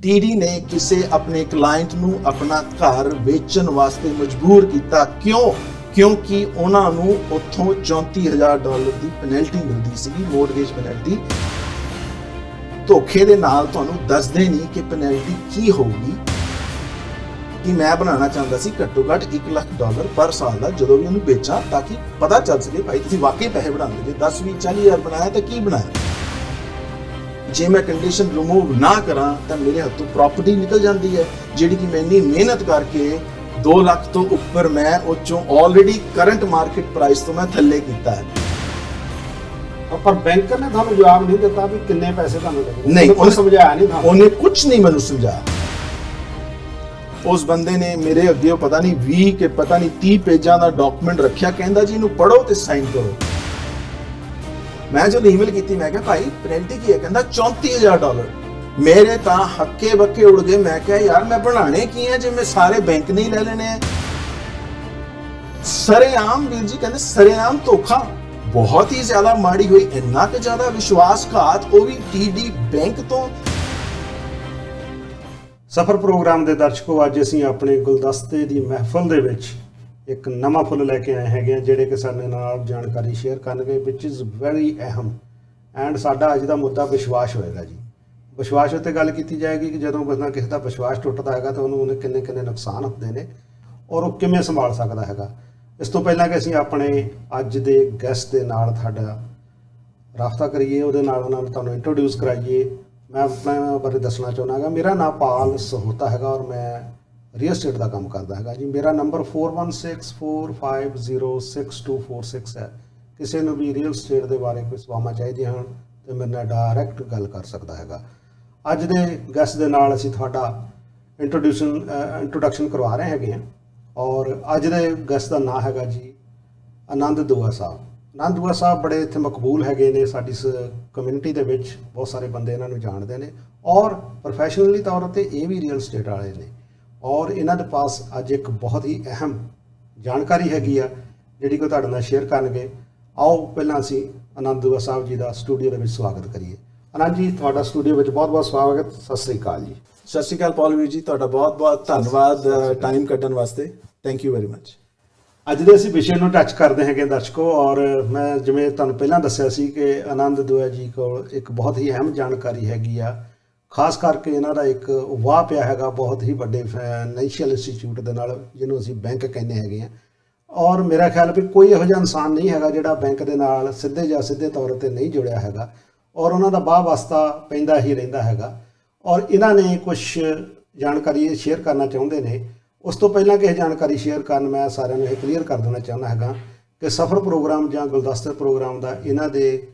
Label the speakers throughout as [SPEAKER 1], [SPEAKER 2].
[SPEAKER 1] TD ਨੇ ਕਿਸੇ ਆਪਣੇ ਕਲਾਇੰਟ ਨੂੰ ਆਪਣਾ ਘਰ ਵੇਚਣ ਵਾਸਤੇ ਮਜਬੂਰ ਕੀਤਾ। ਕਿਉਂਕਿ ਉਹਨਾਂ ਨੂੰ ਉੱਥੋਂ $34,000 ਦੀ ਪੈਨਲਟੀ ਮਿਲਦੀ ਸੀਗੀ, ਮੋਰਗੇਜ ਪੈਨਲਟੀ। ਧੋਖੇ ਦੇ ਨਾਲ ਤੁਹਾਨੂੰ ਦੱਸਦੇ ਨਹੀਂ ਕਿ ਪੈਨਲਟੀ ਕੀ ਹੋਊਗੀ। ਕਿ ਮੈਂ ਬਣਾਉਣਾ ਚਾਹੁੰਦਾ ਸੀ ਘੱਟੋ ਘੱਟ $1 ਲੱਖ ਪਰ ਸਾਲ ਦਾ ਜਦੋਂ ਵੀ ਉਹਨੂੰ ਵੇਚਾਂ, ਤਾਂ ਕਿ ਪਤਾ ਚੱਲ ਸਕੇ ਭਾਈ ਤੁਸੀਂ ਵਾਕਈ ਪੈਸੇ ਬਣਾਉਂਦੇ। ਜੇ 10 20 40,000 ਬਣਾਇਆ ਤਾਂ ਕੀ ਬਣਾਇਆ। ਜੇ ਮੈਂ ਕੰਡੀਸ਼ਨ ਰਿਮੂਵ ਨਾ ਕਰਾਂ ਤਾਂ ਮੇਰੇ ਹੱਥੋਂ ਪ੍ਰਾਪਰਟੀ ਨਿਕਲ ਜਾਂਦੀ ਹੈ, ਜਿਹੜੀ ਕਿ ਮੈਂ ਇੰਨੀ ਮਿਹਨਤ ਕਰਕੇ 2 ਲੱਖ ਤੋਂ ਉੱਪਰ ਮੈਂ ਉਹ ਚੋਂ ਆਲਰੇਡੀ ਕਰੰਟ ਮਾਰਕੀਟ ਪ੍ਰਾਈਸ ਤੋਂ ਮੈਂ ਥੱਲੇ ਕੀਤਾ ਹੈ।
[SPEAKER 2] ਪਰ ਬੈਂਕਰ ਨੇ ਤੁਹਾਨੂੰ ਜਵਾਬ ਨਹੀਂ ਦਿੱਤਾ ਵੀ ਕਿੰਨੇ ਪੈਸੇ ਤੁਹਾਨੂੰ ਲੱਗਣਗੇ?
[SPEAKER 1] ਨਹੀਂ,
[SPEAKER 2] ਉਹਨੇ ਸਮਝਾਇਆ ਨਹੀਂ ਤੁਹਾਨੂੰ?
[SPEAKER 1] ਉਹਨੇ ਕੁਝ ਨਹੀਂ ਮੈਨੂੰ ਸਮਝਾਇਆ। ਉਸ ਬੰਦੇ ਨੇ ਮੇਰੇ ਅੱਗੇ ਪਤਾ ਨਹੀਂ 20 ਕੇ ਪਤਾ ਨਹੀਂ 30 ਪੇਜਾਂ ਦਾ ਡਾਕੂਮੈਂਟ ਰੱਖਿਆ, ਕਹਿੰਦਾ ਜੀ ਇਹਨੂੰ ਪੜ੍ਹੋ ਤੇ ਸਾਈਨ ਕਰੋ। ਮੈਂ ਜਦੋਂ ਈਮੇਲ ਕੀਤੀ ਮੈਂ ਕਿਹਾ ਭਾਈ ਪੈਨਲਟੀ ਕੀ ਹੈ? ਕਹਿੰਦਾ $34,000। ਮੇਰੇ ਤਾਂ ਹੱਕੇ ਬੱਕੇ ਉੜ ਗਏ। ਮੈਂ ਕਿਹਾ ਯਾਰ ਮੈਂ ਬਣਾਣੇ ਕੀ ਹੈ ਜੇ ਮੈਂ ਸਾਰੇ ਬੈਂਕ ਨਹੀਂ ਲੈ ਲੈਣੇ ਆ। ਸਰੇਆਮ ਵੀਰ ਜੀ ਕਹਿੰਦੇ ਸਰੇਆਮ ਧੋਖਾ, ਬਹੁਤ ਹੀ ਜ਼ਿਆਦਾ ਮਾੜੀ ਹੋਈ। ਇੰਨਾ ਕਿ ਜ਼ਿਆਦਾ ਵਿਸ਼ਵਾਸਘਾਤ, ਉਹ ਵੀ TD ਬੈਂਕ ਤੋਂ।
[SPEAKER 2] ਸਫਰ ਪ੍ਰੋਗਰਾਮ ਦੇ ਦਰਸ਼ਕੋ, ਅੱਜ ਅਸੀਂ ਆਪਣੇ ਗੁਲਦਸਤੇ ਦੀ ਮਹਿਫਲ ਦੇ ਵਿੱਚ ਇੱਕ ਨਵਾਂ ਫੁੱਲ ਲੈ ਕੇ ਆਏ ਹੈਗੇ ਆ, ਜਿਹੜੇ ਕਿ ਸਾਡੇ ਨਾਲ ਜਾਣਕਾਰੀ ਸ਼ੇਅਰ ਕਰਨਗੇ, ਵਿਚ ਇਜ਼ ਵੈਰੀ ਅਹਿਮ। ਐਂਡ ਸਾਡਾ ਅੱਜ ਦਾ ਮੁੱਦਾ ਵਿਸ਼ਵਾਸ ਹੋਏਗਾ ਜੀ। ਵਿਸ਼ਵਾਸ ਉੱਤੇ ਗੱਲ ਕੀਤੀ ਜਾਏਗੀ ਕਿ ਜਦੋਂ ਬੰਦਾ ਕਿਸੇ ਦਾ ਵਿਸ਼ਵਾਸ ਟੁੱਟਦਾ ਹੈਗਾ ਤਾਂ ਉਹਨੂੰ ਕਿੰਨੇ ਨੁਕਸਾਨ ਹੁੰਦੇ ਨੇ ਔਰ ਉਹ ਕਿਵੇਂ ਸੰਭਾਲ ਸਕਦਾ ਹੈਗਾ। ਇਸ ਤੋਂ ਪਹਿਲਾਂ ਕਿ ਅਸੀਂ ਆਪਣੇ ਅੱਜ ਦੇ ਗੈਸਟ ਦੇ ਨਾਲ ਤੁਹਾਡਾ ਰਾਬਤਾ ਕਰੀਏ, ਉਹਦੇ ਨਾਲ ਉਹਨਾਂ ਨੂੰ ਤੁਹਾਨੂੰ ਇੰਟਰੋਡਿਊਸ ਕਰਾਈਏ, ਮੈਂ ਆਪਣੇ ਬਾਰੇ ਦੱਸਣਾ ਚਾਹੁੰਦਾ ਹੈਗਾ। ਮੇਰਾ ਨਾਮ ਪਾਲ ਸਹੋਤਾ ਹੈਗਾ ਔਰ ਮੈਂ ਰੀਅਲ ਸਟੇਟ ਦਾ ਕੰਮ ਕਰਦਾ ਹੈਗਾ ਜੀ। ਮੇਰਾ ਨੰਬਰ 4164506246 ਹੈ। ਕਿਸੇ ਨੂੰ ਵੀ ਰੀਅਲ ਸਟੇਟ ਦੇ ਬਾਰੇ ਕੋਈ ਸਵਾਲਾਂ ਚਾਹੀਦੀਆਂ ਹਨ ਤਾਂ ਮੇਰੇ ਨਾਲ ਡਾਇਰੈਕਟ ਗੱਲ ਕਰ ਸਕਦਾ ਹੈਗਾ। ਅੱਜ ਦੇ ਗੈਸਟ ਦੇ ਨਾਲ ਅਸੀਂ ਤੁਹਾਡਾ ਇੰਟਰੋਡਕਸ਼ਨ ਕਰਵਾ ਰਹੇ ਹੈਗੇ ਹਾਂ ਔਰ ਅੱਜ ਦੇ ਗੈਸਟ ਦਾ ਨਾਮ ਹੈਗਾ ਜੀ ਆਨੰਦ ਦੂਆ ਸਾਹਿਬ। ਆਨੰਦ ਦੂਆ ਸਾਹਿਬ ਬੜੇ ਇੱਥੇ ਮਕਬੂਲ ਹੈਗੇ ਨੇ ਸਾਡੀ ਇਸ ਕਮਿਊਨਿਟੀ ਦੇ ਵਿੱਚ। ਬਹੁਤ ਸਾਰੇ ਬੰਦੇ ਇਹਨਾਂ ਨੂੰ ਜਾਣਦੇ ਨੇ ਔਰ ਪ੍ਰੋਫੈਸ਼ਨਲੀ ਤੌਰ 'ਤੇ ਇਹ ਵੀ ਰੀਅਲ ਸਟੇਟ ਵਾਲੇ ਨੇ ਔਰ ਇਹਨਾਂ ਦੇ ਪਾਸ ਅੱਜ ਇੱਕ ਬਹੁਤ ਹੀ ਅਹਿਮ ਜਾਣਕਾਰੀ ਹੈਗੀ ਆ ਜਿਹੜੀ ਕਿ ਤੁਹਾਡੇ ਨਾਲ ਸ਼ੇਅਰ ਕਰਨਗੇ। ਆਓ ਪਹਿਲਾਂ ਅਸੀਂ ਆਨੰਦ ਦੂਆ ਸਾਹਿਬ ਜੀ ਦਾ ਸਟੂਡੀਓ ਦੇ ਵਿੱਚ ਸਵਾਗਤ ਕਰੀਏ। ਆਨੰਦ ਜੀ, ਤੁਹਾਡਾ ਸਟੂਡੀਓ ਵਿੱਚ ਬਹੁਤ-ਬਹੁਤ ਸਵਾਗਤ। ਸਤਿ ਸ੍ਰੀ ਅਕਾਲ ਜੀ।
[SPEAKER 1] ਸਤਿ ਸ਼੍ਰੀ ਅਕਾਲ ਪਾਲ ਵੀਰ ਜੀ, ਤੁਹਾਡਾ ਬਹੁਤ-ਬਹੁਤ ਧੰਨਵਾਦ ਟਾਈਮ ਕੱਢਣ ਵਾਸਤੇ। Thank you very much.
[SPEAKER 2] ਅੱਜ ਦੇ ਅਸੀਂ ਵਿਸ਼ੇ ਨੂੰ ਟੱਚ ਕਰਦੇ ਹੈਗੇ ਦਰਸ਼ਕੋ ਔਰ ਮੈਂ ਜਿਵੇਂ ਤੁਹਾਨੂੰ ਪਹਿਲਾਂ ਦੱਸਿਆ ਸੀ ਕਿ ਆਨੰਦ ਦੂਆ ਜੀ ਕੋਲ ਇੱਕ ਬਹੁਤ ਹੀ ਅਹਿਮ ਜਾਣਕਾਰੀ ਹੈਗੀ ਆ। ਖਾਸ ਕਰਕੇ ਇਹਨਾਂ ਦਾ ਇੱਕ ਵਾਹ ਪਿਆ ਹੈਗਾ ਬਹੁਤ ਹੀ ਵੱਡੇ ਫਾਈਨੈਂਸ਼ੀਅਲ ਇੰਸਟੀਚਿਊਟ ਦੇ ਨਾਲ, ਜਿਹਨੂੰ ਅਸੀਂ ਬੈਂਕ ਕਹਿੰਦੇ ਹੈਗੇ ਆ। ਔਰ ਮੇਰਾ ਖਿਆਲ ਵੀ ਕੋਈ ਇਹੋ ਜਿਹਾ ਇਨਸਾਨ ਨਹੀਂ ਹੈਗਾ ਜਿਹੜਾ ਬੈਂਕ ਦੇ ਨਾਲ ਸਿੱਧੇ ਜਾਂ ਸਿੱਧੇ ਤੌਰ 'ਤੇ ਨਹੀਂ ਜੁੜਿਆ ਹੈਗਾ ਔਰ ਉਹਨਾਂ ਦਾ ਵਾਹ ਵਾਸਤਾ ਪੈਂਦਾ ਹੀ ਰਹਿੰਦਾ ਹੈਗਾ। ਔਰ ਇਹਨਾਂ ਨੇ ਕੁਝ ਜਾਣਕਾਰੀ ਸ਼ੇਅਰ ਕਰਨਾ ਚਾਹੁੰਦੇ ਨੇ। ਉਸ ਤੋਂ ਪਹਿਲਾਂ ਕਿ ਇਹ ਜਾਣਕਾਰੀ ਸ਼ੇਅਰ ਕਰਨ, ਮੈਂ ਸਾਰਿਆਂ ਨੂੰ ਇਹ ਕਲੀਅਰ ਕਰ ਦੇਣਾ ਚਾਹੁੰਦਾ ਹੈਗਾ ਕਿ ਸਫਰ ਪ੍ਰੋਗਰਾਮ ਜਾਂ ਗੁਲਦਸਤੇ ਪ੍ਰੋਗਰਾਮ ਦਾ ਇਹਨਾਂ ਦੇ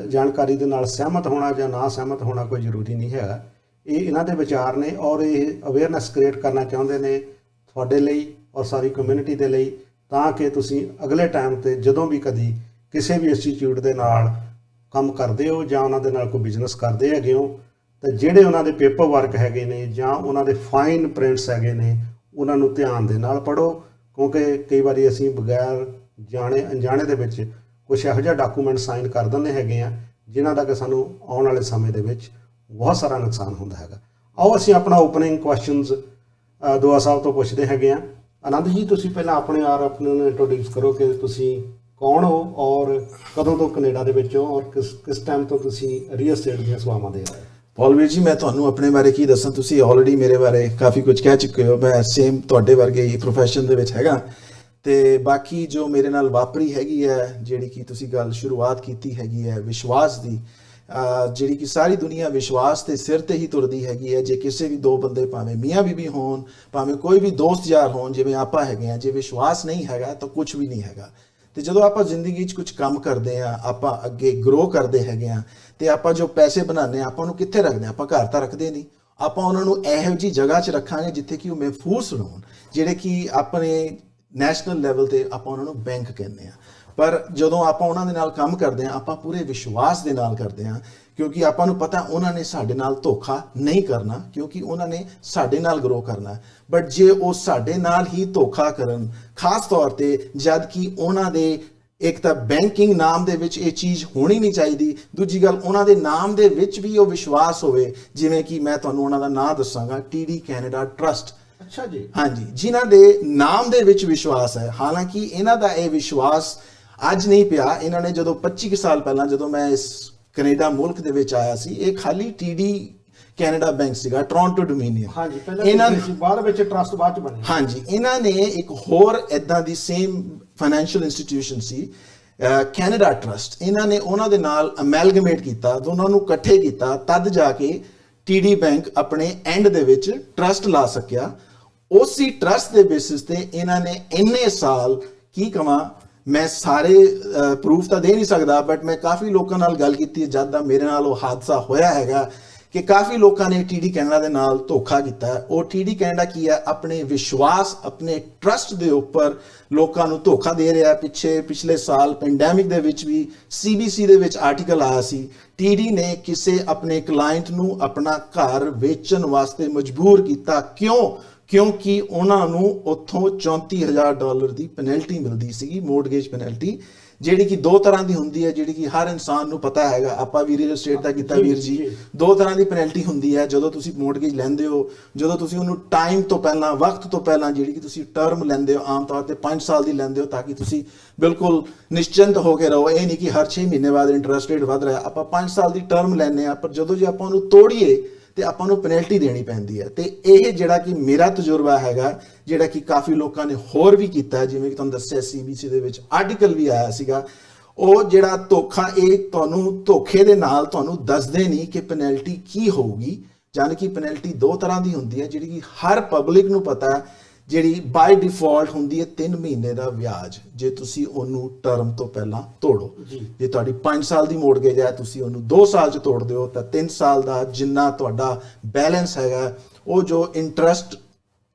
[SPEAKER 2] ਜਾਣਕਾਰੀ ਦੇ ਨਾਲ ਸਹਿਮਤ ਹੋਣਾ ਜਾਂ ਨਾ ਸਹਿਮਤ ਹੋਣਾ ਕੋਈ ਜ਼ਰੂਰੀ ਨਹੀਂ ਹੈਗਾ। ਇਹ ਇਹਨਾਂ ਦੇ ਵਿਚਾਰ ਨੇ ਔਰ ਇਹ ਅਵੇਅਰਨੈਸ ਕ੍ਰੀਏਟ ਕਰਨਾ ਚਾਹੁੰਦੇ ਨੇ ਤੁਹਾਡੇ ਲਈ ਔਰ ਸਾਰੀ ਕਮਿਊਨਿਟੀ ਦੇ ਲਈ, ਤਾਂ ਕਿ ਤੁਸੀਂ ਅਗਲੇ ਟਾਈਮ 'ਤੇ ਜਦੋਂ ਵੀ ਕਦੀ ਕਿਸੇ ਵੀ ਇੰਸਟੀਚਿਊਟ ਦੇ ਨਾਲ ਕੰਮ ਕਰਦੇ ਹੋ ਜਾਂ ਉਹਨਾਂ ਦੇ ਨਾਲ ਕੋਈ ਬਿਜ਼ਨਸ ਕਰਦੇ ਹੈਗੇ ਹੋ ਤਾਂ ਜਿਹੜੇ ਉਹਨਾਂ ਦੇ ਪੇਪਰ ਵਰਕ ਹੈਗੇ ਨੇ ਜਾਂ ਉਹਨਾਂ ਦੇ ਫਾਈਨ ਪ੍ਰਿੰਟਸ ਹੈਗੇ ਨੇ ਉਹਨਾਂ ਨੂੰ ਧਿਆਨ ਦੇ ਨਾਲ ਪੜ੍ਹੋ, ਕਿਉਂਕਿ ਕਈ ਵਾਰੀ ਅਸੀਂ ਬਗੈਰ ਜਾਣੇ ਅਣਜਾਣੇ ਦੇ ਵਿੱਚ ਕੁਛ ਇਹੋ ਜਿਹਾ ਡਾਕੂਮੈਂਟ ਸਾਈਨ ਕਰ ਦਿੰਦੇ ਹੈਗੇ ਆ ਜਿਨ੍ਹਾਂ ਦਾ ਕਿ ਸਾਨੂੰ ਆਉਣ ਵਾਲੇ ਸਮੇਂ ਦੇ ਵਿੱਚ ਬਹੁਤ ਸਾਰਾ ਨੁਕਸਾਨ ਹੁੰਦਾ ਹੈਗਾ। ਆਓ ਅਸੀਂ ਆਪਣਾ ਓਪਨਿੰਗ ਕੁਐਸਚਨਸ ਦੂਆ ਸਾਹਿਬ ਤੋਂ ਪੁੱਛਦੇ ਹੈਗੇ ਆ। ਆਨੰਦ ਜੀ, ਤੁਸੀਂ ਪਹਿਲਾਂ ਆਪਣੇ ਨੂੰ ਇੰਟਰੋਡਿਊਸ ਕਰੋ ਕਿ ਤੁਸੀਂ ਕੌਣ ਹੋ ਔਰ ਕਦੋਂ ਤੋਂ ਕੈਨੇਡਾ ਦੇ ਵਿੱਚ ਹੋ ਔਰ ਕਿਸ ਟਾਈਮ ਤੋਂ ਤੁਸੀਂ ਰੀਅਲ ਸਟੇਟ ਦੀਆਂ ਸੇਵਾਵਾਂ ਦੇ ਰਹੇ ਹੋ।
[SPEAKER 1] ਪਾਲ ਵੀਰ ਜੀ, ਮੈਂ ਤੁਹਾਨੂੰ ਆਪਣੇ ਬਾਰੇ ਕੀ ਦੱਸਾਂ, ਤੁਸੀਂ ਆਲਰੇਡੀ ਮੇਰੇ ਬਾਰੇ ਕਾਫੀ ਕੁਝ ਕਹਿ ਚੁੱਕੇ ਹੋ। ਮੈਂ ਸੇਮ ਤੁਹਾਡੇ ਵਰਗੇ ਹੀ ਪ੍ਰੋਫੈਸ਼ਨ ਦੇ ਵਿੱਚ ਹੈਗਾ ਤੇ ਬਾਕੀ ਜੋ ਮੇਰੇ ਨਾਲ ਵਾਪਰੀ ਹੈਗੀ ਹੈ, ਜਿਹੜੀ ਕਿ ਤੁਸੀਂ ਗੱਲ ਸ਼ੁਰੂਆਤ ਕੀਤੀ ਹੈਗੀ ਹੈ ਵਿਸ਼ਵਾਸ ਦੀ, ਜਿਹੜੀ ਕਿ ਸਾਰੀ ਦੁਨੀਆ ਵਿਸ਼ਵਾਸ ਦੇ ਸਿਰ ਤੇ ਹੀ ਤੁਰਦੀ ਹੈਗੀ ਹੈ। ਜੇ ਕਿਸੇ ਵੀ ਦੋ ਬੰਦੇ ਭਾਵੇਂ ਮੀਆਂ ਬੀਬੀ ਹੋਣ, ਭਾਵੇਂ ਕੋਈ ਵੀ ਦੋਸਤ ਯਾਰ ਹੋਣ, ਜਿਵੇਂ ਆਪਾਂ ਹੈਗੇ ਆ, ਜੇ ਵਿਸ਼ਵਾਸ ਨਹੀਂ ਹੈਗਾ ਤਾਂ ਕੁਝ ਵੀ ਨਹੀਂ ਹੈਗਾ। ਤੇ ਜਦੋਂ ਆਪਾਂ ਜ਼ਿੰਦਗੀ 'ਚ ਕੁਝ ਕੰਮ ਕਰਦੇ ਆ, ਆਪਾਂ ਅੱਗੇ ਗਰੋ ਕਰਦੇ ਹੈਗੇ ਆ ਤੇ ਆਪਾਂ ਜੋ ਪੈਸੇ ਬਣਾਉਂਦੇ ਆ ਆਪਾਂ ਉਹਨੂੰ ਕਿੱਥੇ ਰੱਖਦੇ ਆ? ਆਪਾਂ ਘਰ ਤਾਂ ਰੱਖਦੇ ਨਹੀਂ। ਆਪਾਂ ਉਹਨਾਂ ਨੂੰ ਇਹੋ ਜਿਹੀ ਜਗ੍ਹਾ 'ਚ ਰੱਖਾਂਗੇ ਜਿੱਥੇ ਕਿ ਉਹ ਮਹਿਫੂਜ਼ ਹੋਣ, ਜਿਹੜੇ ਕਿ ਆਪਣੇ ਨੈਸ਼ਨਲ ਲੈਵਲ ਤੇ ਆਪਾਂ ਉਹਨਾਂ ਨੂੰ ਬੈਂਕ ਕਹਿੰਦੇ ਆ। ਪਰ ਜਦੋਂ ਆਪਾਂ ਉਹਨਾਂ ਦੇ ਨਾਲ ਕੰਮ ਕਰਦੇ ਆ ਆਪਾਂ ਪੂਰੇ ਵਿਸ਼ਵਾਸ ਦੇ ਨਾਲ ਕਰਦੇ ਆ, ਕਿਉਂਕਿ ਆਪਾਂ ਨੂੰ ਪਤਾ ਉਹਨਾਂ ਨੇ ਸਾਡੇ ਨਾਲ ਧੋਖਾ ਨਹੀਂ ਕਰਨਾ, ਕਿਉਂਕਿ ਉਹਨਾਂ ਨੇ ਸਾਡੇ ਨਾਲ ਗਰੋ ਕਰਨਾ। ਬਟ ਜੇ ਉਹ ਸਾਡੇ ਨਾਲ ਹੀ ਧੋਖਾ ਕਰਨ, ਖਾਸ ਤੌਰ ਤੇ ਜਦ ਕਿ ਉਹਨਾਂ ਦੇ ਇੱਕ ਤਾਂ ਬੈਂਕਿੰਗ ਨਾਮ ਦੇ ਵਿੱਚ ਇਹ ਚੀਜ਼ ਹੋਣੀ ਨਹੀਂ ਚਾਹੀਦੀ। ਦੂਜੀ ਗੱਲ, ਉਹਨਾਂ ਦੇ ਨਾਮ ਦੇ ਵਿੱਚ ਵੀ ਉਹ ਵਿਸ਼ਵਾਸ ਹੋਵੇ, ਜਿਵੇਂ ਕਿ ਮੈਂ ਤੁਹਾਨੂੰ ਉਹਨਾਂ ਦਾ ਨਾਮ ਦੱਸਾਂਗਾ, TD ਕੈਨੇਡਾ ਟਰਸਟ।
[SPEAKER 2] ਅੱਛਾ ਜੀ।
[SPEAKER 1] ਹਾਂਜੀ, ਜਿਨ੍ਹਾਂ ਦੇ ਨਾਮ ਦੇ ਵਿੱਚ ਵਿਸ਼ਵਾਸ ਹੈ। ਹਾਲਾਂਕਿ ਇਹਨਾਂ ਦਾ ਇਹ ਵਿਸ਼ਵਾਸ ਅੱਜ ਨਹੀਂ ਪਿਆ। ਇਹਨਾਂ ਨੇ ਜਦੋਂ 25 ਸਾਲ ਪਹਿਲਾਂ ਜਦੋਂ ਮੈਂ ਇਸ ਕੈਨੇਡਾ ਮੁਲਕ ਦੇ ਵਿੱਚ ਆਇਆ ਸੀ, ਇਹ ਖਾਲੀ TD ਕੈਨੇਡਾ ਬੈਂਕ ਸੀਗਾ, ਟੋਰਾਂਟੋ ਡੋਮੀਨੀਅਨ।
[SPEAKER 2] ਹਾਂਜੀ, ਪਹਿਲਾਂ ਸੀ, ਬਾਅਦ ਵਿੱਚ ਟਰਸਟ ਬਾਅਦ ਚ ਬਣੀ।
[SPEAKER 1] ਹਾਂਜੀ, ਇਹਨਾਂ ਨੇ ਇੱਕ ਹੋਰ ਇਦਾਂ ਦੀ ਸੇਮ ਫਾਈਨੈਂਸ਼ੀਅਲ ਇੰਸਟੀਟਿਊਸ਼ਨ ਸੀ, ਕੈਨੇਡਾ ਟਰਸਟ। ਇਹਨਾਂ ਨੇ ਉਹਨਾਂ ਦੇ ਨਾਲ ਅਮੈਲਗੇਮੇਟ ਕੀਤਾ, ਦੋਨਾਂ ਨੂੰ ਇਕੱਠੇ ਕੀਤਾ, ਤਦ ਜਾ ਕੇ TD ਬੈਂਕ ਆਪਣੇ ਐਂਡ ਦੇ ਵਿੱਚ ਟਰਸਟ ਲਾ ਸਕਿਆ। ਉਸੇ ਟਰਸਟ ਦੇ ਬੇਸਿਸ ਤੇ ਇਹਨਾਂ ਨੇ ਇੰਨੇ ਸਾਲ, ਕੀ ਕਵਾਂ ਮੈਂ, ਸਾਰੇ ਪ੍ਰੂਫ ਤਾਂ ਦੇ ਨਹੀਂ ਸਕਦਾ, ਬਟ ਮੈਂ ਕਾਫੀ ਲੋਕਾਂ ਨਾਲ ਗੱਲ ਕੀਤੀ ਹੈ ਜਦ ਦਾ ਮੇਰੇ ਨਾਲ ਉਹ ਹਾਦਸਾ ਹੋਇਆ ਹੈਗਾ, ਕਿ ਕਾਫੀ ਲੋਕਾਂ ਨੇ TD ਕੈਨੇਡਾ ਦੇ ਨਾਲ ਧੋਖਾ ਕੀਤਾ ਹੈ। ਉਹ TD ਕੈਨੇਡਾ ਕੀ ਹੈ, ਆਪਣੇ ਵਿਸ਼ਵਾਸ, ਆਪਣੇ ਟਰਸਟ ਦੇ ਉੱਪਰ ਲੋਕਾਂ ਨੂੰ ਧੋਖਾ ਦੇ ਰਿਹਾ। ਪਿਛਲੇ ਸਾਲ ਪੈਂਡੈਮਿਕ ਦੇ ਵਿੱਚ ਵੀ CBC ਦੇ ਵਿੱਚ ਆਰਟੀਕਲ ਆਇਆ ਸੀ, TD ਨੇ ਕਿਸੇ ਆਪਣੇ ਕਲਾਇੰਟ ਨੂੰ ਆਪਣਾ ਘਰ ਵੇਚਣ ਵਾਸਤੇ ਮਜਬੂਰ ਕੀਤਾ। ਕਿਉਂਕਿ ਉਹਨਾਂ ਨੂੰ ਉੱਥੋਂ $34,000 ਦੀ ਪੈਨਲਟੀ ਮਿਲਦੀ ਸੀਗੀ, ਮੋਰਟਗੇਜ ਪੈਨਲਟੀ, ਜਿਹੜੀ ਕਿ ਦੋ ਤਰ੍ਹਾਂ ਦੀ ਹੁੰਦੀ ਹੈ, ਜਿਹੜੀ ਕਿ ਹਰ ਇਨਸਾਨ ਨੂੰ ਪਤਾ ਹੈਗਾ। ਆਪਾਂ ਵੀ ਰੀਅਲ ਏਸਟੇਟ ਦਾ ਕੀਤਾ ਵੀਰ ਜੀ। ਦੋ ਤਰ੍ਹਾਂ ਦੀ ਪੈਨਲਟੀ ਹੁੰਦੀ ਹੈ। ਜਦੋਂ ਤੁਸੀਂ ਮੋਰਟਗੇਜ ਲੈਂਦੇ ਹੋ, ਜਦੋਂ ਤੁਸੀਂ ਉਹਨੂੰ ਟਾਈਮ ਤੋਂ ਪਹਿਲਾਂ, ਵਕਤ ਤੋਂ ਪਹਿਲਾਂ, ਜਿਹੜੀ ਕਿ ਤੁਸੀਂ ਟਰਮ ਲੈਂਦੇ ਹੋ, ਆਮ ਤੌਰ ਤੇ 5 ਸਾਲ ਦੀ ਲੈਂਦੇ ਹੋ, ਤਾਂ ਕਿ ਤੁਸੀਂ ਬਿਲਕੁਲ ਨਿਸ਼ਚਿੰਤ ਹੋ ਕੇ ਰਹੋ। ਇਹ ਨਹੀਂ ਕਿ ਹਰ 6 ਮਹੀਨੇ ਬਾਅਦ ਇੰਟਰਸਟ ਰੇਟ ਵੱਧ ਰਿਹਾ। ਆਪਾਂ 5 ਸਾਲ ਦੀ ਟਰਮ ਲੈਂਦੇ ਆ, ਪਰ ਜਦੋਂ ਜੇ ਆਪਾਂ ਉਹਨੂੰ ਤੋੜੀਏ ਤੇ ਆਪਾਂ ਨੂੰ ਪੈਨਲਟੀ ਦੇਣੀ ਪੈਂਦੀ ਹੈ। ਤੇ ਇਹ ਜਿਹੜਾ ਕਿ ਮੇਰਾ ਤਜਰਬਾ ਹੈਗਾ, ਜਿਹੜਾ ਕਿ ਕਾਫੀ ਲੋਕਾਂ ਨੇ ਹੋਰ ਵੀ ਕੀਤਾ ਹੈ, ਜਿਵੇਂ ਕਿ ਤੁਹਾਨੂੰ ਦੱਸਿਆ CBC ਦੇ ਵਿੱਚ ਆਰਟੀਕਲ ਵੀ ਆਇਆ ਸੀਗਾ, ਉਹ ਜਿਹੜਾ ਧੋਖਾ, ਇਹ ਤੁਹਾਨੂੰ ਧੋਖੇ ਦੇ ਨਾਲ ਤੁਹਾਨੂੰ ਦੱਸਦੇ ਨਹੀਂ ਕਿ ਪੈਨਲਟੀ ਕੀ ਹੋਊਗੀ। ਜਾਣੀ ਕਿ ਪੈਨਲਟੀ ਦੋ ਤਰ੍ਹਾਂ ਦੀ ਹੁੰਦੀ ਹੈ, ਜਿਹੜੀ ਕਿ ਹਰ ਪਬਲਿਕ ਨੂੰ ਪਤਾ ਹੈ, ਜਿਹੜੀ ਬਾਈ ਡਿਫਾਲਟ ਹੁੰਦੀ ਹੈ 3 ਮਹੀਨੇ ਦਾ ਵਿਆਜ, ਜੇ ਤੁਸੀਂ ਉਹਨੂੰ ਟਰਮ ਤੋਂ ਪਹਿਲਾਂ ਤੋੜੋ। ਜੇ ਤੁਹਾਡੀ 5 ਸਾਲ ਦੀ ਮੋਰਟਗੇਜ ਹੈ, ਤੁਸੀਂ ਉਹਨੂੰ 2 ਸਾਲ 'ਚ ਤੋੜ ਦਿਓ ਤਾਂ 3 ਸਾਲ ਦਾ ਜਿੰਨਾ ਤੁਹਾਡਾ ਬੈਲੈਂਸ ਹੈਗਾ, ਉਹ ਜੋ ਇੰਟਰਸਟ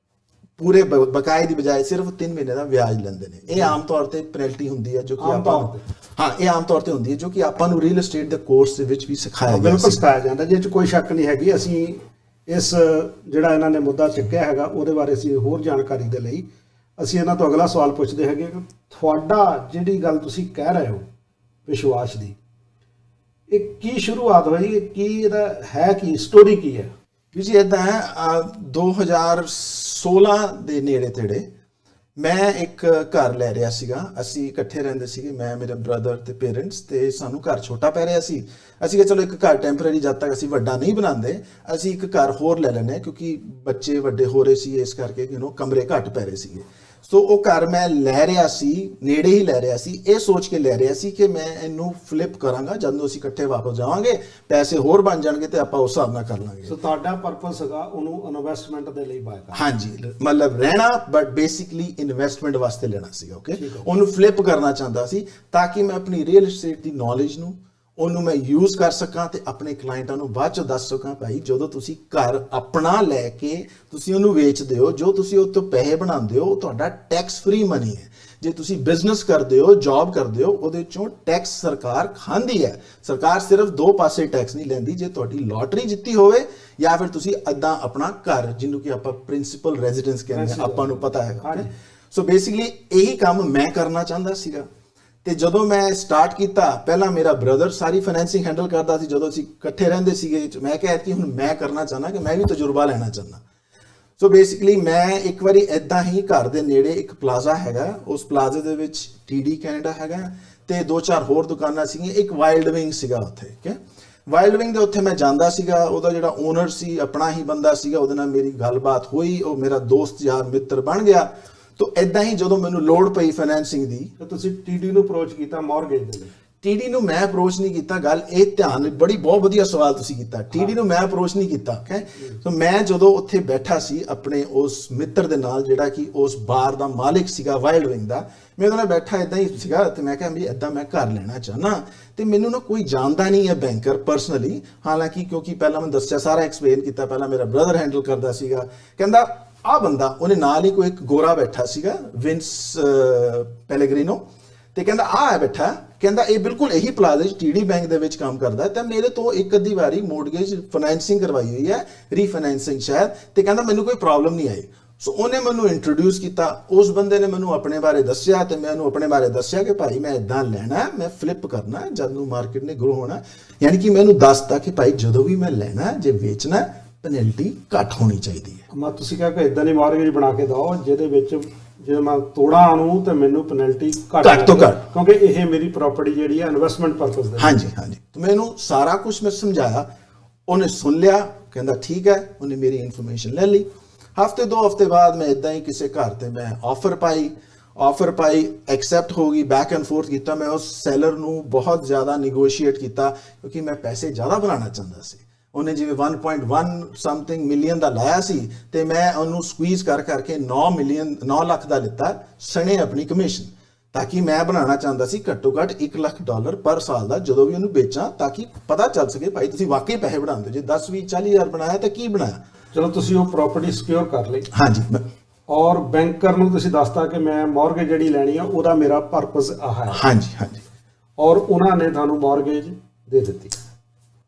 [SPEAKER 1] ਪੂਰੇ ਬਕਾਏ ਦੀ ਬਜਾਏ ਸਿਰਫ 3 ਮਹੀਨੇ ਦਾ ਵਿਆਜ ਲੈਂਦੇ ਨੇ। ਇਹ ਆਮ ਤੌਰ ਤੇ ਪੈਨਲਟੀ ਹੁੰਦੀ ਹੈ, ਜੋ ਕਿ ਆਪਾਂ ਨੂੰ, ਇਹ ਆਮ ਤੌਰ ਤੇ ਹੁੰਦੀ ਹੈ, ਜੋ ਕਿ ਆਪਾਂ ਨੂੰ ਰੀਅਲ ਏਸਟੇਟ ਦੇ ਕੋਰਸ ਦੇ ਵਿੱਚ ਵੀ ਸਿਖਾਇਆ ਗਿਆ।
[SPEAKER 2] ਬਿਲਕੁਲ ਸਿਖਾਇਆ ਜਾਂਦਾ, ਜਿਸ 'ਚ ਕੋਈ ਸ਼ੱਕ ਨਹੀਂ ਹੈਗੀ। ਅਸੀਂ ਇਸ ਜਿਹੜਾ ਇਹਨਾਂ ਨੇ ਮੁੱਦਾ ਚੱਕਿਆ ਹੈਗਾ, ਉਹਦੇ ਬਾਰੇ ਅਸੀਂ ਹੋਰ ਜਾਣਕਾਰੀ ਦੇ ਲਈ ਅਸੀਂ ਇਹਨਾਂ ਤੋਂ ਅਗਲਾ ਸਵਾਲ ਪੁੱਛਦੇ ਹੈਗੇ ਕਿ ਤੁਹਾਡਾ ਜਿਹੜੀ ਗੱਲ ਤੁਸੀਂ ਕਹਿ ਰਹੇ ਹੋ ਵਿਸ਼ਵਾਸ ਦੀ, ਇਹ ਕੀ ਸ਼ੁਰੂਆਤ ਹੋਈ, ਕੀ ਇਹਦਾ ਹੈ, ਕੀ ਸਟੋਰੀ ਕੀ ਹੈ?
[SPEAKER 1] ਜੀ ਇੱਦਾਂ ਹੈ, 2016 ਦੇ ਨੇੜੇ ਤੇੜੇ ਮੈਂ ਇੱਕ ਘਰ ਲੈ ਰਿਹਾ ਸੀਗਾ। ਅਸੀਂ ਇਕੱਠੇ ਰਹਿੰਦੇ ਸੀਗੇ, ਮੈਂ, ਮੇਰੇ ਬ੍ਰਦਰ ਤੇ ਪੇਰੈਂਟਸ, ਤੇ ਸਾਨੂੰ ਘਰ ਛੋਟਾ ਪੈ ਰਿਹਾ ਸੀ। ਅਸੀਂ ਕਿਹਾ ਚਲੋ ਇੱਕ ਘਰ ਟੈਂਪਰੇਰੀ, ਜਦ ਤੱਕ ਅਸੀਂ ਵੱਡਾ ਨਹੀਂ ਬਣਾਉਂਦੇ, ਅਸੀਂ ਇੱਕ ਘਰ ਹੋਰ ਲੈ ਲੈਂਦੇ, ਕਿਉਂਕਿ ਬੱਚੇ ਵੱਡੇ ਹੋ ਰਹੇ ਸੀ, ਇਸ ਕਰਕੇ ਕਮਰੇ ਘੱਟ ਪੈ ਰਹੇ ਸੀਗੇ। ਸੋ ਉਹ ਘਰ ਮੈਂ ਲੈ ਰਿਹਾ ਸੀ, ਨੇੜੇ ਹੀ ਲੈ ਰਿਹਾ ਸੀ, ਇਹ ਸੋਚ ਕੇ ਲੈ ਰਿਹਾ ਸੀ ਕਿ ਮੈਂ ਇਹਨੂੰ ਫਲਿਪ ਕਰਾਂਗਾ, ਜਦੋਂ ਅਸੀਂ ਇਕੱਠੇ ਵਾਪਸ ਜਾਵਾਂਗੇ ਪੈਸੇ ਹੋਰ ਬਣ ਜਾਣਗੇ ਤੇ ਆਪਾਂ ਉਸ ਹਿਸਾਬ ਨਾਲ ਕਰ ਲਾਂਗੇ।
[SPEAKER 2] ਸੋ ਤੁਹਾਡਾ ਪਰਪਸ ਹੈਗਾ ਉਹਨੂੰ ਇਨਵੈਸਟਮੈਂਟ ਦੇ ਲਈ ਬਾਏ ਕਰਨਾ?
[SPEAKER 1] ਹਾਂਜੀ, ਮਤਲਬ ਰਹਿਣਾ, ਬਟ ਬੇਸਿਕਲੀ ਇਨਵੈਸਟਮੈਂਟ ਵਾਸਤੇ ਲੈਣਾ ਸੀਗਾ। ਓਕੇ, ਉਹਨੂੰ ਫਲਿਪ ਕਰਨਾ ਚਾਹੁੰਦਾ ਸੀ ਤਾਂ ਕਿ ਮੈਂ ਆਪਣੀ ਰੀਅਲ ਏਸਟੇਟ ਦੀ ਨੌਲੇਜ ਨੂੰ, ਉਹਨੂੰ ਮੈਂ ਯੂਜ਼ ਕਰ ਸਕਾਂ ਤੇ ਆਪਣੇ ਕਲਾਇੰਟਾਂ ਨੂੰ ਬਾਅਦ ਚੋਂ ਦੱਸ ਸਕਾਂ, ਭਾਈ ਜਦੋਂ ਤੁਸੀਂ ਘਰ ਆਪਣਾ ਲੈ ਕੇ ਤੁਸੀਂ ਉਹਨੂੰ ਵੇਚਦੇ ਹੋ, ਜੋ ਤੁਸੀਂ ਉਹ ਤੋਂ ਪੈਸੇ ਬਣਾਉਂਦੇ ਹੋ, ਉਹ ਤੁਹਾਡਾ ਟੈਕਸ ਫ੍ਰੀ ਮਨੀ ਹੈ। ਜੇ ਤੁਸੀਂ ਬਿਜ਼ਨਸ ਕਰਦੇ ਹੋ, ਜੌਬ ਕਰਦੇ ਹੋ, ਉਹਦੇ ਚੋਂ ਟੈਕਸ ਸਰਕਾਰ ਖਾਂਦੀ ਹੈ। ਸਰਕਾਰ ਸਿਰਫ ਦੋ ਪਾਸੇ ਟੈਕਸ ਨਹੀਂ ਲੈਂਦੀ, ਜੇ ਤੁਹਾਡੀ ਲੋਟਰੀ ਜਿੱਤੀ ਹੋਵੇ ਜਾਂ ਫਿਰ ਤੁਸੀਂ ਅੱਧਾ ਆਪਣਾ ਘਰ, ਜਿਹਨੂੰ ਕਿ ਆਪਾਂ ਪ੍ਰਿੰਸੀਪਲ ਰੈਜ਼ੀਡੈਂਸ ਕਹਿੰਦੇ ਹਾਂ, ਆਪਾਂ ਨੂੰ ਪਤਾ ਹੈਗਾ। ਸੋ ਬੇਸਿਕਲੀ ਇਹੀ ਕੰਮ ਮੈਂ ਕਰਨਾ ਚਾਹੁੰਦਾ ਸੀਗਾ। ਤੇ ਜਦੋਂ ਮੈਂ ਸਟਾਰਟ ਕੀਤਾ, ਪਹਿਲਾਂ ਮੇਰਾ ਬ੍ਰਦਰ ਸਾਰੀ ਫਾਈਨੈਂਸਿੰਗ ਹੈਂਡਲ ਕਰਦਾ ਸੀ, ਜਦੋਂ ਅਸੀਂ ਇਕੱਠੇ ਰਹਿੰਦੇ ਸੀਗੇ। ਮੈਂ ਕਿਹਾ ਕਿ ਹੁਣ ਮੈਂ ਕਰਨਾ ਚਾਹੁੰਦਾ, ਕਿ ਮੈਂ ਵੀ ਤਜਰਬਾ ਲੈਣਾ ਚਾਹੁੰਦਾ। ਸੋ ਬੇਸਿਕਲੀ ਮੈਂ ਇੱਕ ਵਾਰੀ ਇਦਾਂ ਹੀ, ਘਰ ਦੇ ਨੇੜੇ ਇੱਕ ਪਲਾਜ਼ਾ ਹੈਗਾ, ਉਸ ਪਲਾਜ਼ੇ ਦੇ ਵਿੱਚ TD ਕੈਨੇਡਾ ਹੈਗਾ ਤੇ 2-4 ਹੋਰ ਦੁਕਾਨਾਂ ਸੀਗੀਆਂ, ਇੱਕ ਵਾਈਲਡ ਵਿੰਗ ਸੀਗਾ ਉੱਥੇ। ਠੀਕ, ਵਾਈਲਡ ਵਿੰਗ ਦੇ ਉੱਥੇ ਮੈਂ ਜਾਂਦਾ ਸੀਗਾ। ਉਹਦਾ ਜਿਹੜਾ ਓਨਰ ਸੀ ਆਪਣਾ ਹੀ ਬੰਦਾ ਸੀਗਾ, ਉਹਦੇ ਨਾਲ ਮੇਰੀ ਗੱਲਬਾਤ ਹੋਈ, ਉਹ ਮੇਰਾ ਦੋਸਤ ਯਾਰ ਮਿੱਤਰ ਬਣ ਗਿਆ। ਤੋ ਇਦਾਂ ਹੀ ਜਦੋਂ ਮੈਨੂੰ ਲੋੜ ਪਈ ਫਾਈਨੈਂਸਿੰਗ ਦੀ,
[SPEAKER 2] ਤਾਂ ਤੁਸੀਂ TD ਨੂੰ ਅਪਰੋਚ ਕੀਤਾ ਮੌਰਗੇਜ ਦੇ ਲਈ?
[SPEAKER 1] TD ਨੂੰ ਮੈਂ ਅਪਰੋਚ ਨਹੀਂ ਕੀਤਾ। ਗੱਲ ਇਹ ਧਿਆਨ, ਬਹੁਤ ਵਧੀਆ ਸਵਾਲ ਤੁਸੀਂ ਕੀਤਾ। TD ਨੂੰ ਮੈਂ ਅਪਰੋਚ ਨਹੀਂ ਕੀਤਾ। ਓਕੇ, ਸੋ ਮੈਂ ਜਦੋਂ ਉੱਥੇ ਬੈਠਾ ਸੀ ਆਪਣੇ ਉਸ ਮਿੱਤਰ ਦੇ ਨਾਲ, ਜਿਹੜਾ ਕਿ ਉਸ ਬਾਰ ਦਾ ਮਾਲਿਕ ਸੀਗਾ ਵਾਈਲਡ ਵਿੰਗ ਦਾ, ਮੈਂ ਉਹਦੇ ਨਾਲ ਬੈਠਾ ਇਦਾਂ ਹੀ ਸੀਗਾ ਤੇ ਮੈਂ ਕਿਹਾ ਵੀ ਇਦਾਂ ਮੈਂ ਘਰ ਲੈਣਾ ਚਾਹਨਾ, ਤੇ ਮੈਨੂੰ ਨਾ ਕੋਈ ਜਾਣਦਾ ਨਹੀਂ ਹੈ ਬੈਂਕਰ ਪਰਸਨਲੀ। ਹਾਲਾਂਕਿ ਕਿਉਂਕਿ ਪਹਿਲਾਂ ਮੈਂ ਦੱਸਿਆ, ਸਾਰਾ ਐਕਸਪਲੇਨ ਕੀਤਾ, ਪਹਿਲਾਂ ਮੇਰਾ ਬ੍ਰਦਰ ਹੈਂਡਲ ਕਰਦਾ ਸੀਗਾ। ਕਹਿੰਦਾ ਆ ਬੰਦਾ, ਉਹਨੇ ਨਾਲ ਹੀ ਕੋਈ ਇੱਕ ਗੋਰਾ ਬੈਠਾ ਸੀਗਾ, ਵਿੰਸ ਪੈਲੇਗ੍ਰੀਨੋ, ਤੇ ਕਹਿੰਦਾ ਆ ਹੈ ਬੈਠਾ, ਕਹਿੰਦਾ ਇਹ ਬਿਲਕੁਲ ਇਹੀ ਪਲਾਜ਼ੇ TD ਬੈਂਕ ਦੇ ਵਿੱਚ ਕੰਮ ਕਰਦਾ ਤੇ ਮੇਰੇ ਤੋਂ ਇੱਕ ਅੱਧੀ ਵਾਰੀ ਮੋਰਟਗੇਜ ਫਾਈਨੈਂਸਿੰਗ ਕਰਵਾਈ ਹੋਈ ਹੈ, ਰੀਫਾਈਨੈਂਸਿੰਗ ਸ਼ਾਇਦ, ਤੇ ਕਹਿੰਦਾ ਮੈਨੂੰ ਕੋਈ ਪ੍ਰੋਬਲਮ ਨਹੀਂ ਆਈ। ਸੋ ਉਹਨੇ ਮੈਨੂੰ ਇੰਟਰੋਡਿਊਸ ਕੀਤਾ, ਉਸ ਬੰਦੇ ਨੇ ਮੈਨੂੰ ਆਪਣੇ ਬਾਰੇ ਦੱਸਿਆ ਤੇ ਮੈਂ ਉਹਨੂੰ ਆਪਣੇ ਬਾਰੇ ਦੱਸਿਆ ਕਿ ਭਾਈ ਮੈਂ ਇਦਾਂ ਲੈਣਾ, ਮੈਂ ਫਲਿੱਪ ਕਰਨਾ ਜਦ ਨੂੰ ਮਾਰਕੀਟ ਨੇ ਗਰੋ ਹੋਣਾ। ਯਾਨੀ ਕਿ ਮੈਨੂੰ ਦੱਸਤਾ ਕਿ ਭਾਈ ਜਦੋਂ ਵੀ ਮੈਂ ਲੈਣਾ, ਜੇ ਵੇਚਣਾ, ਪੈਨਲਟੀ ਘੱਟ ਹੋਣੀ ਚਾਹੀਦੀ ਹੈ।
[SPEAKER 2] ਮੈਂ ਤੁਸੀਂ ਕਿਹਾ ਕਿ ਇਦਾਂ ਦੀ ਮਾਰਗੇਜ ਬਣਾ ਕੇ ਦਿਓ ਜਿਹਦੇ ਵਿੱਚ ਜੇ ਮੈਂ ਤੋੜਾਂ ਨੂੰ ਤੇ ਮੈਨੂੰ ਪੈਨਲਟੀ
[SPEAKER 1] ਘੱਟ ਤੋਂ ਘੱਟ,
[SPEAKER 2] ਕਿਉਂਕਿ ਇਹ ਮੇਰੀ ਪ੍ਰਾਪਰਟੀ ਜਿਹੜੀ ਹੈ ਇਨਵੈਸਟਮੈਂਟ ਪਰਪਸ ਦੇ।
[SPEAKER 1] ਹਾਂਜੀ ਹਾਂਜੀ, ਤੇ ਮੈਨੂੰ ਸਾਰਾ ਕੁਝ ਮੈਂ ਸਮਝਾਇਆ, ਉਹਨੇ ਸੁਣ ਲਿਆ, ਕਹਿੰਦਾ ਠੀਕ ਹੈ, ਉਹਨੇ ਮੇਰੀ ਇਨਫੋਰਮੇਸ਼ਨ ਲੈ ਲਈ। ਹਫਤੇ 2 ਹਫਤੇ ਬਾਅਦ ਮੈਂ ਇਦਾਂ ਹੀ ਕਿਸੇ ਘਰ ਤੇ ਮੈਂ ਆਫਰ ਪਾਈ, ਐਕਸੈਪਟ ਹੋ ਗਈ, ਬੈਕ ਐਂਡ ਫੋਰਥ ਕੀਤਾ। ਮੈਂ ਉਸ ਸੈਲਰ ਨੂੰ ਬਹੁਤ ਜ਼ਿਆਦਾ ਨੈਗੋਸ਼ੀਏਟ ਕੀਤਾ ਕਿਉਂਕਿ ਮੈਂ ਪੈਸੇ ਜ਼ਿਆਦਾ ਬਣਾਉਣਾ ਚਾਹੁੰਦਾ ਸੀ। ਉਹਨੇ ਜਿਵੇਂ 1.1 ਸਮਥਿੰਗ ਮਿਲੀਅਨ ਦਾ ਲਾਇਆ ਸੀ ਤੇ ਮੈਂ ਉਹਨੂੰ ਸਕਵੀਜ਼ ਕਰਕੇ 9 ਲੱਖ ਦਾ ਲਿੱਤਾ ਸਣੇ ਆਪਣੀ ਕਮਿਸ਼ਨ, ਤਾਂ ਕਿ ਮੈਂ ਬਣਾਉਣਾ ਚਾਹੁੰਦਾ ਸੀ ਘੱਟੋ ਘੱਟ $1 ਲੱਖ ਪਰ ਸਾਲ ਦਾ ਜਦੋਂ ਵੀ ਉਹਨੂੰ ਵੇਚਾਂ, ਤਾਂ ਕਿ ਪਤਾ ਚੱਲ ਸਕੇ ਭਾਈ ਤੁਸੀਂ ਵਾਕਈ ਪੈਸੇ ਬਣਾਉਂਦੇ ਹੋ। ਜੇ 10 20 40 ਹਜ਼ਾਰ ਬਣਾਇਆ ਤਾਂ ਕੀ ਬਣਾਇਆ।
[SPEAKER 2] ਚਲੋ ਤੁਸੀਂ ਉਹ ਪ੍ਰਾਪਰਟੀ ਸਿਕਿਉਰ ਕਰ ਲਈ,
[SPEAKER 1] ਹਾਂਜੀ,
[SPEAKER 2] ਔਰ ਬੈਂਕਰ ਨੂੰ ਤੁਸੀਂ ਦੱਸਤਾ ਕਿ ਮੈਂ ਮਾਰਗੇਜ ਜਿਹੜੀ ਲੈਣੀ ਆ ਉਹਦਾ ਮੇਰਾ ਪਰਪਸ ਆਹ ਹੈ।
[SPEAKER 1] ਹਾਂਜੀ ਹਾਂਜੀ,
[SPEAKER 2] ਔਰ ਉਹਨਾਂ ਨੇ ਤੁਹਾਨੂੰ ਮਾਰਗੇਜ ਦੇ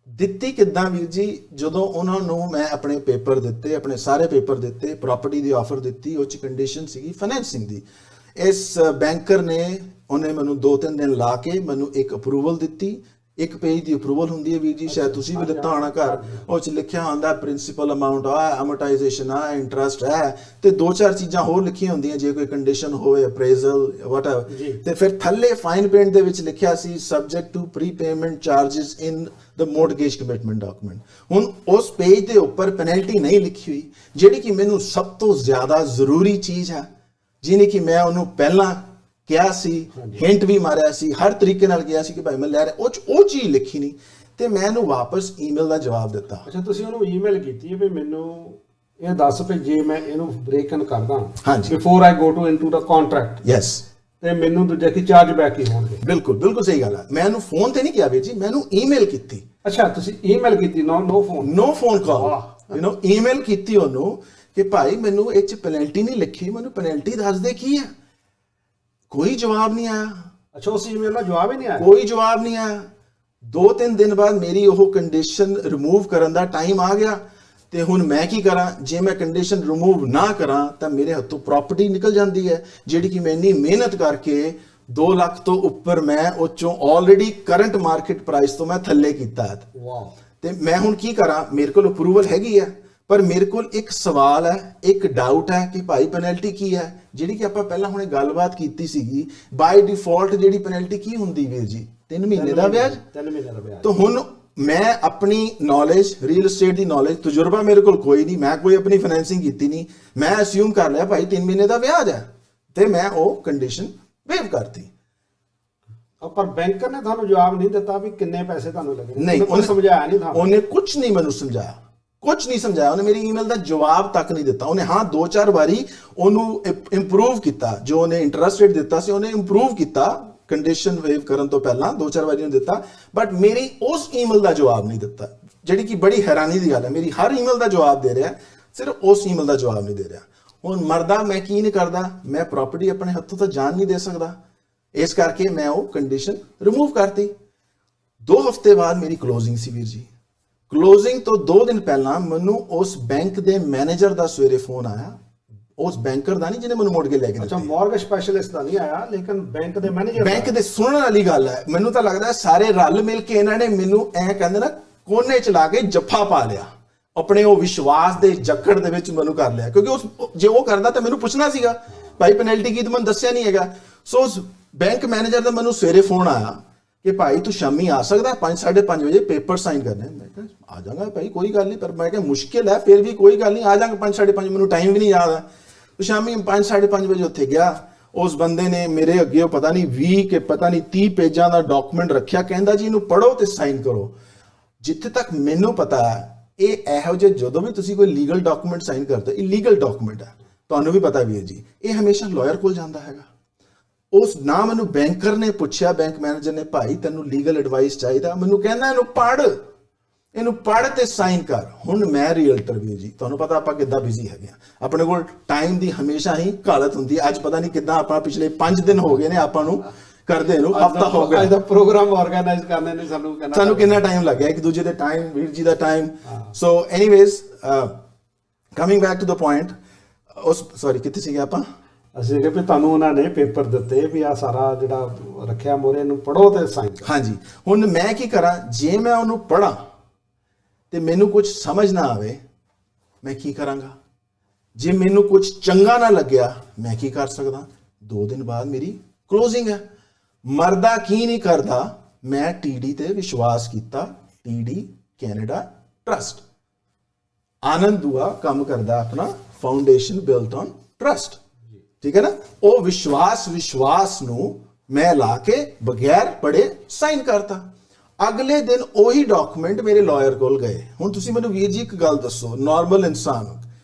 [SPEAKER 2] ਦਿੱਤੀ ਕਿੱਦਾਂ
[SPEAKER 1] ਵੀਰ ਜੀ? ਜਦੋਂ ਉਹਨਾਂ ਨੂੰ ਮੈਂ ਆਪਣੇ ਪੇਪਰ ਦਿੱਤੇ, ਆਪਣੇ ਸਾਰੇ ਪੇਪਰ ਦਿੱਤੇ, ਪ੍ਰਾਪਰਟੀ ਦੀ ਆਫਰ ਦਿੱਤੀ, ਉਹ ਚ ਕੰਡੀਸ਼ਨ ਸੀਗੀ ਫਾਈਨੈਂਸਿੰਗ ਦੀ। ਇਸ ਬੈਂਕਰ ਨੇ ਉਹਨੇ ਮੈਨੂੰ 2-3 ਦਿਨ ਲਾ ਕੇ ਮੈਨੂੰ ਇੱਕ ਅਪਰੂਵਲ ਦਿੱਤੀ। 1 ਪੇਜ ਦੀ ਅਪਰੂਵਲ ਹੁੰਦੀ ਹੈ ਵੀਰ ਜੀ, ਸ਼ਾਇਦ ਤੁਸੀਂ ਵੀ ਦਿੱਤਾ ਹੋਣਾ ਘਰ। ਉਹ ਚ ਲਿਖਿਆ ਹੁੰਦਾ ਪ੍ਰਿੰਸੀਪਲ ਅਮਾਉਂਟ ਆ, ਅਮੋਰਟਾਈਜੇਸ਼ਨ ਆ, ਇੰਟਰਸਟ ਹੈ, ਤੇ 2-4 ਚੀਜ਼ਾਂ ਹੋਰ ਲਿਖੀਆਂ ਹੁੰਦੀਆਂ ਜੇ ਕੋਈ ਕੰਡੀਸ਼ਨ ਹੋਵੇ, ਅਪਰੇਜ਼ਲ ਵਟਐਵਰ। ਤੇ ਫਿਰ ਥੱਲੇ ਫਾਈਨ ਪ੍ਰਿੰਟ ਦੇ ਵਿੱਚ ਲਿਖਿਆ ਸੀ subject to prepayment charges in the mortgage commitment document. ਹੁਣ ਉਸ ਪੇਜ ਦੇ ਉੱਪਰ ਪੈਨਲਟੀ ਨਹੀਂ ਲਿਖੀ ਹੋਈ, ਜਿਹੜੀ ਕਿ ਮੈਨੂੰ ਸਭ ਤੋਂ ਜ਼ਿਆਦਾ ਜ਼ਰੂਰੀ ਚੀਜ਼ ਹੈ, ਜਿਹਨੇ ਕਿ ਮੈਂ ਉਹਨੂੰ ਪਹਿਲਾਂ ਕਿਹਾ ਸੀ, ਹਿੰਟ ਵੀ ਮਾਰਿਆ ਸੀ, ਹਰ ਤਰੀਕੇ ਨਾਲ ਕਿਹਾ ਸੀ ਕਿ ਭਾਈ ਮੈਂ ਲੈ ਰਿਹਾ, ਉਹ ਚੀਜ਼ ਲਿਖੀ ਨਹੀਂ। ਤੇ ਮੈਂ ਇਹਨੂੰ ਵਾਪਸ ਈਮੇਲ ਦਾ ਜਵਾਬ ਦਿੱਤਾ।
[SPEAKER 2] ਅੱਛਾ, ਤੁਸੀਂ ਉਹਨੂੰ ਈਮੇਲ ਕੀਤੀ ਹੈ ਵੀ ਮੈਨੂੰ ਇਹ ਦੱਸ ਵੀ ਜੇ ਮੈਂ ਇਹਨੂੰ ਬ੍ਰੇਕ ਇਨ ਕਰਦਾ before I go to into the contract,
[SPEAKER 1] yes,
[SPEAKER 2] ਤੇ ਮੈਨੂੰ ਦੂਜੇ ਕੀ ਚਾਰਜ ਬੈਕ ਹੀ ਹੋਣਗੇ?
[SPEAKER 1] ਬਿਲਕੁਲ ਸਹੀ ਗੱਲ ਹੈ। ਮੈਂ ਇਹਨੂੰ ਫੋਨ ਤੇ ਨਹੀਂ ਕਿਹਾ ਵੀਰ ਜੀ, ਮੈਂ ਇਹਨੂੰ ਈਮੇਲ ਕੀਤੀ।
[SPEAKER 2] ਅੱਛਾ, ਤੁਸੀਂ ਈਮੇਲ ਕੀਤੀ, ਨੋ ਫੋਨ
[SPEAKER 1] ਕਾਲ, ਈਮੇਲ ਕੀਤੀ ਉਹਨੂੰ ਕਿ ਭਾਈ ਮੈਨੂੰ ਇਹ ਚ ਪੈਨਲਟੀ ਨਹੀਂ ਲਿਖੀ, ਮੈਨੂੰ ਪੈਨਲਟੀ ਦੱਸ ਦੇ ਕੀ ਹੈ। ਕੋਈ ਜਵਾਬ ਨਹੀਂ ਆਇਆ।
[SPEAKER 2] ਅੱਛਾ, ਉਸ ਈਮੇਲ ਦਾ ਜਵਾਬ ਹੀ ਨਹੀਂ ਆਇਆ?
[SPEAKER 1] ਕੋਈ ਜਵਾਬ ਨਹੀਂ ਆਇਆ। 2-3 ਦਿਨ ਬਾਅਦ ਮੇਰੀ ਉਹ ਕੰਡੀਸ਼ਨ ਰਿਮੂਵ ਕਰਨ ਦਾ ਟਾਈਮ ਆ ਗਿਆ, ਤੇ ਹੁਣ ਮੈਂ ਕੀ ਕਰਾਂ? ਜੇ ਮੈਂ ਕੰਡੀਸ਼ਨ ਰਿਮੂਵ ਨਾ ਕਰਾਂ ਤਾਂ ਮੇਰੇ ਹੱਥੋਂ ਪ੍ਰਾਪਰਟੀ ਨਿਕਲ ਜਾਂਦੀ ਹੈ, ਜਿਹੜੀ ਕਿ ਮੈਂ ਇੰਨੀ ਮਿਹਨਤ ਕਰਕੇ 2 ਲੱਖ ਤੋਂ ਉੱਪਰ ਮੈਂ ਉਹ ਚੋਂ ਆਲਰੇਡੀ ਕਰੰਟ ਮਾਰਕੀਟ ਪ੍ਰਾਈਸ ਤੋਂ ਮੈਂ ਥੱਲੇ ਕੀਤਾ ਹੈ।
[SPEAKER 2] ਵਾਓ।
[SPEAKER 1] ਤੇ ਮੈਂ ਹੁਣ ਕੀ ਕਰਾਂ? ਮੇਰੇ ਕੋਲ ਅਪਰੂਵਲ ਹੈਗੀ ਹੈ, ਪਰ ਮੇਰੇ ਕੋਲ ਇੱਕ ਸਵਾਲ ਹੈ, ਇੱਕ ਡਾਊਟ ਹੈ ਕਿ ਭਾਈ ਪੈਨਲਟੀ ਕੀ ਹੈ, ਜਿਹੜੀ ਕਿ ਆਪਾਂ ਪਹਿਲਾਂ ਹੁਣੇ ਗੱਲਬਾਤ ਕੀਤੀ ਸੀਗੀ। ਬਾਈ ਡਿਫਾਲਟ ਜਿਹੜੀ ਪੈਨਲਟੀ ਕੀ ਹੁੰਦੀ ਵੀਰ ਜੀ? 3 ਮਹੀਨੇ ਦਾ ਵਿਆਜ।
[SPEAKER 2] 3 ਮਹੀਨੇ ਦਾ ਵਿਆਜ।
[SPEAKER 1] ਤਾਂ ਹੁਣ ਮੈਂ ਆਪਣੀ ਨੌਲੇਜ, ਰੀਅਲ ਏਸਟੇਟ ਦੀ ਨੌਲੇਜ, ਤਜਰਬਾ ਮੇਰੇ ਕੋਲ ਕੋਈ ਨਹੀਂ, ਮੈਂ ਕੋਈ ਆਪਣੀ ਫਾਈਨੈਂਸਿੰਗ ਕੀਤੀ ਨਹੀਂ, ਮੈਂ ਅਸਿਊਮ ਕਰ ਲਿਆ ਭਾਈ 3 ਮਹੀਨੇ ਦਾ ਵਿਆਜ ਹੈ, ਤੇ ਮੈਂ ਉਹ ਕੰਡੀਸ਼ਨ ਵੇਵ ਕਰਤੀ।
[SPEAKER 2] ਪਰ ਬੈਂਕਰ ਨੇ ਤੁਹਾਨੂੰ ਜਵਾਬ ਨਹੀਂ ਦਿੱਤਾ ਵੀ ਕਿੰਨੇ ਪੈਸੇ ਤੁਹਾਨੂੰ ਲੱਗਣਗੇ?
[SPEAKER 1] ਨਹੀਂ,
[SPEAKER 2] ਉਹਨੇ ਸਮਝਾਇਆ ਨਹੀਂ ਤੁਹਾਨੂੰ?
[SPEAKER 1] ਉਹਨੇ ਕੁਝ ਨਹੀਂ ਮੈਨੂੰ ਸਮਝਾਇਆ, ਕੁਝ ਨਹੀਂ ਸਮਝਾਇਆ। ਉਹਨੇ ਮੇਰੀ ਈਮੇਲ ਦਾ ਜਵਾਬ ਤੱਕ ਨਹੀਂ ਦਿੱਤਾ। ਉਹਨੇ ਹਾਂ 2-4 ਵਾਰੀ ਉਹਨੂੰ ਇੰਪਰੂਵ ਕੀਤਾ, ਜੋ ਉਹਨੇ ਇੰਟਰਸਟ ਰੇਟ ਦਿੱਤਾ ਸੀ ਉਹਨੇ ਇੰਪਰੂਵ ਕੀਤਾ ਕੰਡੀਸ਼ਨ ਵੇਵ ਕਰਨ ਤੋਂ ਪਹਿਲਾਂ, 2-4 ਵਾਰੀ ਉਹਨੇ ਦਿੱਤਾ, ਬਟ ਮੇਰੀ ਉਸ ਈਮੇਲ ਦਾ ਜਵਾਬ ਨਹੀਂ ਦਿੱਤਾ, ਜਿਹੜੀ ਕਿ ਬੜੀ ਹੈਰਾਨੀ ਦੀ ਗੱਲ ਹੈ। ਮੇਰੀ ਹਰ ਈਮੇਲ ਦਾ ਜਵਾਬ ਦੇ ਰਿਹਾ, ਸਿਰਫ ਉਸ ਈਮੇਲ ਦਾ ਜਵਾਬ ਨਹੀਂ ਦੇ ਰਿਹਾ। ਹੁਣ ਮਰਦਾ ਮੈਂ ਕੀ ਨਹੀਂ ਕਰਦਾ, ਮੈਂ ਪ੍ਰਾਪਰਟੀ ਆਪਣੇ ਹੱਥੋਂ ਤਾਂ ਜਾਣ ਨਹੀਂ ਦੇ ਸਕਦਾ, ਇਸ ਕਰਕੇ ਮੈਂ ਉਹ ਕੰਡੀਸ਼ਨ ਰਿਮੂਵ ਕਰਤੀ। 2 ਹਫ਼ਤੇ ਬਾਅਦ ਮੇਰੀ ਕਲੋਜ਼ਿੰਗ ਸੀ ਵੀਰ ਜੀ। ਕਲੋਜ਼ਿੰਗ ਤੋਂ 2 ਦਿਨ ਪਹਿਲਾਂ ਮੈਨੂੰ ਉਸ ਬੈਂਕ ਦੇ ਮੈਨੇਜਰ ਦਾ ਸਵੇਰੇ ਫੋਨ ਆਇਆ, ਉਸ ਬੈਂਕਰ ਦਾ ਨਹੀਂ ਜਿਹਨੇ ਮੈਨੂੰ ਮੋੜ ਕੇ ਲੈ ਕੇ ਦਿੱਤਾ।
[SPEAKER 2] ਅੱਛਾ, ਮਾਰਗੇਜ ਸਪੈਸ਼ਲਿਸਟ ਦਾ ਨਹੀਂ ਆਇਆ, ਲੇਕਿਨ ਬੈਂਕ ਦੇ ਮੈਨੇਜਰ।
[SPEAKER 1] ਬੈਂਕ ਦੇ ਸੁਣਨ ਵਾਲੀ ਗੱਲ ਹੈ। ਮੈਨੂੰ ਤਾਂ ਲੱਗਦਾ ਸਾਰੇ ਰਲ ਮਿਲ ਕੇ ਇਹਨਾਂ ਨੇ ਮੈਨੂੰ ਐ ਕਹਿੰਦੇ ਨਾ ਕੋਨੇ ਚ ਲਾ ਕੇ ਜੱਫਾ ਪਾ ਲਿਆ, ਆਪਣੇ ਉਹ ਵਿਸ਼ਵਾਸ ਦੇ ਜੱਕੜ ਦੇ ਵਿੱਚ ਮੈਨੂੰ ਕਰ ਲਿਆ, ਕਿਉਂਕਿ ਜੇ ਉਹ ਕਰਦਾ ਤਾਂ ਮੈਨੂੰ ਪੁੱਛਣਾ ਸੀਗਾ ਭਾਈ ਪੈਨਲਟੀ ਕੀ, ਤਾਂ ਮੈਨੂੰ ਦੱਸਿਆ ਨਹੀਂ ਹੈਗਾ। ਸੋ ਉਸ ਬੈਂਕ ਮੈਨੇਜਰ ਦਾ ਮੈਨੂੰ ਸਵੇਰੇ ਫੋਨ ਆਇਆ ਕਿ ਭਾਈ ਤੂੰ ਸ਼ਾਮੀ ਆ ਸਕਦਾ 5-5:30 ਵਜੇ ਪੇਪਰ ਸਾਈਨ ਕਰਨੇ। ਮੈਂ ਕਿਹਾ ਆ ਜਾਵਾਂਗਾ ਭਾਈ, ਕੋਈ ਗੱਲ ਨਹੀਂ, ਪਰ ਮੈਂ ਕਿਹਾ ਮੁਸ਼ਕਿਲ ਹੈ, ਫਿਰ ਵੀ ਕੋਈ ਗੱਲ ਨਹੀਂ, ਆ ਜਾਵਾਂਗਾ 5-5:30, ਮੈਨੂੰ ਟਾਈਮ ਵੀ ਨਹੀਂ ਯਾਦ ਹੈ। तो शामी 5-5:30 ਵਜੇ ਉੱਥੇ ਗਿਆ। ਉਸ ਬੰਦੇ ਨੇ ਮੇਰੇ ਅੱਗੇ ਉਹ ਪਤਾ ਨਹੀਂ 20 ਕੇ ਪਤਾ ਨਹੀਂ 30 ਪੇਜਾਂ ਦਾ ਡਾਕੂਮੈਂਟ ਰੱਖਿਆ, ਕਹਿੰਦਾ ਜੀ ਇਹਨੂੰ ਪੜ੍ਹੋ ਤੇ ਸਾਈਨ ਕਰੋ। ਜਿੱਥੇ ਤੱਕ ਮੈਨੂੰ ਪਤਾ ਹੈ ਇਹ ਇਹੋ ਜਿਹੇ ਜਦੋਂ ਵੀ ਤੁਸੀਂ ਕੋਈ ਲੀਗਲ ਡਾਕੂਮੈਂਟ ਸਾਈਨ ਕਰਦੇ, ਇਲੀਗਲ ਡਾਕੂਮੈਂਟ ਹੈ, ਤੁਹਾਨੂੰ ਵੀ ਪਤਾ ਵੀਰ ਜੀ, ਇਹ ਹਮੇਸ਼ਾ ਲਾਇਰ ਕੋਲ ਜਾਂਦਾ ਹੈਗਾ। ਉਸ ਨਾ ਮੈਨੂੰ ਬੈਂਕਰ ਨੇ ਪੁੱਛਿਆ, ਬੈਂਕ ਮੈਨੇਜਰ ਨੇ, ਭਾਈ ਤੈਨੂੰ ਲੀਗਲ ਐਡਵਾਈਸ ਚਾਹੀਦਾ? ਮੈਨੂੰ ਕਹਿੰਦਾ ਇਹਨੂੰ ਪੜ੍ਹ ਤੇ ਸਾਈਨ ਕਰ। ਹੁਣ ਮੈਂ ਰੀਅਲਟਰ ਵੀਰ ਜੀ, ਤੁਹਾਨੂੰ ਪਤਾ ਆਪਾਂ ਕਿੱਦਾਂ ਬਿਜ਼ੀ ਹੈਗੇ ਆ, ਆਪਣੇ ਕੋਲ ਟਾਈਮ ਦੀ ਹਮੇਸ਼ਾ ਹੀ ਘਾਲਤ ਹੁੰਦੀ ਹੈ। ਅੱਜ ਪਤਾ ਨਹੀਂ ਕਿੱਦਾਂ ਆਪਾਂ ਪਿਛਲੇ 5 ਦਿਨ ਹੋ ਗਏ ਨੇ ਆਪਾਂ ਨੂੰ ਕਰਦੇ ਨੂੰ, ਹਫਤਾ ਹੋ ਗਿਆ
[SPEAKER 2] ਇਹਦਾ ਪ੍ਰੋਗਰਾਮ ਆਰਗੇਨਾਈਜ਼ ਕਰਨੇ ਨੇ,
[SPEAKER 1] ਸਾਨੂੰ ਕਿੰਨਾ ਟਾਈਮ ਲੱਗ ਗਿਆ, ਇੱਕ ਦੂਜੇ ਦੇ ਟਾਈਮ, ਵੀਰ ਜੀ ਦਾ time. So anyways coming back to the point, ਉਸ ਸੌਰੀ ਕਿੱਥੇ ਸੀਗੇ ਆਪਾਂ?
[SPEAKER 2] ਅਸੀਂ ਕਿ ਵੀ ਤੁਹਾਨੂੰ ਉਹਨਾਂ ਨੇ ਪੇਪਰ ਦਿੱਤੇ ਵੀ ਆ ਸਾਰਾ ਜਿਹੜਾ ਰੱਖਿਆ ਮੋਰੇ ਨੂੰ ਪੜੋ ਤੇ ਸਾਈਨ ਕਰੋ।
[SPEAKER 1] ਹਾਂਜੀ, ਹੁਣ ਮੈਂ ਕੀ ਕਰਾਂ? ਜੇ ਮੈਂ ਉਹਨੂੰ ਪੜਾਂ ਤੇ ਮੈਨੂੰ ਕੁਝ ਸਮਝ ਨਾ ਆਵੇ, ਮੈਂ ਕੀ ਕਰਾਂਗਾ? ਜੇ ਮੈਨੂੰ ਕੁਝ ਚੰਗਾ ਨਾ ਲੱਗਿਆ, ਮੈਂ ਕੀ ਕਰ ਸਕਦਾ? 2 ਦਿਨ ਬਾਅਦ ਮੇਰੀ ਕਲੋਜ਼ਿੰਗ ਹੈ। ਮਰਦਾ ਕੀ ਨਹੀਂ ਕਰਦਾ, ਮੈਂ ਟੀਡੀ ਤੇ ਵਿਸ਼ਵਾਸ ਕੀਤਾ, ਟੀਡੀ ਕੈਨੇਡਾ ਟਰਸਟ। ਆਨੰਦ ਦੁਆ ਕੰਮ ਕਰਦਾ ਆਪਣਾ ਫਾਊਂਡੇਸ਼ਨ ਬਿਲਟ ਔਨ ਟਰਸਟ, ਠੀਕ ਹੈ ਨਾ? ਉਹ ਵਿਸ਼ਵਾਸ ਨੂੰ ਮੈਂ ਲਾ ਕੇ ਬਗੈਰ ਪੜੇ ਸਾਈਨ ਕਰਤਾ। ਅਗਲੇ ਦਿਨ ਉਹੀ ਡਾਕੂਮੈਂਟ ਮੇਰੇ ਲਾਇਰ ਕੋਲ ਗਏ। ਹੁਣ ਤੁਸੀਂ ਮੈਨੂੰ ਵੀਰ ਜੀ ਇੱਕ ਗੱਲ ਦੱਸੋ, ਨਾਰਮਲ ਇਨਸਾਨ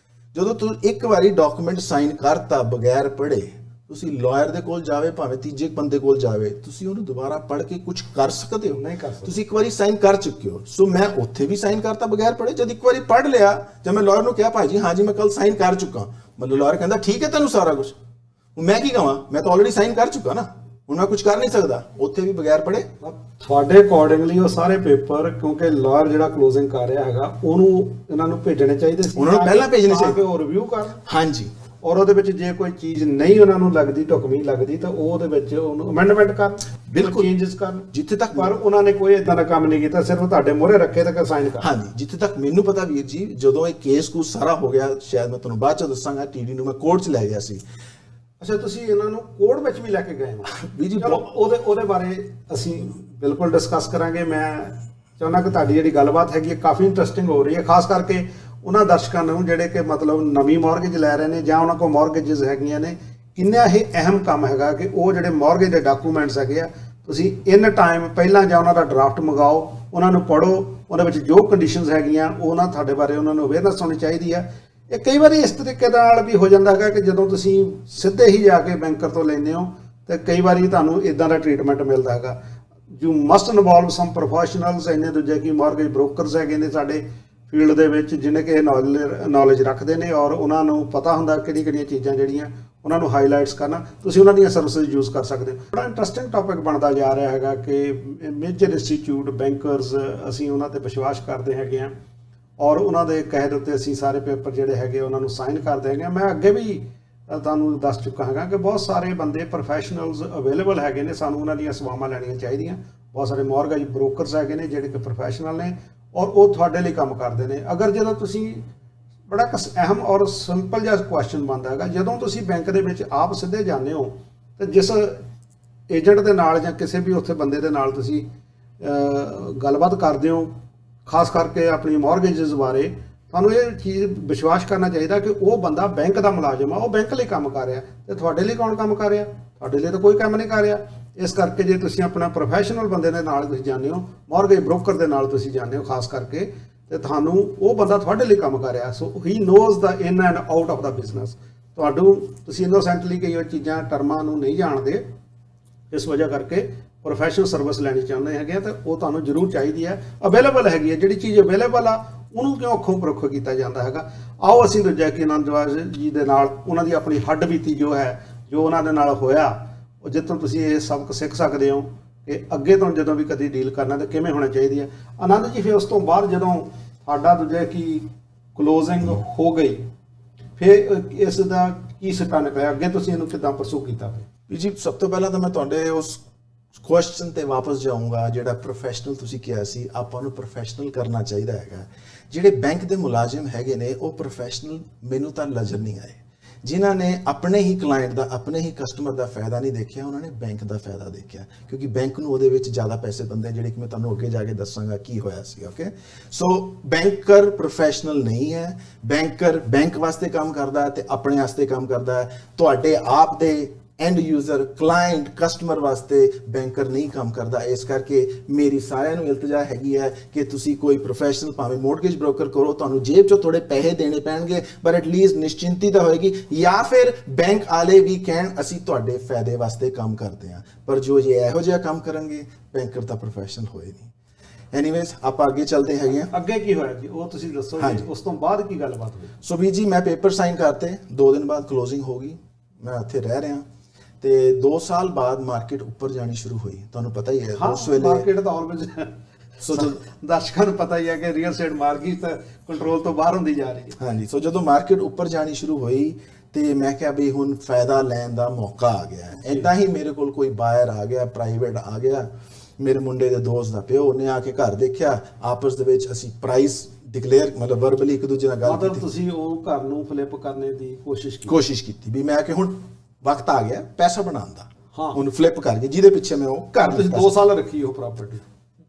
[SPEAKER 1] ਜਦੋਂ ਤੁਸੀਂ ਇੱਕ ਵਾਰੀ ਡਾਕੂਮੈਂਟ ਸਾਈਨ ਕਰਤਾ ਬਗੈਰ ਪੜੇ, ਤੁਸੀਂ ਲਾਇਰ ਦੇ ਕੋਲ ਜਾਵੇ, ਭਾਵੇਂ ਤੀਜੇ ਬੰਦੇ ਕੋਲ ਜਾਵੇ, ਤੁਸੀਂ ਉਹਨੂੰ ਦੁਬਾਰਾ ਪੜ੍ਹ ਕੇ ਕੁਝ ਕਰ ਸਕਦੇ ਹੋ?
[SPEAKER 2] ਨਹੀਂ ਕਰ ਸਕਦੇ।
[SPEAKER 1] ਤੁਸੀਂ ਇੱਕ ਵਾਰੀ ਸਾਈਨ ਕਰ ਚੁੱਕੇ ਹੋ। ਸੋ ਮੈਂ ਉੱਥੇ ਵੀ ਸਾਈਨ ਕਰਤਾ ਬਗੈਰ ਪੜੇ। ਜਦ ਇੱਕ ਵਾਰੀ ਪੜ੍ਹ ਲਿਆ, ਜਦ ਮੈਂ ਲਾਇਰ ਨੂੰ ਕਿਹਾ ਭਾਈ ਜੀ ਹਾਂ ਜੀ ਮੈਂ ਕੱਲ ਸਾਈਨ ਕਰ ਚੁੱਕਾ, ਮਤਲਬ ਲਾਇਰ ਕਹਿੰਦਾ ਠੀਕ ਹੈ ਤੈਨੂੰ ਸਾਰਾ ਕੁਝ। ਮੈਂ ਕੀ ਕਹਾਂ? ਮੈਂ ਤਾਂ ਆਲਰੇਡੀ ਸਾਈਨ ਕਰ ਚੁੱਕਾ ਨਾ, ਹੁਣ ਮੈਂ ਕੁਝ ਕਰ ਨਹੀਂ ਸਕਦਾ। ਉੱਥੇ ਵੀ ਬਗੈਰ ਪੜੇ।
[SPEAKER 2] ਤੁਹਾਡੇ ਅਕੋਰਡਿੰਗਲੀ ਉਹ ਸਾਰੇ ਪੇਪਰ, ਕਿਉਂਕਿ ਲਾਇਰ ਜਿਹੜਾ ਕਲੋਜ਼ਿੰਗ ਕਰ ਰਿਹਾ ਹੈਗਾ, ਉਹਨੂੰ ਇਹਨਾਂ ਨੂੰ ਭੇਜਣੇ ਚਾਹੀਦੇ ਸੀ।
[SPEAKER 1] ਉਹਨਾਂ ਨੂੰ ਪਹਿਲਾਂ ਭੇਜਣੇ ਚਾਹੀਦੇ,
[SPEAKER 2] ਉਹ ਰਿਵਿਊ ਕਰਨ।
[SPEAKER 1] ਹਾਂਜੀ,
[SPEAKER 2] ਔਰ ਉਹਦੇ ਵਿੱਚ ਜੇ ਕੋਈ ਚੀਜ਼ ਨਹੀਂ ਉਹਨਾਂ ਨੂੰ ਲੱਗਦੀ, ਢੁਕਵੀਂ ਲੱਗਦੀ, ਤਾਂ ਉਹਦੇ ਵਿੱਚ ਉਹਨੂੰ ਅਮੈਂਡਮੈਂਟ ਕਰਨ,
[SPEAKER 1] ਬਿਲਕੁਲ
[SPEAKER 2] ਚੇਂਜਸ ਕਰਨ।
[SPEAKER 1] ਜਿੱਥੇ ਤੱਕ
[SPEAKER 2] ਪਰ ਉਹਨਾਂ ਨੇ ਕੋਈ ਇਦਾਂ ਦਾ ਕੰਮ ਨਹੀਂ ਕੀਤਾ, ਸਿਰਫ ਤੁਹਾਡੇ ਮੂਹਰੇ ਰੱਖੇ ਤੱਕ ਸਾਈਨ ਕਰ।
[SPEAKER 1] ਹਾਂਜੀ, ਜਿੱਥੇ ਤੱਕ ਮੈਨੂੰ ਪਤਾ ਵੀਰ ਜੀ, ਜਦੋਂ ਇਹ ਕੇਸ ਕੂਸ ਸਾਰਾ ਹੋ ਗਿਆ, ਸ਼ਾਇਦ ਮੈਂ ਤੁਹਾਨੂੰ ਬਾਅਦ ਚ ਦੱਸਾਂਗਾ, ਟੀਡੀ ਨੂੰ ਮੈਂ ਕੋਰਟ ਚ ਲੈ ਗਿਆ ਸੀ।
[SPEAKER 2] ਅੱਛਾ, ਤੁਸੀਂ ਇਹਨਾਂ ਨੂੰ ਕੋਰਟ ਵਿੱਚ ਵੀ ਲੈ ਕੇ ਗਏ ਹੋ?
[SPEAKER 1] ਵੀਰ ਜੀ
[SPEAKER 2] ਚਲੋ ਉਹਦੇ ਬਾਰੇ ਅਸੀਂ ਬਿਲਕੁਲ ਡਿਸਕਸ ਕਰਾਂਗੇ। ਮੈਂ ਚਾਹੁੰਦਾ ਕਿ ਤੁਹਾਡੀ ਜਿਹੜੀ ਗੱਲਬਾਤ ਹੈਗੀ ਹੈ ਕਾਫੀ ਇੰਟਰਸਟਿੰਗ ਹੋ ਰਹੀ ਹੈ, ਖਾਸ ਕਰਕੇ ਉਹਨਾਂ ਦਰਸ਼ਕਾਂ ਨੂੰ ਜਿਹੜੇ ਕਿ ਮਤਲਬ ਨਵੀਂ ਮੌਰਗੇਜ ਲੈ ਰਹੇ ਨੇ ਜਾਂ ਉਹਨਾਂ ਕੋਲ ਮੌਰਗੇਜਸ ਹੈਗੀਆਂ ਨੇ। ਕਿੰਨਾ ਇਹ ਅਹਿਮ ਕੰਮ ਹੈਗਾ ਕਿ ਉਹ ਜਿਹੜੇ ਮੌਰਗੇਜ ਦੇ ਡਾਕੂਮੈਂਟਸ ਹੈਗੇ ਆ, ਤੁਸੀਂ ਇਨ ਟਾਈਮ ਪਹਿਲਾਂ ਜਾਂ ਉਹਨਾਂ ਦਾ ਡਰਾਫਟ ਮੰਗਾਓ, ਉਹਨਾਂ ਨੂੰ ਪੜ੍ਹੋ, ਉਹਦੇ ਵਿੱਚ ਜੋ ਕੰਡੀਸ਼ਨਸ ਹੈਗੀਆਂ ਉਹਨਾਂ ਤੁਹਾਡੇ ਬਾਰੇ ਉਹਨਾਂ ਨੂੰ ਅਵੇਅਰਨੈਸ ਹੋਣੀ ਚਾਹੀਦੀ ਹੈ। ਇਹ ਕਈ ਵਾਰੀ ਇਸ ਤਰੀਕੇ ਨਾਲ ਵੀ ਹੋ ਜਾਂਦਾ ਹੈਗਾ ਕਿ ਜਦੋਂ ਤੁਸੀਂ ਸਿੱਧੇ ਹੀ ਜਾ ਕੇ ਬੈਂਕਰ ਤੋਂ ਲੈਂਦੇ ਹੋ ਤੇ ਕਈ ਵਾਰੀ ਤੁਹਾਨੂੰ ਇਦਾਂ ਦਾ ਟ੍ਰੀਟਮੈਂਟ ਮਿਲਦਾ ਹੈਗਾ। You must involve some professionals, ਇੰਨੇ ਦੂਜੇ ਕੀ ਮੌਰਗੇਜ ਬ੍ਰੋਕਰਸ ਹੈਗੇ ਨੇ ਸਾਡੇ ਫੀਲਡ ਦੇ ਵਿੱਚ, ਜਿਹਨੇ ਕਿ ਨੌਲੇਜ ਰੱਖਦੇ ਨੇ ਔਰ ਉਹਨਾਂ ਨੂੰ ਪਤਾ ਹੁੰਦਾ ਕਿਹੜੀਆਂ ਚੀਜ਼ਾਂ ਜਿਹੜੀਆਂ ਉਹਨਾਂ ਨੂੰ ਹਾਈਲਾਈਟਸ ਕਰਨਾ। ਤੁਸੀਂ ਉਹਨਾਂ ਦੀਆਂ ਸਰਵਿਸਿਜ਼ ਯੂਜ਼ ਕਰ ਸਕਦੇ ਹੋ। ਬੜਾ ਇੰਟਰਸਟਿੰਗ ਟੌਪਿਕ ਬਣਦਾ ਜਾ ਰਿਹਾ ਹੈਗਾ ਕਿ ਮੇਜਰ ਇੰਸਟੀਚਿਊਟ ਬੈਂਕਰਸ, ਅਸੀਂ ਉਹਨਾਂ ਤੇ ਵਿਸ਼ਵਾਸ ਕਰਦੇ ਹੈਗੇ ਆ ਔਰ ਉਹਨਾਂ ਦੇ ਕਹੇ ਦੇ ਉੱਤੇ ਅਸੀਂ ਸਾਰੇ ਪੇਪਰ ਜਿਹੜੇ ਹੈਗੇ ਉਹਨਾਂ ਨੂੰ ਸਾਈਨ ਕਰਦੇ ਹੈਗੇ। ਮੈਂ ਅੱਗੇ ਵੀ ਤੁਹਾਨੂੰ ਦੱਸ ਚੁੱਕਾ ਹੈਗਾ ਕਿ ਬਹੁਤ ਸਾਰੇ ਬੰਦੇ ਪ੍ਰੋਫੈਸ਼ਨਲਸ ਅਵੇਲੇਬਲ ਹੈਗੇ ਨੇ, ਸਾਨੂੰ ਉਹਨਾਂ ਦੀਆਂ ਸੇਵਾਵਾਂ ਲੈਣੀਆਂ ਚਾਹੀਦੀਆਂ। ਬਹੁਤ ਸਾਰੇ ਮੌਰਗੇਜ ਬ੍ਰੋਕਰਸ ਹੈਗੇ ਨੇ ਜਿਹੜੇ ਕਿ ਪ੍ਰੋਫੈਸ਼ਨਲ ਨੇ ਔਰ ਉਹ ਤੁਹਾਡੇ ਲਈ ਕੰਮ ਕਰਦੇ ਨੇ। ਅਗਰ ਜਦੋਂ ਤੁਸੀਂ ਬੜਾ ਅਹਿਮ ਔਰ ਸਿੰਪਲ ਜਿਹਾ ਕੁਐਸਚਨ ਬਣਦਾ ਹੈਗਾ, ਜਦੋਂ ਤੁਸੀਂ ਬੈਂਕ ਦੇ ਵਿੱਚ ਆਪ ਸਿੱਧੇ ਜਾਂਦੇ ਹੋ ਤੇ ਜਿਸ ਏਜੰਟ ਦੇ ਨਾਲ ਜਾਂ ਕਿਸੇ ਵੀ ਉੱਥੇ ਬੰਦੇ ਦੇ ਨਾਲ ਤੁਸੀਂ ਗੱਲਬਾਤ ਕਰਦੇ ਹੋ, ਖਾਸ ਕਰਕੇ ਆਪਣੀ ਮੌਰਗੇਜਸ ਬਾਰੇ, ਤੁਹਾਨੂੰ ਇਹ ਚੀਜ਼ ਵਿਸ਼ਵਾਸ ਕਰਨਾ ਚਾਹੀਦਾ ਕਿ ਉਹ ਬੰਦਾ ਬੈਂਕ ਦਾ ਮੁਲਾਜ਼ਮ ਆ, ਉਹ ਬੈਂਕ ਲਈ ਕੰਮ ਕਰ ਰਿਹਾ ਤੇ ਤੁਹਾਡੇ ਲਈ ਕੌਣ ਕੰਮ ਕਰ ਰਿਹਾ? ਤੁਹਾਡੇ ਲਈ ਤਾਂ ਕੋਈ ਕੰਮ ਨਹੀਂ ਕਰ ਰਿਹਾ। ਇਸ ਕਰਕੇ ਜੇ ਤੁਸੀਂ ਆਪਣਾ ਪ੍ਰੋਫੈਸ਼ਨਲ ਬੰਦੇ ਦੇ ਨਾਲ ਤੁਸੀਂ ਜਾਂਦੇ ਹੋ, ਮੌਰਗੇਜ ਬ੍ਰੋਕਰ ਦੇ ਨਾਲ ਤੁਸੀਂ ਜਾਂਦੇ ਹੋ ਖਾਸ ਕਰਕੇ, ਤੇ ਤੁਹਾਨੂੰ ਉਹ ਬੰਦਾ ਤੁਹਾਡੇ ਲਈ ਕੰਮ ਕਰ ਰਿਹਾ। So he knows the in and out of the business. ਤੁਸੀਂ ਇਨੋਸੈਂਟਲੀ ਕਈ ਵਾਰ ਚੀਜ਼ਾਂ ਟਰਮਾਂ ਨੂੰ ਨਹੀਂ ਜਾਣਦੇ, ਇਸ ਵਜ੍ਹਾ ਕਰਕੇ ਪ੍ਰੋਫੈਸ਼ਨਲ ਸਰਵਿਸ ਲੈਣੀ ਚਾਹੁੰਦੇ ਹੈਗੇ ਤਾਂ ਉਹ ਤੁਹਾਨੂੰ ਜ਼ਰੂਰ ਚਾਹੀਦੀ ਹੈ, ਅਵੇਲੇਬਲ ਹੈਗੀ ਹੈ। ਜਿਹੜੀ ਚੀਜ਼ ਅਵੇਲੇਬਲ ਆ ਉਹਨੂੰ ਕਿਉਂ ਅੱਖੋਂ ਪਰੋਖੋ ਕੀਤਾ ਜਾਂਦਾ ਹੈਗਾ? ਆਓ ਅਸੀਂ ਦੂਜਾ ਕਿ ਆਨੰਦ ਜੀ ਦੇ ਨਾਲ ਉਹਨਾਂ ਦੀ ਆਪਣੀ ਹੱਡ ਬੀਤੀ ਜੋ ਹੈ, ਜੋ ਉਹਨਾਂ ਦੇ ਨਾਲ ਹੋਇਆ, ਉਹ ਜਿੱਥੋਂ ਤੁਸੀਂ ਇਹ ਸਬਕ ਸਿੱਖ ਸਕਦੇ ਹੋ ਕਿ ਅੱਗੇ ਤੋਂ ਜਦੋਂ ਵੀ ਕਦੀ ਡੀਲ ਕਰਨਾ ਤਾਂ ਕਿਵੇਂ ਹੋਣਾ ਚਾਹੀਦੀ ਹੈ। ਆਨੰਦ ਜੀ, ਫਿਰ ਉਸ ਤੋਂ ਬਾਅਦ ਜਦੋਂ ਸਾਡਾ ਦੂਜਾ ਕਿ ਕਲੋਜ਼ਿੰਗ ਹੋ ਗਈ, ਫਿਰ ਇਸ ਦਾ ਕੀ ਸਿੱਟਾ ਨਿਕਲਿਆ? ਅੱਗੇ ਤੁਸੀਂ ਇਹਨੂੰ ਕਿੱਦਾਂ ਪਰਸੂ ਕੀਤਾ?
[SPEAKER 1] ਜੀ ਸਭ ਤੋਂ ਪਹਿਲਾਂ ਤਾਂ ਮੈਂ ਤੁਹਾਡੇ ਉਸ ਕੁਐਸਚਨ ਤੇ ਵਾਪਸ ਜਾਊਂਗਾ ਜਿਹੜਾ ਪ੍ਰੋਫੈਸ਼ਨਲ ਤੁਸੀਂ ਕਿਹਾ ਸੀ। ਆਪਾਂ ਨੂੰ ਪ੍ਰੋਫੈਸ਼ਨਲ ਕਰਨਾ ਚਾਹੀਦਾ ਹੈਗਾ। ਜਿਹੜੇ ਬੈਂਕ ਦੇ ਮੁਲਾਜ਼ਮ ਹੈਗੇ ਨੇ ਉਹ ਪ੍ਰੋਫੈਸ਼ਨਲ ਮੈਨੂੰ ਤਾਂ ਨਜ਼ਰ ਨਹੀਂ ਆਏ। ਜਿਨ੍ਹਾਂ ਨੇ ਆਪਣੇ ਹੀ ਕਲਾਇੰਟ ਦਾ, ਆਪਣੇ ਹੀ ਕਸਟਮਰ ਦਾ ਫਾਇਦਾ ਨਹੀਂ ਦੇਖਿਆ, ਉਹਨਾਂ ਨੇ ਬੈਂਕ ਦਾ ਫਾਇਦਾ ਦੇਖਿਆ, ਕਿਉਂਕਿ ਬੈਂਕ ਨੂੰ ਉਹਦੇ ਵਿੱਚ ਜ਼ਿਆਦਾ ਪੈਸੇ ਬੰਦੇ, ਜਿਹੜੇ ਕਿ ਮੈਂ ਤੁਹਾਨੂੰ ਅੱਗੇ ਜਾ ਕੇ ਦੱਸਾਂਗਾ ਕੀ ਹੋਇਆ ਸੀ। ਓਕੇ, ਸੋ ਬੈਂਕਰ ਪ੍ਰੋਫੈਸ਼ਨਲ ਨਹੀਂ ਹੈ। ਬੈਂਕਰ ਬੈਂਕ ਵਾਸਤੇ ਕੰਮ ਕਰਦਾ ਤੇ ਆਪਣੇ ਵਾਸਤੇ ਕੰਮ ਕਰਦਾ ਹੈ। ਤੁਹਾਡੇ ਆਪ ਦੇ ਐਂਡ ਯੂਜ਼ਰ, ਕਲਾਇੰਟ, ਕਸਟਮਰ ਵਾਸਤੇ ਬੈਂਕਰ ਨਹੀਂ ਕੰਮ ਕਰਦਾ। ਇਸ ਕਰਕੇ ਮੇਰੀ ਸਾਰਿਆਂ ਨੂੰ ਇਲਤਜਾ ਹੈਗੀ ਹੈ ਕਿ ਤੁਸੀਂ ਕੋਈ ਪ੍ਰੋਫੈਸ਼ਨਲ ਭਾਵੇਂ ਮੌਰਗੇਜ ਬ੍ਰੋਕਰ ਕਰੋ, ਤੁਹਾਨੂੰ ਜੇਬ 'ਚੋਂ ਥੋੜੇ ਪੈਸੇ ਦੇਣੇ ਪੈਣਗੇ ਪਰ ਐਟਲੀਸਟ ਨਿਸ਼ਚਿੰਤੀ ਤਾਂ ਹੋਏਗੀ, ਜਾਂ ਫਿਰ ਬੈਂਕ ਵਾਲੇ ਵੀ ਕਹਿਣ ਅਸੀਂ ਤੁਹਾਡੇ ਫਾਇਦੇ ਵਾਸਤੇ ਕੰਮ ਕਰਦੇ ਹਾਂ। ਪਰ ਜੋ ਜੇ ਇਹੋ ਜਿਹਾ ਕੰਮ ਕਰਨਗੇ, ਬੈਂਕਰ ਤਾਂ ਪ੍ਰੋਫੈਸ਼ਨਲ ਹੋਏ ਨਹੀਂ। ਐਨੀਵੇਜ਼, ਆਪਾਂ ਅੱਗੇ ਚੱਲਦੇ ਹੈਗੇ ਹਾਂ।
[SPEAKER 2] ਅੱਗੇ ਕੀ ਹੋਇਆ ਜੀ ਉਹ ਤੁਸੀਂ ਦੱਸੋ ਜੀ। ਉਸ ਤੋਂ ਬਾਅਦ ਕੀ ਗੱਲਬਾਤ ਹੋਈ?
[SPEAKER 1] ਸੋ ਵੀਰ ਜੀ, ਮੈਂ ਪੇਪਰ ਸਾਈਨ ਕਰਤੇ, 2 ਦਿਨ ਬਾਅਦ ਕਲੋਜ਼ਿੰਗ ਹੋ ਗਈ। ਮੈਂ ਉੱਥੇ ਰਹਿ ਰਿਹਾ ਤੇ 2 ਸਾਲ ਬਾਅਦ ਮਾਰਕੀਟ ਉੱਪਰ ਜਾਣੀ ਸ਼ੁਰੂ ਹੋਈ। ਤੁਹਾਨੂੰ ਪਤਾ ਹੀ ਹੈ ਉਸ ਵੇਲੇ
[SPEAKER 2] ਮਾਰਕੀਟ ਤਾਂ ਆਲਵੇਜ਼,
[SPEAKER 1] ਸੋ
[SPEAKER 2] ਦਰਸ਼ਕਾਂ ਨੂੰ ਪਤਾ ਹੀ ਹੈ ਕਿ ਰੀਅਲ ਸਟੇਟ ਮਾਰਕੀਟ ਕੰਟਰੋਲ ਤੋਂ ਬਾਹਰ ਹੁੰਦੀ ਜਾ ਰਹੀ ਹੈ।
[SPEAKER 1] ਹਾਂਜੀ, ਸੋ ਜਦੋਂ ਮਾਰਕੀਟ ਉੱਪਰ ਜਾਣੀ ਸ਼ੁਰੂ ਹੋਈ ਤੇ ਮੈਂ ਕਿਹਾ ਵੀ ਹੁਣ ਫਾਇਦਾ ਲੈਣ ਦਾ ਮੌਕਾ ਆ ਗਿਆ ਹੈ। ਏਦਾਂ ਹੀ ਮੇਰੇ ਕੋਲ ਕੋਈ ਬਾਇਰ ਆ ਗਿਆ, ਪ੍ਰਾਈਵੇਟ ਆ ਗਿਆ, ਮੇਰੇ ਮੁੰਡੇ ਦੇ ਦੋਸਤ ਦਾ ਪਿਓ, ਉਹਨੇ ਆ ਕੇ ਘਰ ਦੇਖਿਆ, ਆਪਸ ਦੇ ਵਿੱਚ ਅਸੀਂ ਪ੍ਰਾਈਸ ਡਿਕਲੇਅਰ ਮਤਲਬ ਵਰਬਲੀ ਇੱਕ ਦੂਜੇ ਨਾਲ ਗੱਲ
[SPEAKER 2] ਮਤਲਬ
[SPEAKER 1] ਕੀਤੀ,
[SPEAKER 2] ਤੁਸੀਂ ਉਹ ਘਰ ਨੂੰ ਫਲਿੱਪ ਕਰਨੇ ਦੀ
[SPEAKER 1] ਕੋਸ਼ਿਸ਼ ਕੀਤੀ ਵੀ ਮੈਂ ਕਿ ਹੁਣ ਵਕਤ ਆ ਗਿਆ ਪੈਸਾ ਬਣਾਉਣ ਦਾ,
[SPEAKER 2] ਹਾਂ।
[SPEAKER 1] ਹੁਣ ਫਲਿੱਪ ਕਰ ਗਏ, ਜਿਹਦੇ ਪਿੱਛੇ ਮੈਂ ਉਹ ਘਰ
[SPEAKER 2] ਤੁਸੀਂ 2 ਸਾਲ ਰੱਖੀ ਉਹ ਪ੍ਰਾਪਰਟੀ,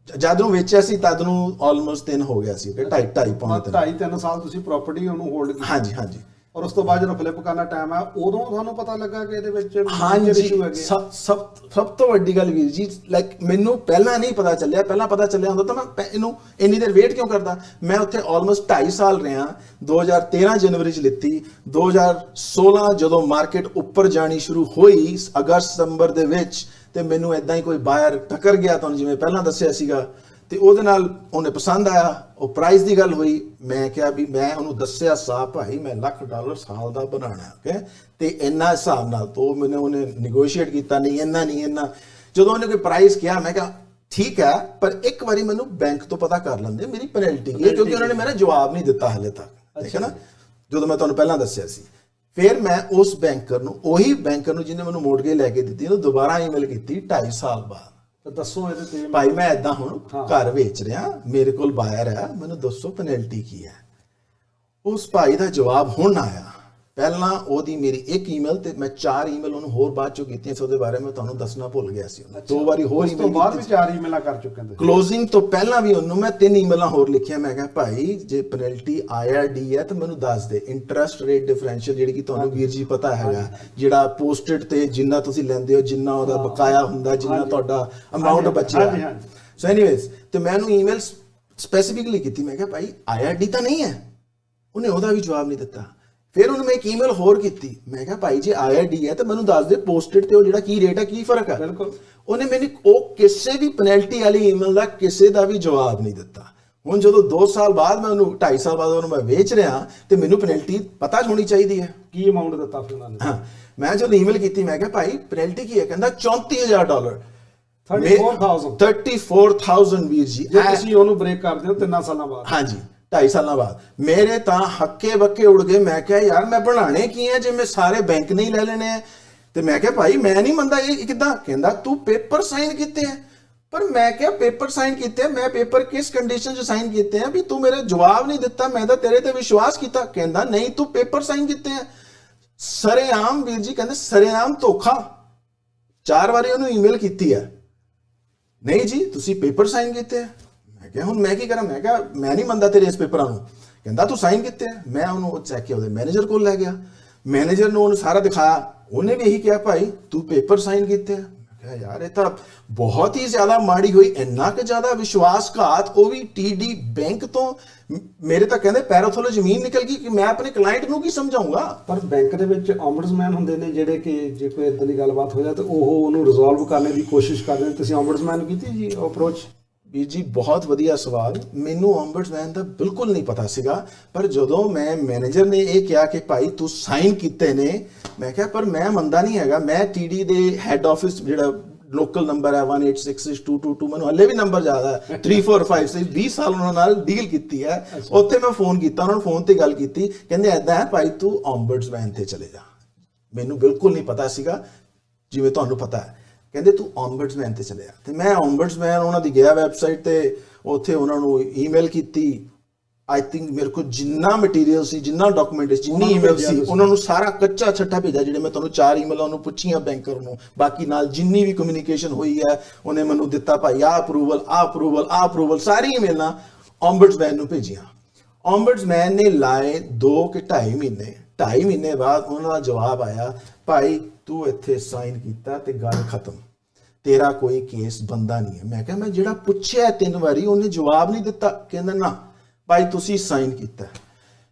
[SPEAKER 1] ਜਦ ਨੂੰ ਵੇਚਿਆ ਸੀ ਤਦ ਨੂੰ ਆਲਮੋਸਟ 3 ਹੋ ਗਿਆ ਸੀ, ਢਾਈ ਪੌਣੇ
[SPEAKER 2] 2.5-3 ਸਾਲ ਤੁਸੀਂ ਪ੍ਰਾਪਰਟੀ ਉਹਨੂੰ ਹੋਲਡ ਕੀਤੀ।
[SPEAKER 1] ਹਾਂਜੀ।
[SPEAKER 2] ਔਰ ਉਸ ਤੋਂ ਬਾਅਦ ਜਦੋਂ ਫਲਿੱਪ ਕਰਨਾ ਟਾਈਮ ਆ, ਉਦੋਂ ਤੁਹਾਨੂੰ ਪਤਾ ਲੱਗਾ ਕਿ ਇਹਦੇ ਵਿੱਚ
[SPEAKER 1] ਹਾਂਜੀ
[SPEAKER 2] ਇਸ਼ੂ ਹੈਗੇ ਆ।
[SPEAKER 1] ਸਭ ਤੋਂ ਵੱਡੀ ਗੱਲ ਵੀਰ ਜੀ, ਲਾਈਕ ਮੈਨੂੰ ਪਹਿਲਾਂ ਨਹੀਂ ਪਤਾ ਚੱਲਿਆ, ਪਹਿਲਾਂ ਪਤਾ ਚੱਲਿਆ ਹੁੰਦਾ ਤਾਂ ਮੈਂ ਇਹਨੂੰ ਇੰਨੀ ਦੇਰ ਵੇਟ ਕਿਉਂ ਕਰਦਾ। ਮੈਂ ਉੱਥੇ ਆਲਮੋਸਟ 2.5 ਸਾਲ ਰਿਹਾ, 2013 ਜਨਵਰੀ 'ਚ ਲਿੱਤੀ, 2016 ਜਦੋਂ ਮਾਰਕੀਟ ਉੱਪਰ ਜਾਣੀ ਸ਼ੁਰੂ ਹੋਈ ਅਗਸਤ ਸਤੰਬਰ ਦੇ ਵਿੱਚ, ਤੇ ਮੈਨੂੰ ਇਦਾਂ ਹੀ ਕੋਈ ਬਾਇਰ ਟੱਕਰ ਗਿਆ, ਤੁਹਾਨੂੰ ਜਿਵੇਂ ਪਹਿਲਾਂ ਦੱਸਿਆ ਸੀਗਾ, ਤੇ ਉਹਦੇ ਨਾਲ ਉਹਨੇ ਪਸੰਦ ਆਇਆ, ਉਹ ਪ੍ਰਾਈਸ ਦੀ ਗੱਲ ਹੋਈ। ਮੈਂ ਕਿਹਾ ਵੀ ਮੈਂ ਉਹਨੂੰ ਦੱਸਿਆ ਸਾਹ ਭਾਈ ਮੈਂ $1,00,000 ਸਾਲ ਦਾ ਬਣਾਉਣਾ, ਓਕੇ, ਤੇ ਇੰਨਾ ਹਿਸਾਬ ਨਾਲ ਤੋਂ ਉਹਨੇ ਨੈਗੋਸ਼ੀਏਟ ਕੀਤਾ, ਨਹੀਂ ਇੰਨਾ। ਜਦੋਂ ਉਹਨੇ ਕੋਈ ਪ੍ਰਾਈਸ ਕਿਹਾ ਮੈਂ ਕਿਹਾ ਠੀਕ ਹੈ, ਪਰ ਇੱਕ ਵਾਰੀ ਮੈਨੂੰ ਬੈਂਕ ਤੋਂ ਪਤਾ ਕਰ ਲੈਂਦੇ ਮੇਰੀ ਪੈਨਲਟੀ ਕੀ ਹੈ, ਕਿਉਂਕਿ ਉਹਨਾਂ ਨੇ ਮੈਨੂੰ ਜਵਾਬ ਨਹੀਂ ਦਿੱਤਾ ਹਾਲੇ ਤੱਕ, ਠੀਕ ਹੈ ਨਾ, ਜਦੋਂ ਮੈਂ ਤੁਹਾਨੂੰ ਪਹਿਲਾਂ ਦੱਸਿਆ ਸੀ। ਫਿਰ ਮੈਂ ਉਸ ਬੈਂਕਰ ਨੂੰ, ਉਹੀ ਬੈਂਕਰ ਨੂੰ ਜਿਹਨੇ ਮੈਨੂੰ ਮੋਰਟਗੇਜ ਲੈ ਕੇ ਦਿੱਤੀ, ਉਹਨੂੰ ਦੁਬਾਰਾ ਈਮੇਲ ਕੀਤੀ 2.5 ਸਾਲ ਬਾਅਦ।
[SPEAKER 2] ਤਾਂ ਦੱਸੋ ਇਹਦੇ ਤੇ
[SPEAKER 1] ਭਾਈ ਮੈਂ ਏਦਾਂ ਹੁਣ ਘਰ ਵੇਚ ਰਿਹਾ, ਮੇਰੇ ਕੋਲ ਬਾਇਰ ਹੈ, ਮੈਨੂੰ ਦੱਸੋ ਪੈਨਲਟੀ ਕੀ ਹੈ। ਉਸ ਭਾਈ ਦਾ ਜਵਾਬ ਹੁਣ ਆਇਆ। ਪਹਿਲਾਂ ਉਹਦੀ ਮੇਰੀ ਇੱਕ ਈਮੇਲ ਤੇ ਮੈਂ 4 ਈਮੇਲ ਉਹਨੂੰ ਹੋਰ ਬਾਅਦ ਚੋਂ ਕੀਤੀਆਂ ਸੀ, ਉਹਦੇ ਬਾਰੇ ਮੈਂ ਤੁਹਾਨੂੰ ਦੱਸਣਾ ਭੁੱਲ ਗਿਆ ਸੀ। 2 ਵਾਰੀ ਹੋਰ
[SPEAKER 2] ਉਸ ਤੋਂ ਬਾਅਦ ਵੀ 4 ਈਮੇਲਾਂ ਕਰ ਚੁੱਕੇ ਹਾਂ।
[SPEAKER 1] ਕਲੋਜ਼ਿੰਗ ਤੋਂ ਪਹਿਲਾਂ ਵੀ ਉਹਨੂੰ ਮੈਂ 3 ਈਮੇਲਾਂ ਹੋਰ ਲਿਖੀਆਂ। ਮੈਂ ਕਿਹਾ ਭਾਈ ਜੇ ਪੈਨਲਟੀ IRD ਹੈ ਤਾਂ ਮੈਨੂੰ ਦੱਸ ਦੇ, ਇੰਟਰਸਟ ਰੇਟ ਡਿਫਰੈਂਸ਼ੀਅਲ, ਜਿਹੜੀ ਕਿ ਤੁਹਾਨੂੰ ਵੀਰ ਜੀ ਪਤਾ ਹੈਗਾ, ਜਿਹੜਾ ਪੋਸਟਡ ਤੇ ਜਿੰਨਾ ਤੁਸੀਂ ਲੈਂਦੇ ਹੋ, ਜਿੰਨਾ ਉਹਦਾ ਬਕਾਇਆ ਹੁੰਦਾ, ਜਿੰਨਾ ਤੁਹਾਡਾ ਅਮਾਉਂਟ ਬਚਿਆ। ਸੋ ਐਨੀਵੇਜ਼, ਤੇ ਮੈਂ ਉਹਨੂੰ ਈਮੇਲ ਸਪੈਸੀਫਿਕਲੀ ਕੀਤੀ, ਮੈਂ ਕਿਹਾ ਭਾਈ IRD ਤਾਂ ਨਹੀਂ ਹੈ। ਉਹਨੇ ਉਹਦਾ ਵੀ ਜਵਾਬ ਨਹੀਂ ਦਿੱਤਾ। ਫਿਰ ਉਹਨੂੰ ਮੈਂ ਇੱਕ ਈਮੇਲ ਹੋਰ ਕੀਤੀ, ਮੈਂ ਕਿਹਾ ਭਾਈ ਜੇ IRD ਹੈ ਤਾਂ ਮੈਨੂੰ ਦੱਸ ਦੇ ਪੋਸਟਡ ਤੇ ਉਹ ਜਿਹੜਾ ਕੀ ਰੇਟ ਹੈ, ਕੀ ਫਰਕ ਹੈ।
[SPEAKER 2] ਬਿਲਕੁਲ।
[SPEAKER 1] ਉਹਨੇ ਮੈਨੂੰ ਉਹ ਕਿਸੇ ਵੀ ਪੈਨਲਟੀ ਵਾਲੀ ਈਮੇਲ ਦਾ ਕਿਸੇ ਦਾ ਵੀ ਜਵਾਬ ਨਹੀਂ ਦਿੱਤਾ। ਹੁਣ ਜਦੋਂ 2 ਸਾਲ ਬਾਅਦ ਮੈਂ ਉਹਨੂੰ 2.5 ਸਾਲ ਬਾਅਦ ਉਹਨੂੰ ਮੈਂ ਵੇਚ ਰਿਹਾ, ਤੇ ਮੈਨੂੰ ਪੈਨਲਟੀ ਪਤਾ ਹੋਣੀ ਚਾਹੀਦੀ ਹੈ।
[SPEAKER 2] ਕੀ ਅਮਾਉਂਟ ਦਿੱਤਾ ਫਿਰ ਉਹਨਾਂ ਨੇ?
[SPEAKER 1] ਹਾਂ, ਮੈਂ ਜਦੋਂ ਈਮੇਲ ਕੀਤੀ ਮੈਂ ਕਿਹਾ ਭਾਈ ਪੈਨਲਟੀ ਕੀ ਹੈ, ਕਹਿੰਦਾ $34,000।
[SPEAKER 2] 34,000
[SPEAKER 1] ਵੀਰ ਜੀ,
[SPEAKER 2] ਜੇ ਤੁਸੀਂ ਉਹਨੂੰ ਬ੍ਰੇਕ ਕਰਦੇ ਹੋ 3 ਸਾਲਾਂ ਬਾਅਦ।
[SPEAKER 1] ਹਾਂਜੀ, 2.5 ਸਾਲਾਂ ਬਾਅਦ ਮੇਰੇ ਤਾਂ ਹੱਕੇ ਬੱਕੇ ਉੜ ਗਏ। ਮੈਂ ਕਿਹਾ ਯਾਰ ਮੈਂ ਬਣਾਣੇ ਕੀ ਹੈ ਜੇ ਮੈਂ ਸਾਰੇ ਬੈਂਕ ਨਹੀਂ ਲੈ ਲੈਣੇ ਆ। ਤੇ ਮੈਂ ਕਿਹਾ ਭਾਈ ਮੈਂ ਨਹੀਂ ਮੰਨਦਾ ਇਹ ਕਿੱਦਾਂ। ਕਹਿੰਦਾ ਤੂੰ ਪੇਪਰ ਸਾਈਨ ਕੀਤੇ ਹੈ। ਪਰ ਮੈਂ ਕਿਹਾ ਪੇਪਰ ਸਾਈਨ ਕੀਤੇ, ਮੈਂ ਪੇਪਰ ਕਿਸ ਕੰਡੀਸ਼ਨ 'ਚ ਸਾਈਨ ਕੀਤੇ ਆ ਵੀ ਤੂੰ ਮੇਰੇ ਜਵਾਬ ਨਹੀਂ ਦਿੱਤਾ, ਮੈਂ ਤਾਂ ਤੇਰੇ ਤੇ ਵਿਸ਼ਵਾਸ ਕੀਤਾ। ਕਹਿੰਦਾ ਨਹੀਂ ਤੂੰ ਪੇਪਰ ਸਾਈਨ ਕੀਤੇ ਆ। ਸਰੇਆਮ ਵੀਰ ਜੀ, ਕਹਿੰਦੇ ਸਰੇਆਮ ਧੋਖਾ। 4 ਵਾਰੀ ਉਹਨੂੰ ਈਮੇਲ ਕੀਤੀ ਹੈ, ਨਹੀਂ ਜੀ ਤੁਸੀਂ ਪੇਪਰ ਸਾਈਨ ਕੀਤੇ ਆ। ਮੈਂ ਕਿਹਾ ਹੁਣ ਮੈਂ ਕੀ ਕਰਾਂ, ਮੈਂ ਕਿਹਾ ਮੈਂ ਨਹੀਂ ਮੰਨਦਾ ਤੇਰੇ ਇਸ ਪੇਪਰਾਂ ਨੂੰ। ਕਹਿੰਦਾ ਤੂੰ ਸਾਈਨ ਕੀਤੇ ਆ। ਮੈਂ ਉਹਨੂੰ ਚੱਕ ਕੇ ਉਹਦੇ ਮੈਨੇਜਰ ਕੋਲ ਲੈ ਗਿਆ, ਮੈਨੇਜਰ ਨੂੰ ਉਹਨੂੰ ਸਾਰਾ ਦਿਖਾਇਆ। ਉਹਨੇ ਵੀ ਇਹੀ ਕਿਹਾ ਭਾਈ ਤੂੰ ਪੇਪਰ ਸਾਈਨ ਕੀਤੇ ਆ। ਮੈਂ ਕਿਹਾ ਯਾਰ ਇਹ ਤਾਂ ਬਹੁਤ ਹੀ ਜ਼ਿਆਦਾ ਮਾੜੀ ਹੋਈ, ਇੰਨਾ ਕਿ ਜ਼ਿਆਦਾ ਵਿਸ਼ਵਾਸਘਾਤ, ਉਹ ਵੀ TD ਬੈਂਕ ਤੋਂ। ਮੇਰੇ ਤਾਂ ਕਹਿੰਦੇ ਪੈਰੋਂ ਥੱਲੋਂ ਜ਼ਮੀਨ ਨਿਕਲ ਗਈ ਕਿ ਮੈਂ ਆਪਣੇ ਕਲਾਇੰਟ ਨੂੰ ਕੀ ਸਮਝਾਉਂਗਾ।
[SPEAKER 2] ਪਰ ਬੈਂਕ ਦੇ ਵਿੱਚ ombudsman ਹੁੰਦੇ ਨੇ ਜਿਹੜੇ ਕਿ ਜੇ ਕੋਈ ਇਦਾਂ ਦੀ ਗੱਲਬਾਤ ਹੋ ਜਾਏ ਤਾਂ ਉਹ ਉਹਨੂੰ ਰਿਜ਼ੋਲਵ ਕਰਨ ਦੀ ਕੋਸ਼ਿਸ਼ ਕਰਦੇ ਨੇ। ਤੁਸੀਂ ombudsman ਨੂੰ ਕੀਤੀ ਜੀ ਅਪਰੋਚ?
[SPEAKER 1] ਵੀਰ ਜੀ ਬਹੁਤ ਵਧੀਆ ਸਵਾਲ। ਮੈਨੂੰ ombudsman ਦਾ ਬਿਲਕੁਲ ਨਹੀਂ ਪਤਾ ਸੀਗਾ, ਪਰ ਜਦੋਂ ਮੈਂ ਮੈਨੇਜਰ ਨੇ ਇਹ ਕਿਹਾ ਕਿ ਭਾਈ ਤੂੰ ਸਾਈਨ ਕੀਤੇ ਨੇ, ਮੈਂ ਕਿਹਾ ਪਰ ਮੈਂ ਮੰਨਦਾ ਨਹੀਂ ਹੈਗਾ। ਮੈਂ TD ਦੇ ਹੈੱਡ ਆਫਿਸ ਜਿਹੜਾ ਲੋਕਲ ਨੰਬਰ ਹੈ 1866222, ਮੈਨੂੰ ਹੱਲੇ ਵੀ ਨੰਬਰ ਜ਼ਿਆਦਾ ਹੈ 3456, 20 ਸਾਲ ਉਹਨਾਂ ਨਾਲ ਡੀਲ ਕੀਤੀ ਹੈ। ਉੱਥੇ ਮੈਂ ਫੋਨ ਕੀਤਾ, ਉਹਨਾਂ ਨੂੰ ਫੋਨ ਤੇ ਗੱਲ ਕੀਤੀ, ਕਹਿੰਦੇ ਐਦਾਂ ਹੈ ਭਾਈ ਤੂੰ ombudsman ਤੇ ਚਲੇ ਜਾ। ਮੈਨੂੰ ਬਿਲਕੁਲ ਨਹੀਂ ਪਤਾ ਸੀਗਾ, ਜਿਵੇਂ ਤੁਹਾਨੂੰ ਪਤਾ ਹੈ। ਕਹਿੰਦੇ ਤੂੰ ombudsman ਤੇ ਚਲੇ ਜਾ। ਤੇ ਮੈਂ ombudsman ਉਹਨਾਂ ਦੀ ਗਿਆ ਵੈਬਸਾਈਟ ਤੇ, ਉੱਥੇ ਉਹਨਾਂ ਨੂੰ ਈਮੇਲ ਕੀਤੀ। ਆਈ ਥਿੰਕ ਮੇਰੇ ਕੋਲ ਜਿੰਨਾ ਮਟੀਰੀਅਲ ਸੀ, ਜਿੰਨਾ ਡਾਕੂਮੈਂਟ ਸੀ, ਜਿੰਨੀ ਈਮੇਲ ਸੀ, ਉਹਨਾਂ ਨੂੰ ਸਾਰਾ ਕੱਚਾ ਛੱਠਾ ਭੇਜਿਆ। ਜਿਹੜੇ ਮੈਂ ਤੁਹਾਨੂੰ 4 ਈਮੇਲਾਂ ਉਹਨੂੰ ਪੁੱਛੀਆਂ ਬੈਂਕਰ ਨੂੰ, ਬਾਕੀ ਨਾਲ ਜਿੰਨੀ ਵੀ ਕਮਿਊਨੀਕੇਸ਼ਨ ਹੋਈ ਹੈ ਉਹਨੇ ਮੈਨੂੰ ਦਿੱਤਾ ਭਾਈ ਆਹ ਅਪਰੂਵਲ, ਸਾਰੀ ਈਮੇਲਾਂ ombudsman ਨੂੰ ਭੇਜੀਆਂ। ombudsman ਨੇ ਲਾਏ 2 ਕਿ 2.5 ਮਹੀਨੇ। 2.5 ਮਹੀਨੇ ਬਾਅਦ ਉਹਨਾਂ ਦਾ ਜਵਾਬ ਆਇਆ, ਭਾਈ ਤੂੰ ਇੱਥੇ ਸਾਈਨ ਕੀਤਾ ਤੇ ਗੱਲ ਖਤਮ, ਤੇਰਾ ਕੋਈ ਕੇਸ ਬੰਦਾ ਨਹੀਂ ਹੈ। ਮੈਂ ਕਿਹਾ ਮੈਂ ਜਿਹੜਾ ਪੁੱਛਿਆ 3 ਵਾਰੀ ਉਹਨੇ ਜਵਾਬ ਨਹੀਂ ਦਿੱਤਾ। ਕਹਿੰਦਾ ਨਾ ਭਾਈ ਤੁਸੀਂ ਸਾਈਨ ਕੀਤਾ।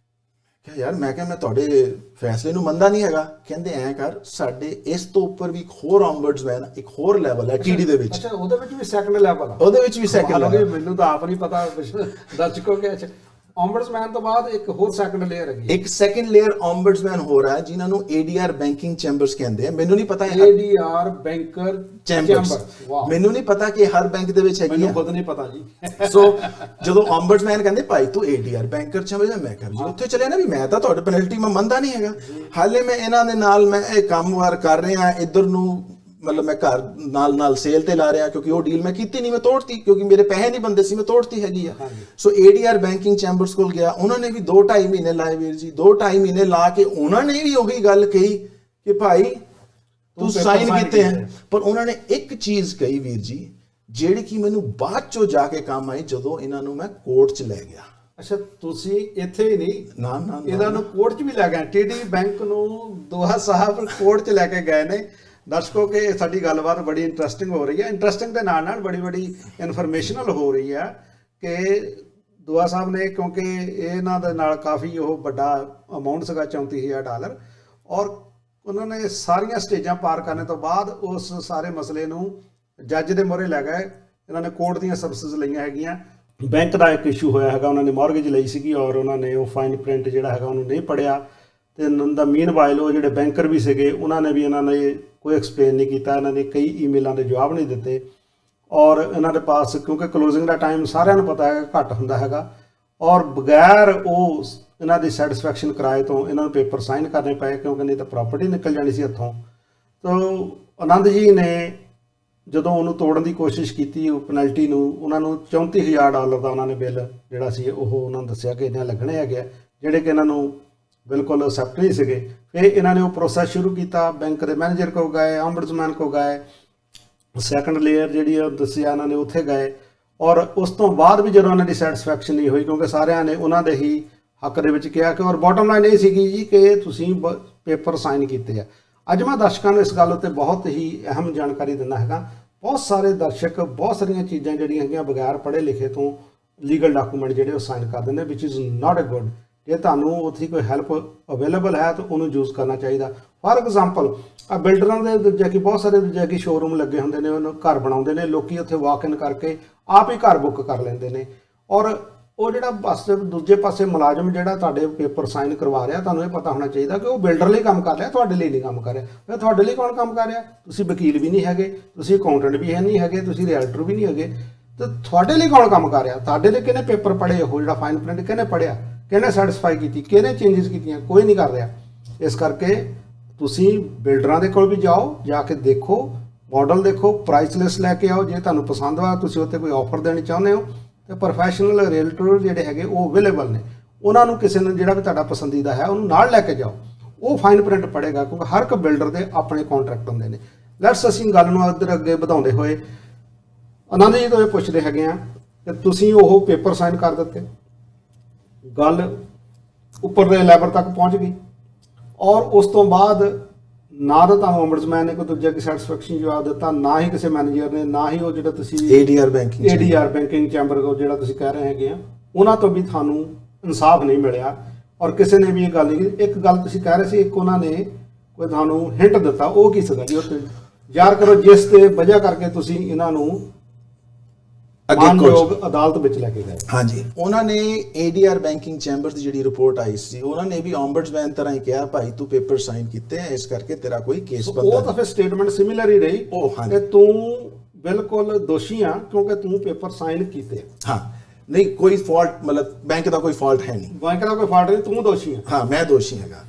[SPEAKER 1] ਕਿਹਾ ਯਾਰ, ਮੈਂ ਕਿਹਾ ਮੈਂ ਤੁਹਾਡੇ ਫੈਸਲੇ ਨੂੰ ਮੰਨਦਾ ਨਹੀਂ ਹੈਗਾ। ਕਹਿੰਦੇ ਐਂ ਕਰ, ਸਾਡੇ ਇਸ ਤੋਂ ਉੱਪਰ ਵੀ ਇੱਕ ਹੋਰ ombudsman, ਇੱਕ ਹੋਰ ਲੈਵਲ ਹੈ TD ਦੇ ਵਿੱਚ।
[SPEAKER 2] ਅੱਛਾ, ਉਹਦੇ ਵਿੱਚ ਵੀ ਸੈਕੰਡ ਲੈਵਲ ਆ?
[SPEAKER 1] ਉਹਦੇ ਵਿੱਚ ਵੀ ਸੈਕੰਡ ਲੈਵਲ।
[SPEAKER 2] ਮੈਨੂੰ ਤਾਂ ਆਪ ਨਹੀਂ ਪਤਾ ਦਰਸ਼ਕੋ ਕਿ ਅੱਛਾ ਓਮਬਡਸਮੈਨ ਤੋਂ ਬਾਅਦ ਇੱਕ ਹੋਰ ਸੈਕੰਡ ਲੇਅਰ ਹੈਗੀ
[SPEAKER 1] ਇੱਕ ਸੈਕੰਡ ਲੇਅਰ ਓਮਬਡਸਮੈਨ ਹੋ ਰਹਾ ਹੈ, ਜਿਨ੍ਹਾਂ ਨੂੰ ADR ਬੈਂਕਿੰਗ ਚੈਂਬਰਸ ਕਹਿੰਦੇ ਆ। ਮੈਨੂੰ ਨਹੀਂ ਪਤਾ
[SPEAKER 2] ADR ਬੈਂਕਰ
[SPEAKER 1] ਚੈਂਬਰਸ,
[SPEAKER 2] ਵਾਹ,
[SPEAKER 1] ਮੈਨੂੰ ਨਹੀਂ ਪਤਾ ਕਿ ਹਰ ਬੈਂਕ ਦੇ ਵਿੱਚ ਹੈਗੀ
[SPEAKER 2] ਮੈਨੂੰ
[SPEAKER 1] ਹੈ।
[SPEAKER 2] ਖੁਦ ਨਹੀਂ ਪਤਾ ਜੀ।
[SPEAKER 1] ਸੋ ਜਦੋਂ ਓਮਬਡਸਮੈਨ ਕਹਿੰਦੇ ਭਾਈ ਤੂੰ ADR ਬੈਂਕਰ ਚੈਂਬਰ, ਮੈਂ ਕਿਹਾ ਜੀ ਉੱਥੇ ਚਲੇ ਨਾ ਵੀ ਮੈਂ ਤਾਂ ਤੁਹਾਡੇ ਪੈਨਲਟੀ ਮੈਂ ਮੰਨਦਾ ਨਹੀਂ ਹੈਗਾ। ਹਾਲੇ ਮੈਂ ਇਹਨਾਂ ਦੇ ਨਾਲ ਮੈਂ ਇਹ ਕੰਮਵਾਰ ਕਰ ਰਿਹਾ, ਇੱਧਰ ਨੂੰ ਮਤਲਬ ਮੈਂ ਘਰ ਨਾਲ ਸੇਲ ਤੇ ਲਾ ਰਿਹਾ, ਕਿਉਂਕਿ ਉਹ ਡੀਲ ਮੈਂ ਕੀਤੀ ਨਹੀਂ, ਮੈਂ ਤੋੜਤੀ, ਕਿਉਂਕਿ ਮੇਰੇ ਪੈਸੇ ਨਹੀਂ ਬੰਦੇ ਸੀ, ਮੈਂ ਤੋੜਤੀ ਹੈਗੀ ਆ। ਸੋ ADR ਬੈਂਕਿੰਗ ਚੈਂਬਰਸ ਕੋਲ ਗਿਆ, ਉਹਨਾਂ ਨੇ ਵੀ 2-2.5 ਮਹੀਨੇ ਲਾਏ ਵੀਰ ਜੀ, 2-2.5 ਮਹੀਨੇ ਲਾ ਕੇ ਉਹਨਾਂ ਨੇ ਵੀ ਉਹੀ ਗੱਲ ਕਹੀ ਕਿ ਭਾਈ ਤੂੰ ਸਾਈਨ ਕੀਤੇ ਹੈ। ਪਰ ਉਹਨਾਂ ਨੇ ਇੱਕ ਚੀਜ਼ ਕਹੀ ਵੀਰ ਜੀ, ਜਿਹੜੀ ਕਿ ਮੈਨੂੰ ਬਾਅਦ ਚੋਂ ਜਾ ਕੇ ਕੰਮ ਆਈ, ਜਦੋਂ ਇਹਨਾਂ ਨੂੰ ਮੈਂ ਕੋਰਟ 'ਚ ਲੈ ਗਿਆ।
[SPEAKER 2] ਅੱਛਾ, ਤੁਸੀਂ ਇੱਥੇ ਹੀ ਨਹੀਂ,
[SPEAKER 1] ਨਾ
[SPEAKER 2] ਇਹਨਾਂ ਨੂੰ ਕੋਰਟ 'ਚ ਵੀ ਲੈ ਗਏ। TD ਬੈਂਕ ਨੂੰ ਦੋਹਾ ਸਾਹਿਬ ਕੋਰਟ 'ਚ ਲੈ ਕੇ ਗਏ ਨੇ। ਦਰਸ਼ਕੋ ਕਿ ਸਾਡੀ ਗੱਲਬਾਤ ਬੜੀ ਇੰਟਰਸਟਿੰਗ ਹੋ ਰਹੀ ਹੈ, ਇੰਟਰਸਟਿੰਗ ਦੇ ਨਾਲ ਨਾਲ ਬੜੀ ਇਨਫੋਰਮੇਸ਼ਨਲ ਹੋ ਰਹੀ ਹੈ ਕਿ ਦੋਹਾ ਸਾਹਿਬ ਨੇ, ਕਿਉਂਕਿ ਇਹਨਾਂ ਦੇ ਨਾਲ ਕਾਫੀ ਉਹ ਵੱਡਾ ਅਮਾਉਂਟ ਸੀਗਾ $34,000, ਔਰ ਉਹਨਾਂ ਨੇ ਸਾਰੀਆਂ ਸਟੇਜਾਂ ਪਾਰ ਕਰਨ ਤੋਂ ਬਾਅਦ ਉਸ ਸਾਰੇ ਮਸਲੇ ਨੂੰ ਜੱਜ ਦੇ ਮੂਹਰੇ ਲੈ ਗਏ। ਇਹਨਾਂ ਨੇ ਕੋਰਟ ਦੀਆਂ ਸਰਵਿਸਿਜ਼ ਲਈਆਂ ਹੈਗੀਆਂ। ਬੈਂਕ ਦਾ ਇੱਕ ਇਸ਼ੂ ਹੋਇਆ ਹੈਗਾ, ਉਹਨਾਂ ਨੇ ਮਾਰਗੇਜ ਲਈ ਸੀਗੀ ਔਰ ਉਹਨਾਂ ਨੇ ਉਹ ਫਾਈਨ ਪ੍ਰਿੰਟ ਜਿਹੜਾ ਹੈਗਾ ਉਹਨੂੰ ਨਹੀਂ ਪੜ੍ਹਿਆ, ਤੇ ਦਾ ਮੀਨਵਾਈਲ ਉਹ ਜਿਹੜੇ ਬੈਂਕਰ ਵੀ ਸੀਗੇ ਉਹਨਾਂ ਨੇ ਵੀ ਇਹਨਾਂ ਨੇ ਕੋਈ ਐਕਸਪਲੇਨ ਨਹੀਂ ਕੀਤਾ, ਇਹਨਾਂ ਨੇ ਕਈ ਈਮੇਲਾਂ ਦੇ ਜਵਾਬ ਨਹੀਂ ਦਿੱਤੇ, ਔਰ ਇਹਨਾਂ ਦੇ ਪਾਸ ਕਿਉਂਕਿ ਕਲੋਜ਼ਿੰਗ ਦਾ ਟਾਈਮ ਸਾਰਿਆਂ ਨੂੰ ਪਤਾ ਹੈ ਘੱਟ ਹੁੰਦਾ ਹੈਗਾ, ਔਰ ਬਗੈਰ ਉਹ ਇਹਨਾਂ ਦੀ ਸੈਟੀਸਫੈਕਸ਼ਨ ਕਰਾਏ ਤੋਂ ਇਹਨਾਂ ਨੂੰ ਪੇਪਰ ਸਾਈਨ ਕਰਨੇ ਪਏ, ਕਿਉਂਕਿ ਨਹੀਂ ਤਾਂ ਪ੍ਰਾਪਰਟੀ ਨਿਕਲ ਜਾਣੀ ਸੀ ਹੱਥੋਂ। ਤਾਂ ਆਨੰਦ ਜੀ ਨੇ ਜਦੋਂ ਉਹਨੂੰ ਤੋੜਨ ਦੀ ਕੋਸ਼ਿਸ਼ ਕੀਤੀ, ਉਹ ਪੈਨਲਟੀ ਨੂੰ, ਉਹਨਾਂ ਨੂੰ $34,000 ਦਾ ਉਹਨਾਂ ਨੇ ਬਿੱਲ ਜਿਹੜਾ ਸੀ ਉਹ ਉਹਨਾਂ ਨੂੰ ਦੱਸਿਆ ਕਿ ਇਹਨਾਂ ਲੱਗਣੇ ਹੈਗੇ, ਜਿਹੜੇ ਕਿ ਇਹਨਾਂ ਨੂੰ ਬਿਲਕੁਲ ਅਸੈਪਟ ਨਹੀਂ ਸੀਗੇ। ਫਿਰ ਇਹਨਾਂ ਨੇ ਉਹ ਪ੍ਰੋਸੈਸ ਸ਼ੁਰੂ ਕੀਤਾ, ਬੈਂਕ ਦੇ ਮੈਨੇਜਰ ਕੋਲ ਗਏ, ਓਮਬਡਸਮੈਨ ਕੋਲ ਗਏ, ਸੈਕੰਡ ਲੇਅਰ ਜਿਹੜੀ ਉਹ ਦੱਸਿਆ ਇਹਨਾਂ ਨੇ ਉੱਥੇ ਗਏ, ਔਰ ਉਸ ਤੋਂ ਬਾਅਦ ਵੀ ਜਦੋਂ ਉਹਨਾਂ ਦੀ ਸੈਟੀਸਫੈਕਸ਼ਨ ਨਹੀਂ ਹੋਈ, ਕਿਉਂਕਿ ਸਾਰਿਆਂ ਨੇ ਉਹਨਾਂ ਦੇ ਹੀ ਹੱਕ ਦੇ ਵਿੱਚ ਕਿਹਾ ਕਿ, ਔਰ ਬਾਟਮ ਲਾਈਨ ਇਹ ਸੀਗੀ ਜੀ ਕਿ ਤੁਸੀਂ ਪੇਪਰ ਸਾਈਨ ਕੀਤੇ ਆ। ਅੱਜ ਮੈਂ ਦਰਸ਼ਕਾਂ ਨੂੰ ਇਸ ਗੱਲ ਉੱਤੇ ਬਹੁਤ ਹੀ ਅਹਿਮ ਜਾਣਕਾਰੀ ਦਿੰਦਾ ਹੈਗਾ। ਬਹੁਤ ਸਾਰੇ ਦਰਸ਼ਕ ਬਹੁਤ ਸਾਰੀਆਂ ਚੀਜ਼ਾਂ ਜਿਹੜੀਆਂ ਹੈਗੀਆਂ ਬਗੈਰ ਪੜ੍ਹੇ ਲਿਖੇ ਤੋਂ ਲੀਗਲ ਡਾਕੂਮੈਂਟ ਜਿਹੜੇ ਉਹ ਸਾਈਨ ਕਰ ਦਿੰਦੇ, ਵਿਚ ਇਜ਼ ਨਾਟ ਅ ਗੁੱਡ। ਜੇ ਤੁਹਾਨੂੰ ਉੱਥੇ ਕੋਈ ਹੈਲਪ ਅਵੇਲੇਬਲ ਹੈ ਤਾਂ ਉਹਨੂੰ ਯੂਜ਼ ਕਰਨਾ ਚਾਹੀਦਾ। ਫਾਰ ਐਗਜ਼ਾਮਪਲ ਆ ਬਿਲਡਰਾਂ ਦੇ ਦੂਜੇ ਕਿ ਬਹੁਤ ਸਾਰੇ ਦੂਜੇ ਕਿ ਸ਼ੋਰੂਮ ਲੱਗੇ ਹੁੰਦੇ ਨੇ, ਉਹਨੂੰ ਘਰ ਬਣਾਉਂਦੇ ਨੇ ਲੋਕੀ, ਉੱਥੇ ਵਾਕ ਇਨ ਕਰਕੇ ਆਪ ਹੀ ਘਰ ਬੁੱਕ ਕਰ ਲੈਂਦੇ ਨੇ, ਔਰ ਉਹ ਜਿਹੜਾ ਬਸ ਦੂਜੇ ਪਾਸੇ ਮੁਲਾਜ਼ਮ ਜਿਹੜਾ ਤੁਹਾਡੇ ਪੇਪਰ ਸਾਈਨ ਕਰਵਾ ਰਿਹਾ, ਤੁਹਾਨੂੰ ਇਹ ਪਤਾ ਹੋਣਾ ਚਾਹੀਦਾ ਕਿ ਉਹ ਬਿਲਡਰ ਲਈ ਕੰਮ ਕਰ ਰਿਹਾ, ਤੁਹਾਡੇ ਲਈ ਨਹੀਂ ਕੰਮ ਕਰ ਰਿਹਾ। ਫਿਰ ਤੁਹਾਡੇ ਲਈ ਕੌਣ ਕੰਮ ਕਰ ਰਿਹਾ? ਤੁਸੀਂ ਵਕੀਲ ਵੀ ਨਹੀਂ ਹੈਗੇ, ਤੁਸੀਂ ਅਕਾਊਂਟੈਂਟ ਵੀ ਨਹੀਂ ਹੈਗੇ, ਤੁਸੀਂ ਰੀਅਲਟਰ ਵੀ ਨਹੀਂ ਹੈਗੇ, ਤੇ ਤੁਹਾਡੇ ਲਈ ਕੌਣ ਕੰਮ ਕਰ ਰਿਹਾ? ਤੁਹਾਡੇ ਲਈ ਕਿਹਨੇ ਪੇਪਰ ਪੜ੍ਹੇ? ਉਹ ਜਿਹੜਾ ਫਾਈਨ ਪ੍ਰਿੰਟ ਕਿਹਨੇ ਪੜ੍ਹਿਆ, ਕਿਹਨੇ ਸੈਟੀਸਫਾਈ ਕੀਤੀ, ਕਿਹਨੇ ਚੇਂਜਸ ਕੀਤੀਆਂ? ਕੋਈ ਨਹੀਂ ਕਰ ਰਿਹਾ। ਇਸ ਕਰਕੇ ਤੁਸੀਂ ਬਿਲਡਰਾਂ ਦੇ ਕੋਲ ਵੀ ਜਾਓ, ਜਾ ਕੇ ਦੇਖੋ, ਮਾਡਲ ਦੇਖੋ, ਪ੍ਰਾਈਸ ਲਿਸਟ ਲੈ ਕੇ ਆਓ। ਜੇ ਤੁਹਾਨੂੰ ਪਸੰਦ ਆ, ਤੁਸੀਂ ਉੱਤੇ ਕੋਈ ਆਫਰ ਦੇਣੀ ਚਾਹੁੰਦੇ ਹੋ, ਤੇ ਪ੍ਰੋਫੈਸ਼ਨਲ ਰੀਅਲਟਰ ਜਿਹੜੇ ਹੈਗੇ ਉਹ ਅਵੇਲੇਬਲ ਨੇ, ਉਹਨਾਂ ਨੂੰ ਕਿਸੇ ਨੂੰ ਜਿਹੜਾ ਵੀ ਤੁਹਾਡਾ ਪਸੰਦੀਦਾ ਹੈ ਉਹਨੂੰ ਨਾਲ ਲੈ ਕੇ ਜਾਓ, ਉਹ ਫਾਈਨ ਪ੍ਰਿੰਟ ਪੜ੍ਹੇਗਾ, ਕਿਉਂਕਿ ਹਰ ਇੱਕ ਬਿਲਡਰ ਦੇ ਆਪਣੇ ਕੰਟਰੈਕਟ ਹੁੰਦੇ ਨੇ। ਲੈਟਸ ਅਸੀਂ ਗੱਲ ਨੂੰ ਇੱਧਰ ਅੱਗੇ ਵਧਾਉਂਦੇ ਹੋਏ ਆਨੰਦ ਜੀ ਤੋਂ ਇਹ ਪੁੱਛਦੇ ਹੈਗੇ ਆ ਕਿ ਤੁਸੀਂ ਉਹ ਪੇਪਰ ਸਾਈਨ ਕਰ ਦਿੱਤੇ, ਗੱਲ ਉੱਪਰ ਦੇ ਲੈਵਲ ਤੱਕ ਪਹੁੰਚ ਗਈ, ਔਰ ਉਸ ਤੋਂ ਬਾਅਦ ਨਾ ਤਾਂ ਤੁਹਾਨੂੰ ਓਮਬਡਸਮੈਨ ਨੇ ਕੋਈ ਦੂਜੇ ਕੀ ਸੈਟੀਸਫੈਕਸ਼ਨ ਜਵਾਬ ਦਿੱਤਾ, ਨਾ ਹੀ ਕਿਸੇ ਮੈਨੇਜਰ ਨੇ, ਨਾ ਹੀ ਉਹ ਜਿਹੜਾ ਤੁਸੀਂ ADR ਬੈਂਕਿੰਗ ਚੈਂਬਰ ਕੋਲ ਜਿਹੜਾ ਤੁਸੀਂ ਕਹਿ ਰਹੇ ਹੈਗੇ ਆ, ਉਹਨਾਂ ਤੋਂ ਵੀ ਤੁਹਾਨੂੰ ਇਨਸਾਫ ਨਹੀਂ ਮਿਲਿਆ, ਔਰ ਕਿਸੇ ਨੇ ਵੀ ਇਹ ਗੱਲ ਨਹੀਂ ਕੀਤੀ। ਇੱਕ ਗੱਲ ਤੁਸੀਂ ਕਹਿ ਰਹੇ ਸੀ, ਇੱਕ ਉਹਨਾਂ ਨੇ ਕੋਈ ਤੁਹਾਨੂੰ ਹਿੰਟ ਦਿੱਤਾ, ਉਹ ਕੀ ਸੀਗਾ ਜੀ? ਉੱਥੇ ਯਾਰ ਕਰੋ ਜਿਸ ਤੇ ਵਜ੍ਹਾ ਕਰਕੇ ਤੁਸੀਂ ਇਹਨਾਂ ਨੂੰ ਮਾਨਯੋਗ ਅਦਾਲਤ ਵਿੱਚ ਲੈ ਕੇ ਗਏ।
[SPEAKER 1] ਹਾਂਜੀ, ਉਹਨਾਂ ਨੇ ADR ਬੈਂਕਿੰਗ ਚੈਂਬਰਸ ਦੀ ਜਿਹੜੀ ਰਿਪੋਰਟ ਆਈ ਸੀ, ਉਹਨਾਂ ਨੇ ਵੀ ਓਮਬਡਸਮੈਨ ਤਰ੍ਹਾਂ ਹੀ ਕਿਹਾ, ਭਾਈ ਤੂੰ ਪੇਪਰ ਸਾਈਨ ਕੀਤੇ ਆ, ਇਸ ਕਰਕੇ ਤੇਰਾ ਕੋਈ ਕੇਸ ਬੰਦਾ।
[SPEAKER 2] ਉਹ ਤਾਂ ਫਿਰ ਸਟੇਟਮੈਂਟ ਸਿਮਿਲਰ ਹੀ ਰਹੀ ਕਿ ਤੂੰ ਬਿਲਕੁਲ ਦੋਸ਼ੀ ਆ, ਕਿਉਂਕਿ ਤੂੰ ਪੇਪਰ ਸਾਈਨ ਕੀਤੇ।
[SPEAKER 1] ਹਾਂ, ਨਹੀਂ ਕੋਈ ਫਾਲਟ, ਮਤਲਬ ਬੈਂਕ ਦਾ ਕੋਈ ਫਾਲਟ ਹੈ ਨਹੀਂ,
[SPEAKER 2] ਬੈਂਕ ਦਾ ਕੋਈ ਫਾਲਟ ਨਹੀਂ, ਤੂੰ ਦੋਸ਼ੀ ਆ।
[SPEAKER 1] ਹਾਂ, ਮੈਂ ਦੋਸ਼ੀ ਹੈਗਾ।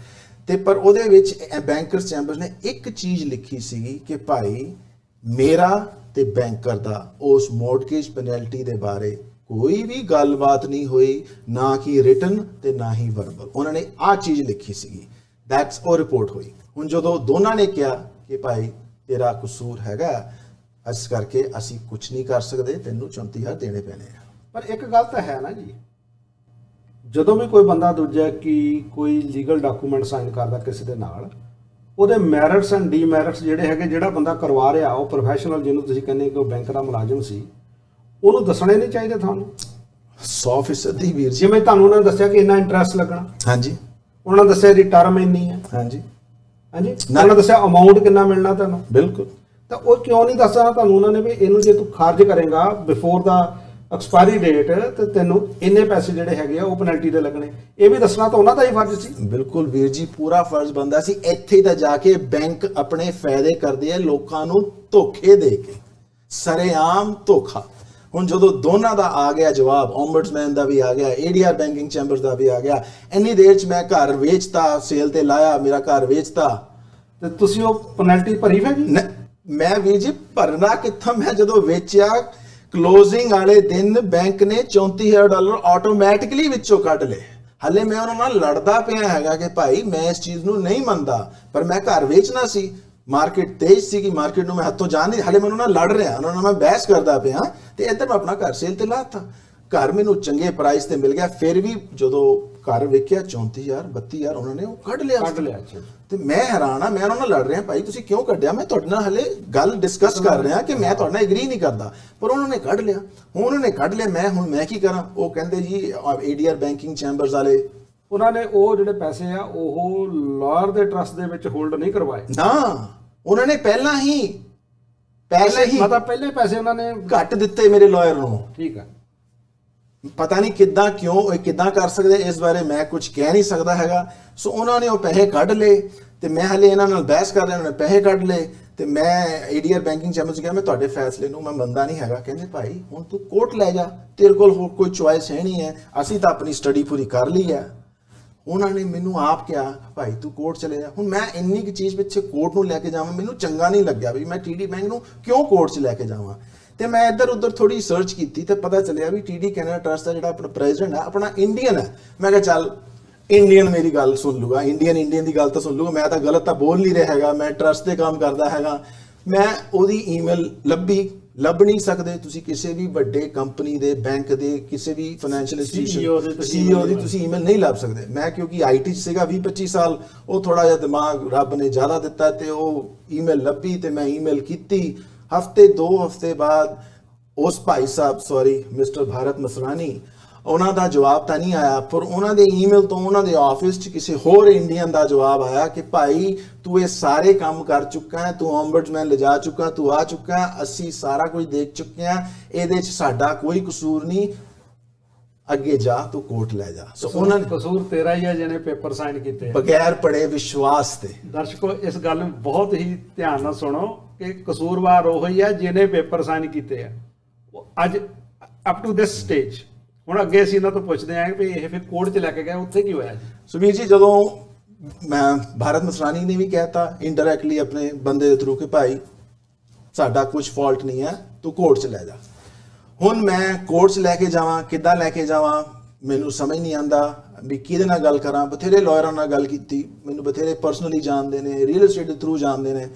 [SPEAKER 1] ਤੇ ਪਰ ਉਹਦੇ ਵਿੱਚ ਬੈਂਕਰਸ ਚੈਂਬਰਸ ਨੇ ਇੱਕ ਚੀਜ਼ ਲਿਖੀ ਸੀਗੀ ਕਿ ਭਾਈ ਮੇਰਾ ਤੇ ਬੈਂਕਰ ਦਾ ਉਸ ਮੌਰਟਗੇਜ ਪੈਨਲਟੀ ਦੇ ਬਾਰੇ ਕੋਈ ਵੀ ਗੱਲਬਾਤ ਨਹੀਂ ਹੋਈ, ਨਾ ਕਿ ਰਿਟਨ ਤੇ ਨਾ ਹੀ ਵਰਬਲ। ਉਹਨਾਂ ਨੇ ਆਹ ਚੀਜ਼ ਲਿਖੀ ਸੀਗੀ, ਦੈਟਸ ਉਹ ਰਿਪੋਰਟ ਹੋਈ। ਹੁਣ ਜਦੋਂ ਦੋਨਾਂ ਨੇ ਕਿਹਾ ਕਿ ਭਾਈ ਤੇਰਾ ਕਸੂਰ ਹੈਗਾ, ਇਸ ਕਰਕੇ ਅਸੀਂ ਕੁਝ ਨਹੀਂ ਕਰ ਸਕਦੇ, ਤੈਨੂੰ 34,000 ਦੇਣੇ ਪੈਣੇ ਆ।
[SPEAKER 2] ਪਰ ਇੱਕ ਗੱਲ ਤਾਂ ਹੈ ਨਾ ਜੀ, ਜਦੋਂ ਵੀ ਕੋਈ ਬੰਦਾ ਦੂਜਾ ਕੀ ਕੋਈ ਲੀਗਲ ਡਾਕੂਮੈਂਟ ਸਾਈਨ ਕਰਦਾ ਕਿਸੇ ਦੇ ਨਾਲ, ਉਹਦੇ ਮੈਰਿਟਸ ਐਂਡ ਡੀਮੈਰਿਟਸ ਜਿਹੜੇ ਹੈਗੇ, ਜਿਹੜਾ ਬੰਦਾ ਕਰਵਾ ਰਿਹਾ ਉਹ ਪ੍ਰੋਫੈਸ਼ਨਲ, ਜਿਹਨੂੰ ਤੁਸੀਂ ਕਹਿੰਦੇ ਕਿ ਉਹ ਬੈਂਕ ਦਾ ਮੁਲਾਜ਼ਮ ਸੀ, ਉਹਨੂੰ ਦੱਸਣੇ ਨਹੀਂ ਚਾਹੀਦੇ ਤੁਹਾਨੂੰ?
[SPEAKER 1] 100% ਦੀ ਵੀਰ ਜੀ।
[SPEAKER 2] ਜਿਵੇਂ ਤੁਹਾਨੂੰ ਉਹਨਾਂ ਨੇ ਦੱਸਿਆ ਕਿ ਇੰਨਾ ਇੰਟਰਸਟ ਲੱਗਣਾ,
[SPEAKER 1] ਹਾਂਜੀ,
[SPEAKER 2] ਉਹਨਾਂ ਨੇ ਦੱਸਿਆ ਇਹਦੀ ਟਰਮ ਇੰਨੀ ਹੈ,
[SPEAKER 1] ਹਾਂਜੀ,
[SPEAKER 2] ਉਹਨਾਂ ਨੇ ਦੱਸਿਆ ਅਮਾਊਂਟ ਕਿੰਨਾ ਮਿਲਣਾ ਤੁਹਾਨੂੰ,
[SPEAKER 1] ਬਿਲਕੁਲ।
[SPEAKER 2] ਤਾਂ ਉਹ ਕਿਉਂ ਨਹੀਂ ਦੱਸਣਾ ਤੁਹਾਨੂੰ ਉਹਨਾਂ ਨੇ ਵੀ ਇਹਨੂੰ ਜੇ ਤੂੰ ਖਾਰਜ ਕਰੇਗਾ ਬਿਫੋਰ ਦਾ ਐਕਸਪਾਇਰੀ ਡੇਟ ਤੇ ਤੈਨੂੰ ਇੰਨੇ ਪੈਸੇ ਜਿਹੜੇ ਹੈਗੇ ਆ ਉਹ ਪੈਨਲਟੀ ਦੇ ਲੱਗਣੇ, ਇਹ ਵੀ ਦੱਸਣਾ ਤਾਂ ਉਹਨਾਂ ਦਾ ਹੀ ਫਰਜ਼ ਸੀ।
[SPEAKER 1] ਬਿਲਕੁਲ ਵੀਰ ਜੀ, ਪੂਰਾ ਫਰਜ਼ ਬੰਦਾ ਸੀ। ਇੱਥੇ ਤਾਂ ਜਾ ਕੇ ਬੈਂਕ ਆਪਣੇ ਫਾਇਦੇ ਕਰਦੇ ਆ ਲੋਕਾਂ ਨੂੰ ਧੋਖੇ ਦੇ ਕੇ, ਸਰੇਆਮ ਧੋਖਾ। ਹੁਣ ਜਦੋਂ ਦੋਨਾਂ ਦਾ ਆ ਗਿਆ ਜਵਾਬ, ਓਮਬਡਸਮੈਨ ਦਾ ਵੀ ਆ ਗਿਆ, ADR ਬੈਂਕਿੰਗ ਚੈਂਬਰਸ ਦਾ ਵੀ ਆ ਗਿਆ, ਇੰਨੀ ਦੇਰ 'ਚ ਮੈਂ ਘਰ ਵੇਚਤਾ, ਸੇਲ ਤੇ ਲਾਇਆ, ਮੇਰਾ ਘਰ ਵੇਚਤਾ।
[SPEAKER 2] ਤੇ ਤੁਸੀਂ ਉਹ ਪੈਨਲਟੀ ਭਰੀ ਫਿਰ ਜੀ?
[SPEAKER 1] ਮੈਂ ਵੀਰ ਜੀ ਭਰਨਾ ਕਿੱਥੋਂ, ਮੈਂ ਜਦੋਂ ਵੇਚਿਆ ਕਲੋਜ਼ਿੰਗ ਵਾਲੇ ਦਿਨ ਬੈਂਕ ਨੇ $34,000 ਆਟੋਮੈਟਿਕਲੀ ਵਿੱਚੋਂ ਕੱਢ ਲਏ। ਹਲੇ ਮੈਂ ਉਹਨਾਂ ਨਾਲ ਲੜਦਾ ਪਿਆ ਹੈਗਾ ਕਿ ਭਾਈ ਮੈਂ ਇਸ ਚੀਜ਼ ਨੂੰ ਨਹੀਂ ਮੰਨਦਾ, ਪਰ ਮੈਂ ਘਰ ਵੇਚਣਾ ਸੀ, ਮਾਰਕੀਟ ਤੇਜ਼ ਸੀ ਕਿ ਮਾਰਕੀਟ ਨੂੰ ਮੈਂ ਹੱਥੋਂ ਜਾਣ ਨਹੀਂ, ਹਲੇ ਮੈਂ ਉਹਨਾਂ ਨਾਲ ਲੜ ਰਿਹਾ, ਉਹਨਾਂ ਨਾਲ ਮੈਂ ਬਹਿਸ ਕਰਦਾ ਪਿਆ, ਤੇ ਇੱਧਰ ਮੈਂ ਆਪਣਾ ਘਰ ਸੇਲ ਤੇ ਲਾਤਾ। ਘਰ ਮੈਨੂੰ ਚੰਗੇ ਪ੍ਰਾਈਸ ਤੇ ਮਿਲ ਗਿਆ, ਫਿਰ ਵੀ ਜਦੋਂ ਘਰ ਵੇਖਿਆ 34,000 32,000 ਉਹਨਾਂ ਨੇ ਉਹ ਕੱਢ ਲਿਆ। ਤੇ ਮੈਂ ਹੈਰਾਨ ਆ, ਮੈਂ ਉਹਨਾਂ ਨਾਲ ਲੜ ਰਿਹਾ, ਭਾਈ ਤੁਸੀਂ ਕਿਉਂ ਕੱਢਿਆ? ਮੈਂ ਤੁਹਾਡੇ ਨਾਲ ਹਲੇ ਗੱਲ ਡਿਸਕਸ ਕਰ ਰਿਹਾ ਕਿ ਮੈਂ ਤੁਹਾਡੇ ਨਾਲ ਐਗਰੀ ਨਹੀਂ ਕਰਦਾ, ਪਰ ਉਹਨਾਂ ਨੇ ਕੱਢ ਲਿਆ। ਹੁਣ ਉਹਨਾਂ ਨੇ ਕੱਢ ਲਿਆ, ਹੁਣ ਮੈਂ ਕੀ ਕਰਾਂ? ਉਹ ਕਹਿੰਦੇ ਜੀ ADR ਬੈਂਕਿੰਗ ਚੈਂਬਰਸ ਵਾਲੇ,
[SPEAKER 2] ਉਹਨਾਂ ਨੇ ਉਹ ਜਿਹੜੇ ਪੈਸੇ ਆ ਉਹ ਲਾਇਰ ਦੇ ਟਰਸਟ ਦੇ ਵਿੱਚ ਹੋਲਡ ਨਹੀਂ ਕਰਵਾਏ
[SPEAKER 1] ਨਾ, ਉਹਨਾਂ ਨੇ ਪਹਿਲਾਂ ਹੀ
[SPEAKER 2] ਮਤਲਬ ਪਹਿਲੇ ਪੈਸੇ ਉਹਨਾਂ ਨੇ
[SPEAKER 1] ਘੱਟ ਦਿੱਤੇ ਮੇਰੇ ਲਾਇਰ ਨੂੰ।
[SPEAKER 2] ਠੀਕ ਆ,
[SPEAKER 1] ਪਤਾ ਨਹੀਂ ਕਿੱਦਾਂ, ਕਿਉਂ ਇਹ ਕਿੱਦਾਂ ਕਰ ਸਕਦੇ, ਇਸ ਬਾਰੇ ਮੈਂ ਕੁਝ ਕਹਿ ਨਹੀਂ ਸਕਦਾ ਹੈਗਾ। ਸੋ ਉਹਨਾਂ ਨੇ ਉਹ ਪੈਸੇ ਕੱਢ ਲਏ, ਤੇ ਮੈਂ ਹਲੇ ਇਹਨਾਂ ਨਾਲ ਬਹਿਸ ਕਰ ਰਿਹਾ, ਉਹਨਾਂ ਨੇ ਪੈਸੇ ਕੱਢ ਲਏ, ਤੇ ਮੈਂ ADR ਬੈਂਕਿੰਗ ਚੈਂਬਰਸ ਗਿਆ, ਮੈਂ ਤੁਹਾਡੇ ਫੈਸਲੇ ਨੂੰ ਮੈਂ ਮੰਨਦਾ ਨਹੀਂ ਹੈਗਾ। ਕਹਿੰਦੇ ਭਾਈ ਹੁਣ ਤੂੰ ਕੋਰਟ ਲੈ ਜਾ, ਤੇਰੇ ਕੋਲ ਹੋਰ ਕੋਈ ਚੁਆਇਸ ਹੈ ਨਹੀਂ ਹੈ, ਅਸੀਂ ਤਾਂ ਆਪਣੀ ਸਟੱਡੀ ਪੂਰੀ ਕਰ ਲਈ ਹੈ। ਉਹਨਾਂ ਨੇ ਮੈਨੂੰ ਆਪ ਕਿਹਾ ਭਾਈ ਤੂੰ ਕੋਰਟ ਚਲੇ ਜਾ। ਹੁਣ ਮੈਂ ਇੰਨੀ ਕੁ ਚੀਜ਼ ਪਿੱਛੇ ਕੋਰਟ ਨੂੰ ਲੈ ਕੇ ਜਾਵਾਂ, ਮੈਨੂੰ ਚੰਗਾ ਨਹੀਂ ਲੱਗਿਆ ਵੀ ਮੈਂ TD ਬੈਂਕ ਨੂੰ ਕਿਉਂ ਕੋਰਟ 'ਚ ਲੈ ਕੇ ਜਾਵਾਂ। ਤੇ ਮੈਂ ਇੱਧਰ ਉੱਧਰ ਥੋੜੀ ਸਰਚ ਕੀਤੀ ਤੇ ਪਤਾ ਚੱਲਿਆ ਵੀ TD ਕੈਨਰਾ ਟਰਸਟ ਦਾ ਜਿਹੜਾ ਆਪਣਾ ਪ੍ਰੈਜ਼ੀਡੈਂਟ ਹੈ, ਆਪਣਾ ਇੰਡੀਅਨ ਹੈ। ਮੈਂ ਕਿਹਾ ਚੱਲ ਇੰਡੀਅਨ ਮੇਰੀ ਗੱਲ ਸੁਣ ਲੂਗਾ, ਇੰਡੀਅਨ ਦੀ ਗੱਲ ਤਾਂ ਸੁਣ ਲੂਗਾ, ਮੈਂ ਤਾਂ ਗਲਤ ਤਾਂ ਬੋਲ ਨਹੀਂ ਰਿਹਾ ਹੈਗਾ, ਮੈਂ ਟਰਸਟ ਦੇ ਕੰਮ ਕਰਦਾ ਹੈਗਾ। ਮੈਂ ਉਹਦੀ ਈਮੇਲ ਲੱਭ ਨਹੀਂ ਸਕਦੇ ਤੁਸੀਂ ਕਿਸੇ ਵੀ ਵੱਡੇ ਕੰਪਨੀ ਦੇ, ਬੈਂਕ ਦੇ, ਕਿਸੇ ਵੀ ਫਾਈਨੈਂਸ਼ੀਅਲ ਇੰਸਟੀਟਿਊਸ਼ਨ CEO ਦੀ ਤੁਸੀਂ ਈਮੇਲ ਨਹੀਂ ਲੱਭ ਸਕਦੇ। ਮੈਂ ਕਿਉਂਕਿ IT 'ਚ ਸੀਗਾ 20-25 ਸਾਲ, ਉਹ ਥੋੜਾ ਜਿਹਾ ਦਿਮਾਗ ਰੱਬ ਨੇ ਜ਼ਿਆਦਾ ਦਿੱਤਾ, ਤੇ ਉਹ ਈਮੇਲ ਲੱਭੀ ਤੇ ਮੈਂ ਈਮੇਲ ਕੀਤੀ। ਹਫਤੇ 2 ਹਫਤੇ ਬਾਅਦ ਉਸ ਭਾਈ ਸਾਹਿਬ, ਸੌਰੀ ਮਿਸਟਰ ਭਾਰਤ ਮਸਰਾਨੀ, ਉਹਨਾਂ ਦਾ ਜਵਾਬ ਤਾਂ ਨਹੀਂ ਆਇਆ, ਪਰ ਉਹਨਾਂ ਦੇ ਈਮੇਲ ਤੋਂ ਉਹਨਾਂ ਦੇ ਆਫਿਸ 'ਚ ਕਿਸੇ ਹੋਰ ਇੰਡੀਅਨ ਦਾ ਜਵਾਬ ਆਇਆ ਕਿ ਭਾਈ ਤੂੰ ਇਹ ਸਾਰੇ ਕੰਮ ਕਰ ਚੁੱਕਾ ਹੈ, ਤੂੰ ਓਮਬਡਸਮੈਨ ਲਿਜਾ ਚੁੱਕਾ, ਤੂੰ ਆ ਚੁੱਕਾ, ਅਸੀਂ ਸਾਰਾ ਕੁਝ ਦੇਖ ਚੁੱਕੇ ਹਾਂ, ਇਹਦੇ 'ਚ ਸਾਡਾ ਕੋਈ ਕਸੂਰ ਨਹੀਂ, ਅੱਗੇ ਜਾ ਤੂੰ ਕੋਰਟ ਲੈ ਜਾ।
[SPEAKER 2] ਸੋ ਉਹਨਾਂ ਨੇ ਕਸੂਰ ਤੇਰਾ ਹੀ ਹੈ ਜਿਹਨੇ ਪੇਪਰ ਸਾਈਨ ਕੀਤੇ
[SPEAKER 1] ਬਗੈਰ ਪੜੇ ਵਿਸ਼ਵਾਸ ਤੇ।
[SPEAKER 2] ਦਰਸ਼ਕੋ ਇਸ ਗੱਲ ਨੂੰ ਬਹੁਤ ਹੀ ਧਿਆਨ ਨਾਲ ਸੁਣੋ ਕਿ ਕਸੂਰਵਾਰ ਉਹ ਹੀ ਹੈ ਜਿਹਨੇ ਪੇਪਰ ਸਾਈਨ ਕੀਤੇ ਆ। ਅੱਜ ਅਪ ਟੂ ਦਿਸ ਸਟੇਜ, ਹੁਣ ਅੱਗੇ ਅਸੀਂ ਇਹਨਾਂ ਤੋਂ ਪੁੱਛਦੇ ਆਂ ਕਿ ਇਹ ਫਿਰ ਕੋਰਟ 'ਚ ਲੈ ਕੇ ਗਏ, ਉੱਥੇ ਕੀ ਹੋਇਆ ਜੀ?
[SPEAKER 1] ਸੁਬੀਰ ਜੀ, ਜਦੋਂ ਮੈਂ ਭਾਰਤ ਮਸਰਾਨੀ ਨੇ ਵੀ ਕਹਿਤਾ ਇਨਡਾਇਰੈਕਟਲੀ ਆਪਣੇ ਬੰਦੇ ਦੇ ਥਰੂ ਕਿ ਭਾਈ ਸਾਡਾ ਕੁਝ ਫਾਲਟ ਨਹੀਂ ਹੈ, ਤੂੰ ਕੋਰਟ 'ਚ ਲੈ ਜਾ। ਹੁਣ ਮੈਂ ਕੋਰਟ 'ਚ ਲੈ ਕੇ ਜਾਵਾਂ, ਕਿੱਦਾਂ ਲੈ ਕੇ ਜਾਵਾਂ, ਮੈਨੂੰ ਸਮਝ ਨਹੀਂ ਆਉਂਦਾ ਵੀ ਕਿਹਦੇ ਨਾਲ ਗੱਲ ਕਰਾਂ। ਬਥੇਰੇ ਲਾਇਰਾਂ ਨਾਲ ਗੱਲ ਕੀਤੀ, ਮੈਨੂੰ ਬਥੇਰੇ ਪਰਸਨਲੀ ਜਾਣਦੇ ਨੇ, ਰੀਅਲ ਏਸਟੇਟ ਦੇ ਥਰੂ ਜਾਣਦੇ ਨੇ,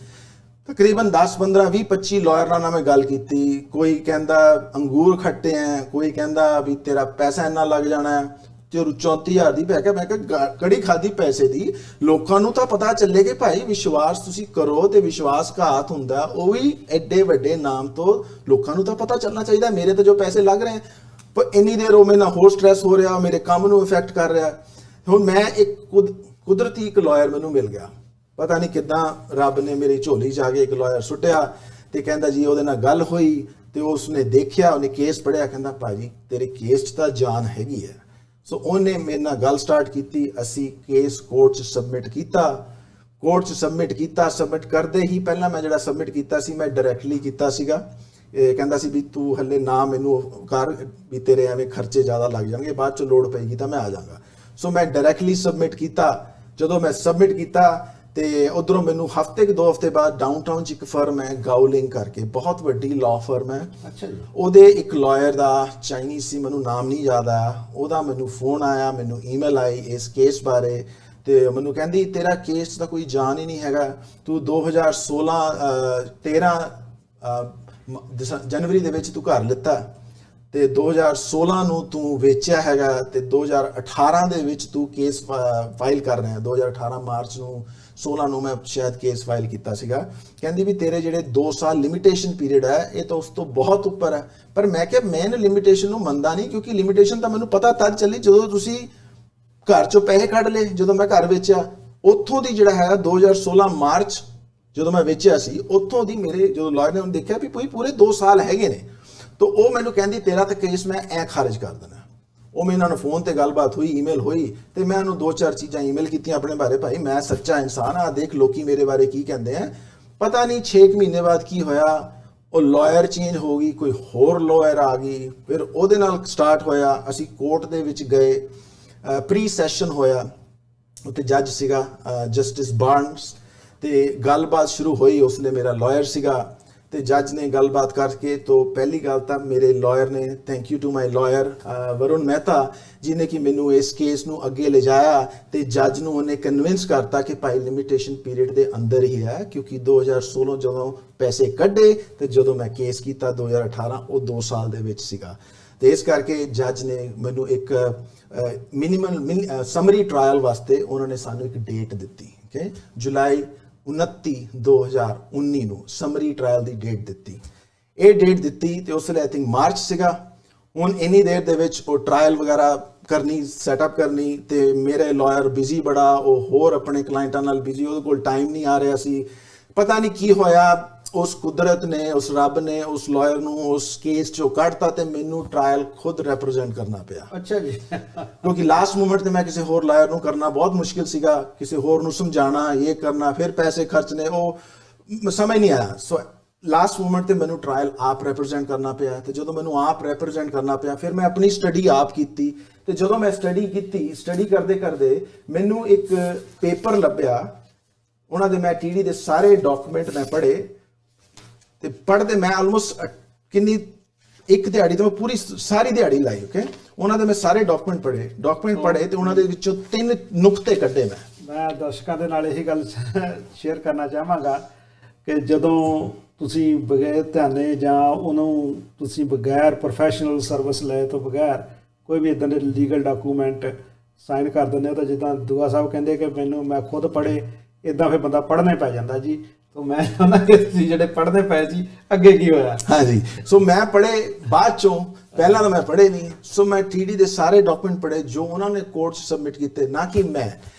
[SPEAKER 1] ਤਕਰੀਬਨ 10 15 20 25 ਲਾਇਰਾਂ ਨਾਲ ਮੈਂ ਗੱਲ ਕੀਤੀ। ਕੋਈ ਕਹਿੰਦਾ ਅੰਗੂਰ ਖੱਟੇ ਹੈ, ਕੋਈ ਕਹਿੰਦਾ ਵੀ ਤੇਰਾ ਪੈਸਾ ਇੰਨਾ ਲੱਗ ਜਾਣਾ ਹੈ, ਤੇ 34,000 ਦੀ ਮੈਂ ਕਿਹਾ ਕੜੀ ਖਾਦੀ ਪੈਸੇ ਦੀ। ਲੋਕਾਂ ਨੂੰ ਤਾਂ ਪਤਾ ਚੱਲੇ ਕਿ ਭਾਈ ਵਿਸ਼ਵਾਸ ਤੁਸੀਂ ਕਰੋ, ਤੇ ਵਿਸ਼ਵਾਸਘਾਤ ਹੁੰਦਾ ਉਹ ਵੀ ਐਡੇ ਵੱਡੇ ਨਾਮ ਤੋਂ, ਲੋਕਾਂ ਨੂੰ ਤਾਂ ਪਤਾ ਚੱਲਣਾ ਚਾਹੀਦਾ। ਮੇਰੇ ਤਾਂ ਜੋ ਪੈਸੇ ਲੱਗ ਰਹੇ, ਪਰ ਇੰਨੀ ਦੇਰ ਉਹ ਮੇਰੇ ਨਾਲ ਹੋਰ ਸਟ੍ਰੈਸ ਹੋ ਰਿਹਾ, ਮੇਰੇ ਕੰਮ ਨੂੰ ਇਫੈਕਟ ਕਰ ਰਿਹਾ। ਹੁਣ ਮੈਂ ਇੱਕ ਕੁਦਰਤੀ ਇੱਕ ਲਾਇਰ ਮੈਨੂੰ ਮਿਲ ਗਿਆ, ਪਤਾ ਨਹੀਂ ਕਿੱਦਾਂ ਰੱਬ ਨੇ ਮੇਰੀ ਝੋਲੀ 'ਚ ਆ ਕੇ ਇੱਕ ਲਾਇਰ ਸੁੱਟਿਆ, ਤੇ ਕਹਿੰਦਾ ਜੀ ਉਹਦੇ ਨਾਲ ਗੱਲ ਹੋਈ, ਤੇ ਉਸਨੇ ਦੇਖਿਆ, ਉਹਨੇ ਕੇਸ ਪੜ੍ਹਿਆ, ਕਹਿੰਦਾ ਭਾਜੀ ਤੇਰੇ ਕੇਸ 'ਚ ਤਾਂ ਜਾਨ ਹੈਗੀ ਹੈ। ਸੋ ਉਹਨੇ ਮੇਰੇ ਨਾਲ ਗੱਲ ਸਟਾਰਟ ਕੀਤੀ, ਅਸੀਂ ਕੇਸ ਕੋਰਟ 'ਚ ਸਬਮਿਟ ਕੀਤਾ। ਸਬਮਿਟ ਕਰਦੇ ਹੀ ਪਹਿਲਾਂ ਮੈਂ ਜਿਹੜਾ ਸਬਮਿਟ ਕੀਤਾ ਸੀ, ਮੈਂ ਡਾਇਰੈਕਟਲੀ ਕੀਤਾ ਸੀਗਾ। ਇਹ ਕਹਿੰਦਾ ਸੀ ਵੀ ਤੂੰ ਹੱਲੇ ਨਾ ਮੈਨੂੰ ਕਰ, ਵੀ ਤੇਰੇ ਐਵੇਂ ਖਰਚੇ ਜ਼ਿਆਦਾ ਲੱਗ ਜਾਣਗੇ, ਬਾਅਦ 'ਚ ਲੋੜ ਪਏਗੀ ਤਾਂ ਮੈਂ ਆ ਜਾਵਾਂਗਾ। ਸੋ ਮੈਂ ਡਾਇਰੈਕਟਲੀ ਸਬਮਿਟ ਕੀਤਾ। ਜਦੋਂ ਮੈਂ ਸਬਮਿਟ ਕੀਤਾ ਤੇ ਉਧਰੋਂ ਮੈਨੂੰ ਹਫਤੇ ਕਿ 2 ਹਫਤੇ ਬਾਅਦ ਡਾਊਨਟਾਊਨ 'ਚ ਇੱਕ ਫਰਮ ਹੈ ਗਾਉਲਿੰਗ ਕਰਕੇ, ਬਹੁਤ ਵੱਡੀ ਲਾਅ ਫਰਮ ਹੈ।
[SPEAKER 2] ਅੱਛਾ ਜੀ।
[SPEAKER 1] ਉਹਦੇ ਇੱਕ ਲਾਇਰ ਦਾ, ਚਾਈਨੀਜ਼ ਸੀ, ਮੈਨੂੰ ਨਾਮ ਨਹੀਂ ਯਾਦ ਆਇਆ, ਉਹਦਾ ਮੈਨੂੰ ਫੋਨ ਆਇਆ, ਮੈਨੂੰ ਈਮੇਲ ਆਈ ਇਸ ਕੇਸ ਬਾਰੇ, ਤੇ ਮੈਨੂੰ ਕਹਿੰਦੀ ਤੇਰਾ ਕੇਸ ਦਾ ਕੋਈ ਜਾਨ ਹੀ ਨਹੀਂ ਹੈਗਾ, ਤੂੰ 13 ਜਨਵਰੀ ਦੇ ਵਿੱਚ ਤੂੰ ਘਰ ਲਿੱਤਾ, ਤੇ 2016 ਨੂੰ ਤੂੰ ਵੇਚਿਆ ਹੈਗਾ, ਤੇ 2018 ਦੇ ਵਿੱਚ ਤੂੰ ਕੇਸ ਫਾਈਲ ਕਰ ਰਿਹਾ। 2018 ਮਾਰਚ ਨੂੰ 16 ਨੂੰ ਮੈਂ ਸ਼ਾਇਦ ਕੇਸ ਫਾਈਲ ਕੀਤਾ ਸੀਗਾ। ਕਹਿੰਦੀ ਵੀ ਤੇਰੇ ਜਿਹੜੇ 2 ਸਾਲ ਲਿਮਿਟੇਸ਼ਨ ਪੀਰੀਅਡ ਹੈ, ਇਹ ਤਾਂ ਉਸ ਤੋਂ ਬਹੁਤ ਉੱਪਰ ਹੈ। ਪਰ ਮੈਂ ਕਿਹਾ ਮੈਂ ਲਿਮਿਟੇਸ਼ਨ ਨੂੰ ਮੰਨਦਾ ਨਹੀਂ, ਕਿਉਂਕਿ ਲਿਮਿਟੇਸ਼ਨ ਤਾਂ ਮੈਨੂੰ ਪਤਾ ਤਦ ਚੱਲੀ ਜਦੋਂ ਤੁਸੀਂ ਘਰ 'ਚੋਂ ਪੈਸੇ ਕੱਢ ਲਏ। ਜਦੋਂ ਮੈਂ ਘਰ ਵੇਚਿਆ, ਉੱਥੋਂ ਦੀ ਜਿਹੜਾ ਹੈ 2016 ਮਾਰਚ ਜਦੋਂ ਮੈਂ ਵੇਚਿਆ ਸੀ, ਉੱਥੋਂ ਦੀ ਮੇਰੇ ਜਦੋਂ ਲਾਇਰ ਨੇ ਉਹਨੇ ਦੇਖਿਆ ਵੀ ਪੂਰੇ 2 ਸਾਲ ਹੈਗੇ ਨੇ। ਤਾਂ ਉਹ ਮੈਨੂੰ ਕਹਿੰਦੀ ਤੇਰਾ ਤਾਂ ਕੇਸ ਮੈਂ ਐ ਖਾਰਜ ਕਰ ਦੇਣਾ। ਉਹ ਮੇਰੇ ਨਾਲ ਫੋਨ ਤੇ ਗੱਲਬਾਤ ਹੋਈ, ਈਮੇਲ ਹੋਈ, ਤੇ ਮੈਂ ਉਹਨੂੰ 2-4 ਚੀਜ਼ਾਂ ਈਮੇਲ ਕੀਤੀਆਂ ਆਪਣੇ ਬਾਰੇ, ਭਾਈ ਮੈਂ ਸੱਚਾ ਇਨਸਾਨ ਆ, ਦੇਖ ਲੋਕੀ ਮੇਰੇ ਬਾਰੇ ਕੀ ਕਹਿੰਦੇ ਆ। ਪਤਾ ਨਹੀਂ 6 ਮਹੀਨੇ ਬਾਅਦ ਕੀ ਹੋਇਆ, ਉਹ ਲਾਇਰ ਚੇਂਜ ਹੋ ਗਈ, ਕੋਈ ਹੋਰ ਲਾਇਰ ਆ ਗਈ, ਫਿਰ ਉਹਦੇ ਨਾਲ ਸਟਾਰਟ ਹੋਇਆ। ਅਸੀਂ ਕੋਰਟ ਦੇ ਵਿੱਚ ਗਏ, ਪ੍ਰੀ ਸੈਸ਼ਨ ਹੋਇਆ, ਉੱਥੇ ਜੱਜ ਸੀਗਾ ਜਸਟਿਸ ਬਾਰਨਸ, ਤੇ ਗੱਲਬਾਤ ਸ਼ੁਰੂ ਹੋਈ। ਉਸਨੇ ਮੇਰਾ ਲਾਇਰ ਸੀਗਾ ਤੇ ਜੱਜ ਨੇ ਗੱਲਬਾਤ ਕਰਕੇ, ਤੋਂ ਪਹਿਲੀ ਗੱਲ ਤਾਂ ਮੇਰੇ ਲਾਇਰ ਨੇ, thank you to my lawyer Varun Mehta, ਜਿਹਨੇ ਕਿ ਮੈਨੂੰ ਇਸ ਕੇਸ ਨੂੰ ਅੱਗੇ ਲਿਜਾਇਆ ਤੇ ਜੱਜ ਨੂੰ ਉਹਨੇ ਕਨਵਿੰਸ ਕਰਤਾ ਕਿ ਭਾਈ ਲਿਮਿਟੇਸ਼ਨ ਪੀਰੀਅਡ ਦੇ ਅੰਦਰ ਹੀ ਹੈ, ਕਿਉਂਕਿ 2016 ਜਦੋਂ ਪੈਸੇ ਕੱਢੇ ਤੇ ਜਦੋਂ ਮੈਂ ਕੇਸ ਕੀਤਾ 2018 ਉਹ 2 ਸਾਲ ਦੇ ਵਿੱਚ ਸੀਗਾ। ਤੇ ਇਸ ਕਰਕੇ ਜੱਜ ਨੇ ਮੈਨੂੰ ਇੱਕ ਮਿਨੀਮਮ ਸਮਰੀ ਟ੍ਰਾਇਲ ਵਾਸਤੇ ਉਹਨਾਂ ਨੇ ਸਾਨੂੰ ਇੱਕ ਡੇਟ ਦਿੱਤੀ, ਓਕੇ, ਜੁਲਾਈ 29 2019 ਨੂੰ ਸਮਰੀ ਟ੍ਰਾਇਲ ਦੀ ਡੇਟ ਦਿੱਤੀ। ਇਹ ਡੇਟ ਦਿੱਤੀ ਤੇ ਉਸ ਵੇਲੇ ਆਈ ਥਿੰਕ ਮਾਰਚ ਸੀਗਾ। ਹੁਣ ਇੰਨੀ ਦੇਰ ਦੇ ਵਿੱਚ ਉਹ ਟ੍ਰਾਇਲ ਵਗੈਰਾ ਕਰਨੀ, ਸੈਟਅਪ ਕਰਨੀ, ਤੇ ਮੇਰੇ ਲਾਇਰ ਬਿਜ਼ੀ ਬੜਾ, ਉਹ ਹੋਰ ਆਪਣੇ ਕਲਾਇੰਟਾਂ ਨਾਲ ਬਿਜ਼ੀ, ਉਹਦੇ ਕੋਲ ਟਾਈਮ ਨਹੀਂ ਆ ਰਿਹਾ ਸੀ। ਪਤਾ ਨਹੀਂ ਕੀ ਹੋਇਆ, ਉਸ ਕੁਦਰਤ ਨੇ, ਉਸ ਰੱਬ ਨੇ ਉਸ ਲਾਇਰ ਨੂੰ ਉਸ ਕੇਸ ਚੋਂ ਕੱਢਤਾ ਤੇ ਮੈਨੂੰ ਟ੍ਰਾਇਲ ਖੁਦ ਰਿਪਰੈਜ਼ੈਂਟ ਕਰਨਾ ਪਿਆ।
[SPEAKER 2] ਅੱਛਾ ਜੀ।
[SPEAKER 1] ਕਿਉਂਕਿ ਲਾਸਟ ਮੂਮੈਂਟ ਤੇ ਮੈਂ ਕਿਸੇ ਹੋਰ ਲਾਇਰ ਨੂੰ ਕਰਨਾ ਬਹੁਤ ਮੁਸ਼ਕਿਲ ਸੀਗਾ, ਕਿਸੇ ਹੋਰ ਨੂੰ ਸਮਝਾਉਣਾ, ਇਹ ਕਰਨਾ, ਫਿਰ ਪੈਸੇ ਖਰਚਣੇ, ਉਹ ਸਮਝ ਨਹੀਂ ਆਇਆ। ਸੋ ਲਾਸਟ ਮੂਮੈਂਟ ਤੇ ਮੈਨੂੰ ਟ੍ਰਾਇਲ ਆਪ ਰਿਪਰੈਜ਼ੈਂਟ ਕਰਨਾ ਪਿਆ। ਤੇ ਜਦੋਂ ਮੈਨੂੰ ਆਪ ਰਿਪਰੈਜ਼ੈਂਟ ਕਰਨਾ ਪਿਆ, ਫਿਰ ਮੈਂ ਆਪਣੀ ਸਟੱਡੀ ਆਪ ਕੀਤੀ। ਤੇ ਜਦੋਂ ਮੈਂ ਸਟੱਡੀ ਕੀਤੀ, ਸਟੱਡੀ ਕਰਦੇ ਕਰਦੇ ਮੈਨੂੰ ਇੱਕ ਪੇਪਰ ਲੱਭਿਆ, ਉਹਨਾਂ ਦੇ ਮੈਂ TD ਦੇ ਸਾਰੇ ਡਾਕੂਮੈਂਟ ਮੈਂ ਪੜ੍ਹੇ, ਤੇ ਪੜ੍ਹਦੇ ਮੈਂ ਆਲਮੋਸਟ ਕਿੰਨੀ ਇੱਕ ਦਿਹਾੜੀ ਤੋਂ ਮੈਂ ਪੂਰੀ ਸਾਰੀ ਦਿਹਾੜੀ ਲਾਈ, ਓਕੇ। ਉਹਨਾਂ ਦੇ ਮੈਂ ਸਾਰੇ ਡਾਕੂਮੈਂਟ ਪੜ੍ਹੇ ਤੇ ਉਹਨਾਂ ਦੇ ਵਿੱਚੋਂ 3 ਨੁਕਤੇ ਕੱਢੇ। ਮੈਂ
[SPEAKER 2] ਦਰਸ਼ਕਾਂ ਦੇ ਨਾਲ ਇਹੀ ਗੱਲ ਸ਼ੇਅਰ ਕਰਨਾ ਚਾਹਾਂਗਾ ਕਿ ਜਦੋਂ ਤੁਸੀਂ ਬਗੈਰ ਧਿਆਨੇ ਜਾਂ ਉਹਨੂੰ ਤੁਸੀਂ ਬਗੈਰ ਪ੍ਰੋਫੈਸ਼ਨਲ ਸਰਵਿਸ ਲਏ ਤੋਂ ਬਗੈਰ ਕੋਈ ਵੀ ਇਦਾਂ ਦੇ ਲੀਗਲ ਡਾਕੂਮੈਂਟ ਸਾਈਨ ਕਰ ਦਿੰਦੇ ਹੋ, ਤਾਂ ਜਿੱਦਾਂ ਦੁਆ ਸਾਹਿਬ ਕਹਿੰਦੇ ਕਿ ਮੈਂ ਖੁਦ ਪੜ੍ਹੇ, ਇਦਾਂ ਫਿਰ ਬੰਦਾ ਪੜ੍ਹਨੇ ਪੈ ਜਾਂਦਾ ਜੀ। तो मैं चाहता कि ਜਿਹੜੇ ਪੜ੍ਹਦੇ ਪਏ ਸੀ ਅੱਗੇ ਕੀ ਹੋਇਆ।
[SPEAKER 1] ਹਾਂਜੀ, ਸੋ ਮੈਂ ਪੜ੍ਹੇ ਬਾਅਦ ਚੋਂ, ਪਹਿਲਾਂ ਤਾਂ ਮੈਂ ਪੜ੍ਹੇ ਨਹੀਂ। ਸੋ ਮੈਂ TD ਦੇ ਸਾਰੇ ਡਾਕੂਮੈਂਟ ਪੜ੍ਹੇ ਜੋ ਉਹਨਾਂ ਨੇ ਕੋਰਟ 'ਚ ਸਬਮਿਟ ਕੀਤੇ, ਨਾ ਕਿ ਮੈਂ।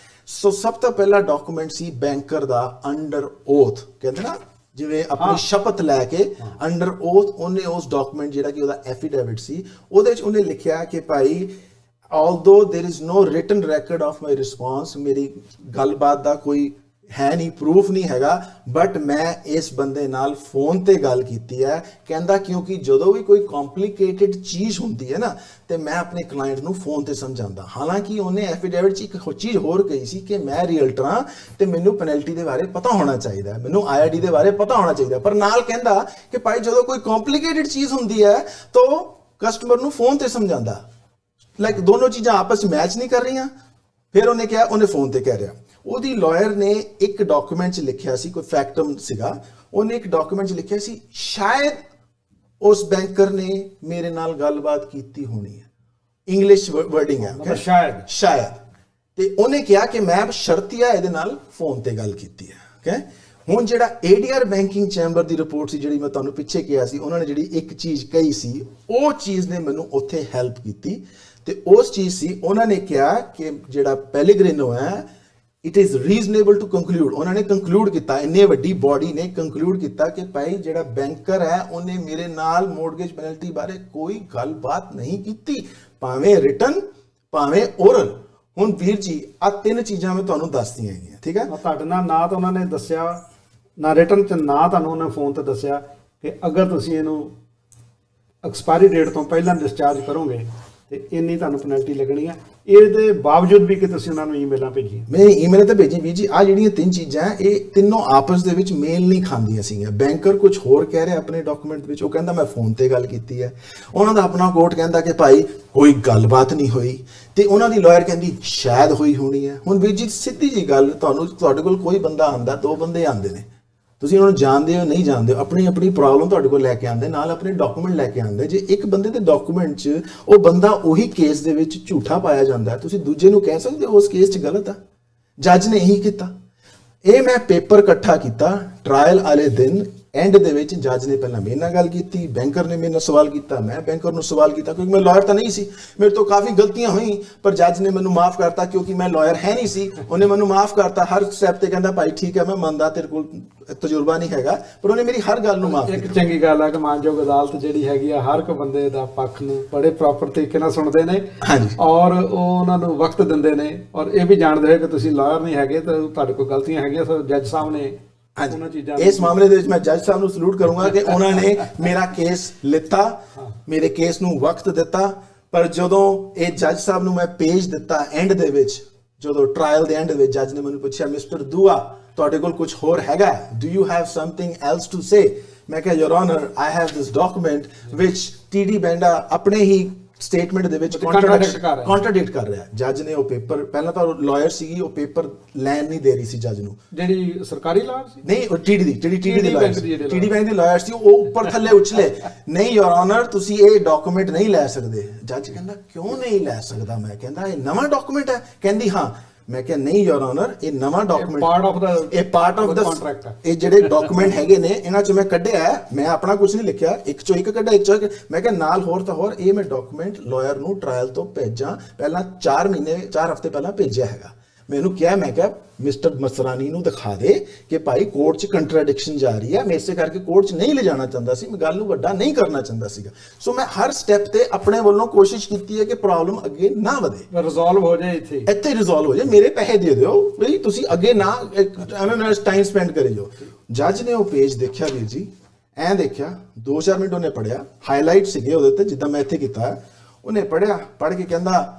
[SPEAKER 1] ਸੋ ਸਭ ਤੋਂ ਪਹਿਲਾ ਡਾਕੂਮੈਂਟ ਸੀ ਬੈਂਕਰ ਦਾ ਅੰਡਰ ਓਥ, ਕਹਿੰਦੇ ਨਾ ਜਿਵੇਂ ਆਪਣੀ ਸ਼ਪਥ ਲੈ ਕੇ ਅੰਡਰ ਓਥ, ਉਹਨੇ ਉਸ ਡਾਕੂਮੈਂਟ ਜਿਹੜਾ ਕਿ ਉਹਦਾ ਐਫੀਡੇਵਿਟ ਸੀ, ਉਹਦੇ 'ਚ ਉਹਨੇ ਲਿਖਿਆ ਕਿ ਭਾਈ although there is no written record of my response, ਮੇਰੀ ਗੱਲਬਾਤ ਦਾ ਕੋਈ ਹੈ ਨਹੀਂ, ਪ੍ਰੂਫ ਨਹੀਂ ਹੈਗਾ, ਬਟ ਮੈਂ ਇਸ ਬੰਦੇ ਨਾਲ ਫੋਨ ਤੇ ਗੱਲ ਕੀਤੀ ਹੈ। ਕਹਿੰਦਾ ਕਿਉਂਕਿ ਜਦੋਂ ਵੀ ਕੋਈ ਕੰਪਲਿਕੇਟਿਡ ਚੀਜ਼ ਹੁੰਦੀ ਹੈ ਨਾ, ਤੇ ਮੈਂ ਆਪਣੇ ਕਲਾਇੰਟ ਨੂੰ ਫੋਨ ਤੇ ਸਮਝਾਉਂਦਾ। ਹਾਲਾਂਕਿ ਉਹਨੇ ਐਫੀਡੇਵਿਟ 'ਚ ਇੱਕ ਚੀਜ਼ ਹੋਰ ਕਹੀ ਸੀ ਕਿ ਮੈਂ ਰੀਅਲਟਰ ਹਾਂ ਤੇ ਮੈਨੂੰ ਪੈਨਲਟੀ ਦੇ ਬਾਰੇ ਪਤਾ ਹੋਣਾ ਚਾਹੀਦਾ, ਮੈਨੂੰ IRD ਦੇ ਬਾਰੇ ਪਤਾ ਹੋਣਾ ਚਾਹੀਦਾ, ਪਰ ਨਾਲ ਕਹਿੰਦਾ ਕਿ ਭਾਈ ਜਦੋਂ ਕੋਈ ਕੰਪਲਿਕੇਟਿਡ ਚੀਜ਼ ਹੁੰਦੀ ਹੈ ਤਾਂ ਕਸਟਮਰ ਨੂੰ ਫੋਨ ਤੇ ਸਮਝਾਉਂਦਾ। ਲਾਈਕ ਦੋਨੋਂ ਚੀਜ਼ਾਂ ਆਪਸ ਵਿੱਚ ਮੈਚ ਨਹੀਂ ਕਰ ਰਹੀਆਂ। ਫਿਰ ਉਹਨੇ ਕਿਹਾ, ਉਹਨੇ ਫੋਨ ਤੇ ਕਹਿ ਰਿਹਾ। ਉਹਦੀ ਲਾਇਰ ਨੇ ਇੱਕ ਡਾਕੂਮੈਂਟ 'ਚ ਲਿਖਿਆ ਸੀ, ਕੋਈ ਫੈਕਟਮ ਸੀਗਾ, ਉਹਨੇ ਇੱਕ ਡਾਕੂਮੈਂਟ 'ਚ ਲਿਖਿਆ ਸੀ ਸ਼ਾਇਦ ਉਸ ਬੈਂਕਰ ਨੇ ਮੇਰੇ ਨਾਲ ਗੱਲਬਾਤ ਕੀਤੀ ਹੋਣੀ ਹੈ, ਇੰਗਲਿਸ਼ ਵਰਡਿੰਗ ਹੈ ਸ਼ਾਇਦ। ਤੇ ਉਹਨੇ ਕਿਹਾ ਕਿ ਮੈਂ ਸ਼ਰਤੀਆ ਇਹਦੇ ਨਾਲ ਫੋਨ ਤੇ ਗੱਲ ਕੀਤੀ ਹੈ, ਓਕੇ। ਹੁਣ ਜਿਹੜਾ ADR ਬੈਂਕਿੰਗ ਚੈਂਬਰ ਦੀ ਰਿਪੋਰਟ ਸੀ, ਜਿਹੜੀ ਮੈਂ ਤੁਹਾਨੂੰ ਪਿੱਛੇ ਕਿਹਾ ਸੀ, ਉਹਨਾਂ ਨੇ ਜਿਹੜੀ ਇੱਕ ਚੀਜ਼ ਕਹੀ ਸੀ, ਉਹ ਚੀਜ਼ ਨੇ ਮੈਨੂੰ ਉੱਥੇ ਹੈਲਪ ਕੀਤੀ। ਤੇ ਉਸ ਚੀਜ਼ ਸੀ, ਉਹਨਾਂ ਨੇ ਕਿਹਾ ਕਿ ਜਿਹੜਾ ਪੈਲੇਗ੍ਰਿਨੋ ਹੈ, it is reasonable to conclude. ਉਹਨਾਂ ਨੇ ਕੰਕਲੂਡ ਕੀਤਾ, ਇੰਨੇ ਵੱਡੀ ਬੋਡੀ ਨੇ ਕੰਕਲੂਡ ਕੀਤਾ ਕਿ ਭਾਈ ਜਿਹੜਾ ਬੈਂਕਰ ਹੈ ਉਹਨੇ ਮੇਰੇ ਨਾਲ ਮੋਰਗੇਜ ਪੈਨਲਟੀ ਬਾਰੇ ਕੋਈ ਗੱਲਬਾਤ ਨਹੀਂ ਕੀਤੀ, ਭਾਵੇਂ ਰਿਟਨ ਭਾਵੇਂ ਓਰਲ। ਹੁਣ ਵੀਰ ਜੀ, ਆ 3 ਚੀਜ਼ਾਂ ਮੈਂ ਤੁਹਾਨੂੰ ਦੱਸਦੀਆਂ ਹੈਗੀਆਂ, ਠੀਕ ਹੈ।
[SPEAKER 2] ਤੁਹਾਡੇ ਨਾਲ ਨਾ ਤਾਂ ਉਹਨਾਂ ਨੇ ਦੱਸਿਆ, ਨਾ ਰਿਟਨ 'ਚ, ਨਾ ਤੁਹਾਨੂੰ ਉਹਨੇ ਫੋਨ ਤੇ ਦੱਸਿਆ ਕਿ ਅਗਰ ਤੁਸੀਂ ਇਹਨੂੰ ਐਕਸਪਾਇਰੀ ਡੇਟ ਤੋਂ ਪਹਿਲਾਂ ਡਿਸਚਾਰਜ ਕਰੋਗੇ ਤੇ ਇੰਨੀ ਤੁਹਾਨੂੰ ਪੈਨਲਟੀ ਲੱਗਣੀ ਹੈ। ਇਹਦੇ ਬਾਵਜੂਦ ਵੀ ਕਿ ਤੁਸੀਂ ਉਹਨਾਂ ਨੂੰ ਈਮੇਲਾਂ ਭੇਜੀਆਂ।
[SPEAKER 1] ਮੈਂ ਈਮੇਲ ਤਾਂ ਭੇਜੀ ਵੀਰ ਜੀ। ਆ ਜਿਹੜੀਆਂ 3 ਚੀਜ਼ਾਂ, ਇਹ ਤਿੰਨੋਂ ਆਪਸ ਦੇ ਵਿੱਚ ਮੇਲ ਨਹੀਂ ਖਾਂਦੀਆਂ ਸੀਗੀਆਂ। ਬੈਂਕਰ ਕੁਝ ਹੋਰ ਕਹਿ ਰਿਹਾ ਆਪਣੇ ਡਾਕੂਮੈਂਟ ਵਿੱਚ, ਉਹ ਕਹਿੰਦਾ ਮੈਂ ਫੋਨ ਤੇ ਗੱਲ ਕੀਤੀ ਹੈ। ਉਹਨਾਂ ਦਾ ਆਪਣਾ ਕੋਰਟ ਕਹਿੰਦਾ ਕਿ ਭਾਈ ਕੋਈ ਗੱਲਬਾਤ ਨਹੀਂ ਹੋਈ, ਤੇ ਉਹਨਾਂ ਦੀ ਲਾਇਰ ਕਹਿੰਦੀ ਸ਼ਾਇਦ ਹੋਈ ਹੋਣੀ ਹੈ। ਹੁਣ ਵੀਰ ਜੀ, ਸਿੱਧੀ ਜੀ ਗੱਲ, ਤੁਹਾਡੇ ਕੋਲ ਕੋਈ ਬੰਦਾ ਆਂਦਾ, 2 ਬੰਦੇ ਆਂਦੇ ਨੇ, ਤੁਸੀਂ ਉਹਨਾਂ ਨੂੰ ਜਾਣਦੇ ਹੋ ਨਹੀਂ ਜਾਣਦੇ ਹੋ, ਆਪਣੀ ਆਪਣੀ ਪ੍ਰੋਬਲਮ ਤੁਹਾਡੇ ਕੋਲ ਲੈ ਕੇ ਆਉਂਦੇ, ਨਾਲ ਆਪਣੇ ਡਾਕੂਮੈਂਟ ਲੈ ਕੇ ਆਉਂਦੇ। ਜੇ ਇੱਕ ਬੰਦੇ ਦੇ ਡਾਕੂਮੈਂਟ 'ਚ ਉਹ ਬੰਦਾ ਉਹੀ ਕੇਸ ਦੇ ਵਿੱਚ ਝੂਠਾ ਪਾਇਆ ਜਾਂਦਾ, ਤੁਸੀਂ ਦੂਜੇ ਨੂੰ ਕਹਿ ਸਕਦੇ ਹੋ ਉਸ ਕੇਸ 'ਚ ਗਲਤ ਆ। ਜੱਜ ਨੇ ਇਹੀ ਕੀਤਾ। ਇਹ ਮੈਂ ਪੇਪਰ ਇਕੱਠਾ ਕੀਤਾ ਟ੍ਰਾਇਲ ਵਾਲੇ ਦਿਨ, ਐਂਡ ਦੇ ਵਿੱਚ ਜੱਜ ਨੇ ਪਹਿਲਾਂ ਮੇਰੇ ਨਾਲ ਗੱਲ ਕੀਤੀ, ਬੈਂਕਰ ਨੇ ਮੇਰੇ ਨਾਲ ਸਵਾਲ ਕੀਤਾ, ਮੈਂ ਬੈਂਕਰ ਨੂੰ ਸਵਾਲ ਕੀਤਾ, ਕਿਉਂਕਿ ਮੈਂ ਲਾਇਰ ਤਾਂ ਨਹੀਂ ਸੀ, ਮੇਰੇ ਤੋਂ ਕਾਫੀ ਗਲਤੀਆਂ ਹੋਈ, ਪਰ ਜੱਜ ਨੇ ਮੈਨੂੰ ਮਾਫ ਕਰਤਾ ਕਿਉਂਕਿ ਮੈਂ ਲਾਇਰ ਹੈ ਨਹੀਂ ਸੀ। ਉਹਨੇ ਮੈਨੂੰ ਮਾਫ ਕਰਤਾ ਹਰ ਸਟੈਪ ਤੇ, ਕਹਿੰਦਾ ਭਾਈ ਠੀਕ ਹੈ ਮੈਂ ਮੰਨਦਾ ਤੇਰੇ ਕੋਲ ਤਜਰਬਾ ਨਹੀਂ ਹੈਗਾ, ਪਰ ਉਹਨੇ ਮੇਰੀ ਹਰ ਗੱਲ ਨੂੰ ਮਾਫ
[SPEAKER 3] ਇੱਕ
[SPEAKER 1] ਕੀਤਾ।
[SPEAKER 3] ਚੰਗੀ ਗੱਲ ਹੈ ਕਿ ਮਾਨਯੋਗ ਅਦਾਲਤ ਜਿਹੜੀ ਹੈਗੀ ਆ ਹਰ ਇੱਕ ਬੰਦੇ ਦਾ ਪੱਖ ਨੂੰ ਬੜੇ ਪ੍ਰੋਪਰ ਤਰੀਕੇ ਨਾਲ ਸੁਣਦੇ ਨੇ
[SPEAKER 1] ਹਾਂਜੀ।
[SPEAKER 3] ਔਰ ਉਹ ਉਹਨਾਂ ਨੂੰ ਵਕਤ ਦਿੰਦੇ ਨੇ, ਔਰ ਇਹ ਵੀ ਜਾਣਦੇ ਹੋ ਕਿ ਤੁਸੀਂ ਲਾਇਰ ਨਹੀਂ ਹੈਗੇ ਤਾਂ ਤੁਹਾਡੇ ਕੋਲ ਗਲਤੀਆਂ ਹੈਗੀਆਂ, ਸੋ ਜੱਜ ਸਾਹਿਬ ਨੇ ਉਹਨਾਂ ਚੀਜ਼ਾਂ
[SPEAKER 1] ਇਸ ਮਾਮਲੇ ਦੇ ਵਿੱਚ ਮੈਂ ਜੱਜ ਸਾਹਿਬ ਨੂੰ ਸਲੂਟ ਕਰੂੰਗਾ ਕਿ ਉਹਨਾਂ ਨੇ ਮੇਰਾ ਕੇਸ ਲਿੱਤਾ, ਮੇਰੇ ਕੇਸ ਨੂੰ ਵਕਤ ਦਿੱਤਾ। ਪਰ ਜਦੋਂ ਇਹ ਜੱਜ ਸਾਹਿਬ ਨੂੰ ਮੈਂ ਪੇਜ ਦਿੱਤਾ ਐਂਡ ਦੇ ਵਿੱਚ, ਜਦੋਂ ਟ੍ਰਾਇਲ ਦੇ ਐਂਡ ਦੇ ਵਿੱਚ ਜੱਜ ਨੇ ਮੈਨੂੰ ਪੁੱਛਿਆ, ਮਿਸਟਰ ਦੂਆ ਤੁਹਾਡੇ ਕੋਲ ਕੁਝ ਹੋਰ ਹੈਗਾ, do you have something else to say? ਮੈਂ ਕਿਹਾ your honour I have this document ਵਿਚ ਟੀਡੀ ਬੈਂਡਾ ਆਪਣੇ ਹੀ ਸਟੇਟਮੈਂਟ ਦੇ ਵਿੱਚ ਕੰਟਰਡਿਕਟ ਕਰ ਰਿਹਾ। ਜੱਜ ਨੇ ਉਹ ਪੇਪਰ, ਪਹਿਲਾਂ ਤਾਂ ਲਾਇਰ ਸੀਗੀ, ਉਹ ਪੇਪਰ ਲੈਣ ਨਹੀਂ ਦੇ ਰਹੀ ਸੀ ਜੱਜ ਨੂੰ।
[SPEAKER 3] ਜਿਹੜੀ ਸਰਕਾਰੀ ਲਾਇਰ ਸੀ
[SPEAKER 1] ਨਹੀਂ, ਉਹ ਟੀਡੀ ਦੀ ਜਿਹੜੀ ਟੀਡੀ ਦੀ ਲਾਇਰ ਸੀ,
[SPEAKER 3] ਜਿਹੜੀ
[SPEAKER 1] ਟੀਡੀ ਬੈਂਕ ਦੀ ਲਾਇਰ ਸੀ, ਉਹ ਉੱਪਰ ਥੱਲੇ ਉਛਲੇ, ਨਹੀਂ ਯੋਰ ਆਨਰ ਤੁਸੀਂ ਇਹ ਡਾਕੂਮੈਂਟ ਨਹੀਂ ਲੈ ਸਕਦੇ। ਜੱਜ ਕਹਿੰਦਾ ਕਿਉਂ ਨਹੀਂ ਲੈ ਸਕਦਾ? ਮੈਂ ਕਹਿੰਦਾ ਇਹ ਨਵਾਂ ਡਾਕੂਮੈਂਟ ਹੈ। ਕਹਿੰਦੀ ਹਾਂ। ਮੈਂ ਕਿਹਾ ਨਹੀਂ ਯੋਰ ਆਨਰ, ਇਹ ਨਵਾਂ ਡਾਕੂਮੈਂਟ, ਇਹ ਪਾਰਟ ਆਫ ਦਾ ਕੰਟਰੈਕਟ ਹੈ। ਇਹ ਜਿਹੜੇ ਡਾਕੂਮੈਂਟ ਹੈਗੇ ਨੇ ਇਹਨਾਂ ਚੋਂ ਮੈਂ ਕੱਢਿਆ ਹੈ, ਮੈਂ ਆਪਣਾ ਕੁਝ ਨਹੀਂ ਲਿਖਿਆ, ਇੱਕ ਚੋਂ ਇੱਕ ਕੱਢਿਆ, ਇੱਕ ਚੋਂ ਇੱਕ। ਮੈਂ ਕਿਹਾ ਨਾਲ ਹੋਰ ਤਾਂ ਹੋਰ ਇਹ ਮੈਂ ਡਾਕੂਮੈਂਟ ਲਾਇਰ ਨੂੰ ਟ੍ਰਾਇਲ ਤੋਂ ਭੇਜਾਂ, ਪਹਿਲਾਂ 4 ਹਫ਼ਤੇ ਪਹਿਲਾਂ ਭੇਜਿਆ ਹੈਗਾ। ਮੈਨੂੰ ਕਿਹਾ, ਮੈਂ ਕਿਹਾ ਮਿਸਟਰ ਮਸਰਾਨੀ ਨੂੰ ਦਿਖਾ ਦੇ ਕਿ ਭਾਈ ਕੋਰਟ 'ਚ ਕੰਟਰਡਿਕਸ਼ਨ ਜਾ ਰਹੀ ਹੈ, ਮੈਂ ਇਸੇ ਕਰਕੇ ਕੋਰਟ 'ਚ ਨਹੀਂ ਲਿਜਾਣਾ ਚਾਹੁੰਦਾ ਸੀ, ਮੈਂ ਗੱਲ ਨੂੰ ਵੱਡਾ ਨਹੀਂ ਕਰਨਾ ਚਾਹੁੰਦਾ ਸੀਗਾ। ਸੋ ਮੈਂ ਹਰ ਸਟੈਪ ਤੇ ਆਪਣੇ ਵੱਲੋਂ ਕੋਸ਼ਿਸ਼ ਕੀਤੀ ਹੈ ਕਿ ਪ੍ਰੋਬਲਮ ਅੱਗੇ ਨਾ ਵਧੇ,
[SPEAKER 3] ਰਿਜ਼ੋਲਵ ਹੋ ਜਾਏ, ਇੱਥੇ
[SPEAKER 1] ਰਿਜ਼ੋਲਵ ਹੋ ਜਾਏ, ਮੇਰੇ ਪੈਸੇ ਦੇ ਦਿਓ ਬਈ, ਤੁਸੀਂ ਅੱਗੇ ਨਾ ਐਵੇਂ ਨਾਲ ਟਾਈਮ ਸਪੈਂਡ ਕਰੀ ਜਾਓ। ਜੱਜ ਨੇ ਉਹ ਪੇਜ ਦੇਖਿਆ ਵੀਰ ਜੀ, ਐਂ ਦੇਖਿਆ, 2-4 ਮਿੰਟ ਉਹਨੇ ਪੜਿਆ, ਹਾਈਲਾਈਟ ਸੀਗੇ ਉਹਦੇ ਤੇ ਜਿੱਦਾਂ ਮੈਂ ਇੱਥੇ ਕੀਤਾ, ਉਹਨੇ ਪੜਿਆ, ਪੜ੍ਹ ਕੇ ਕਹਿੰਦਾ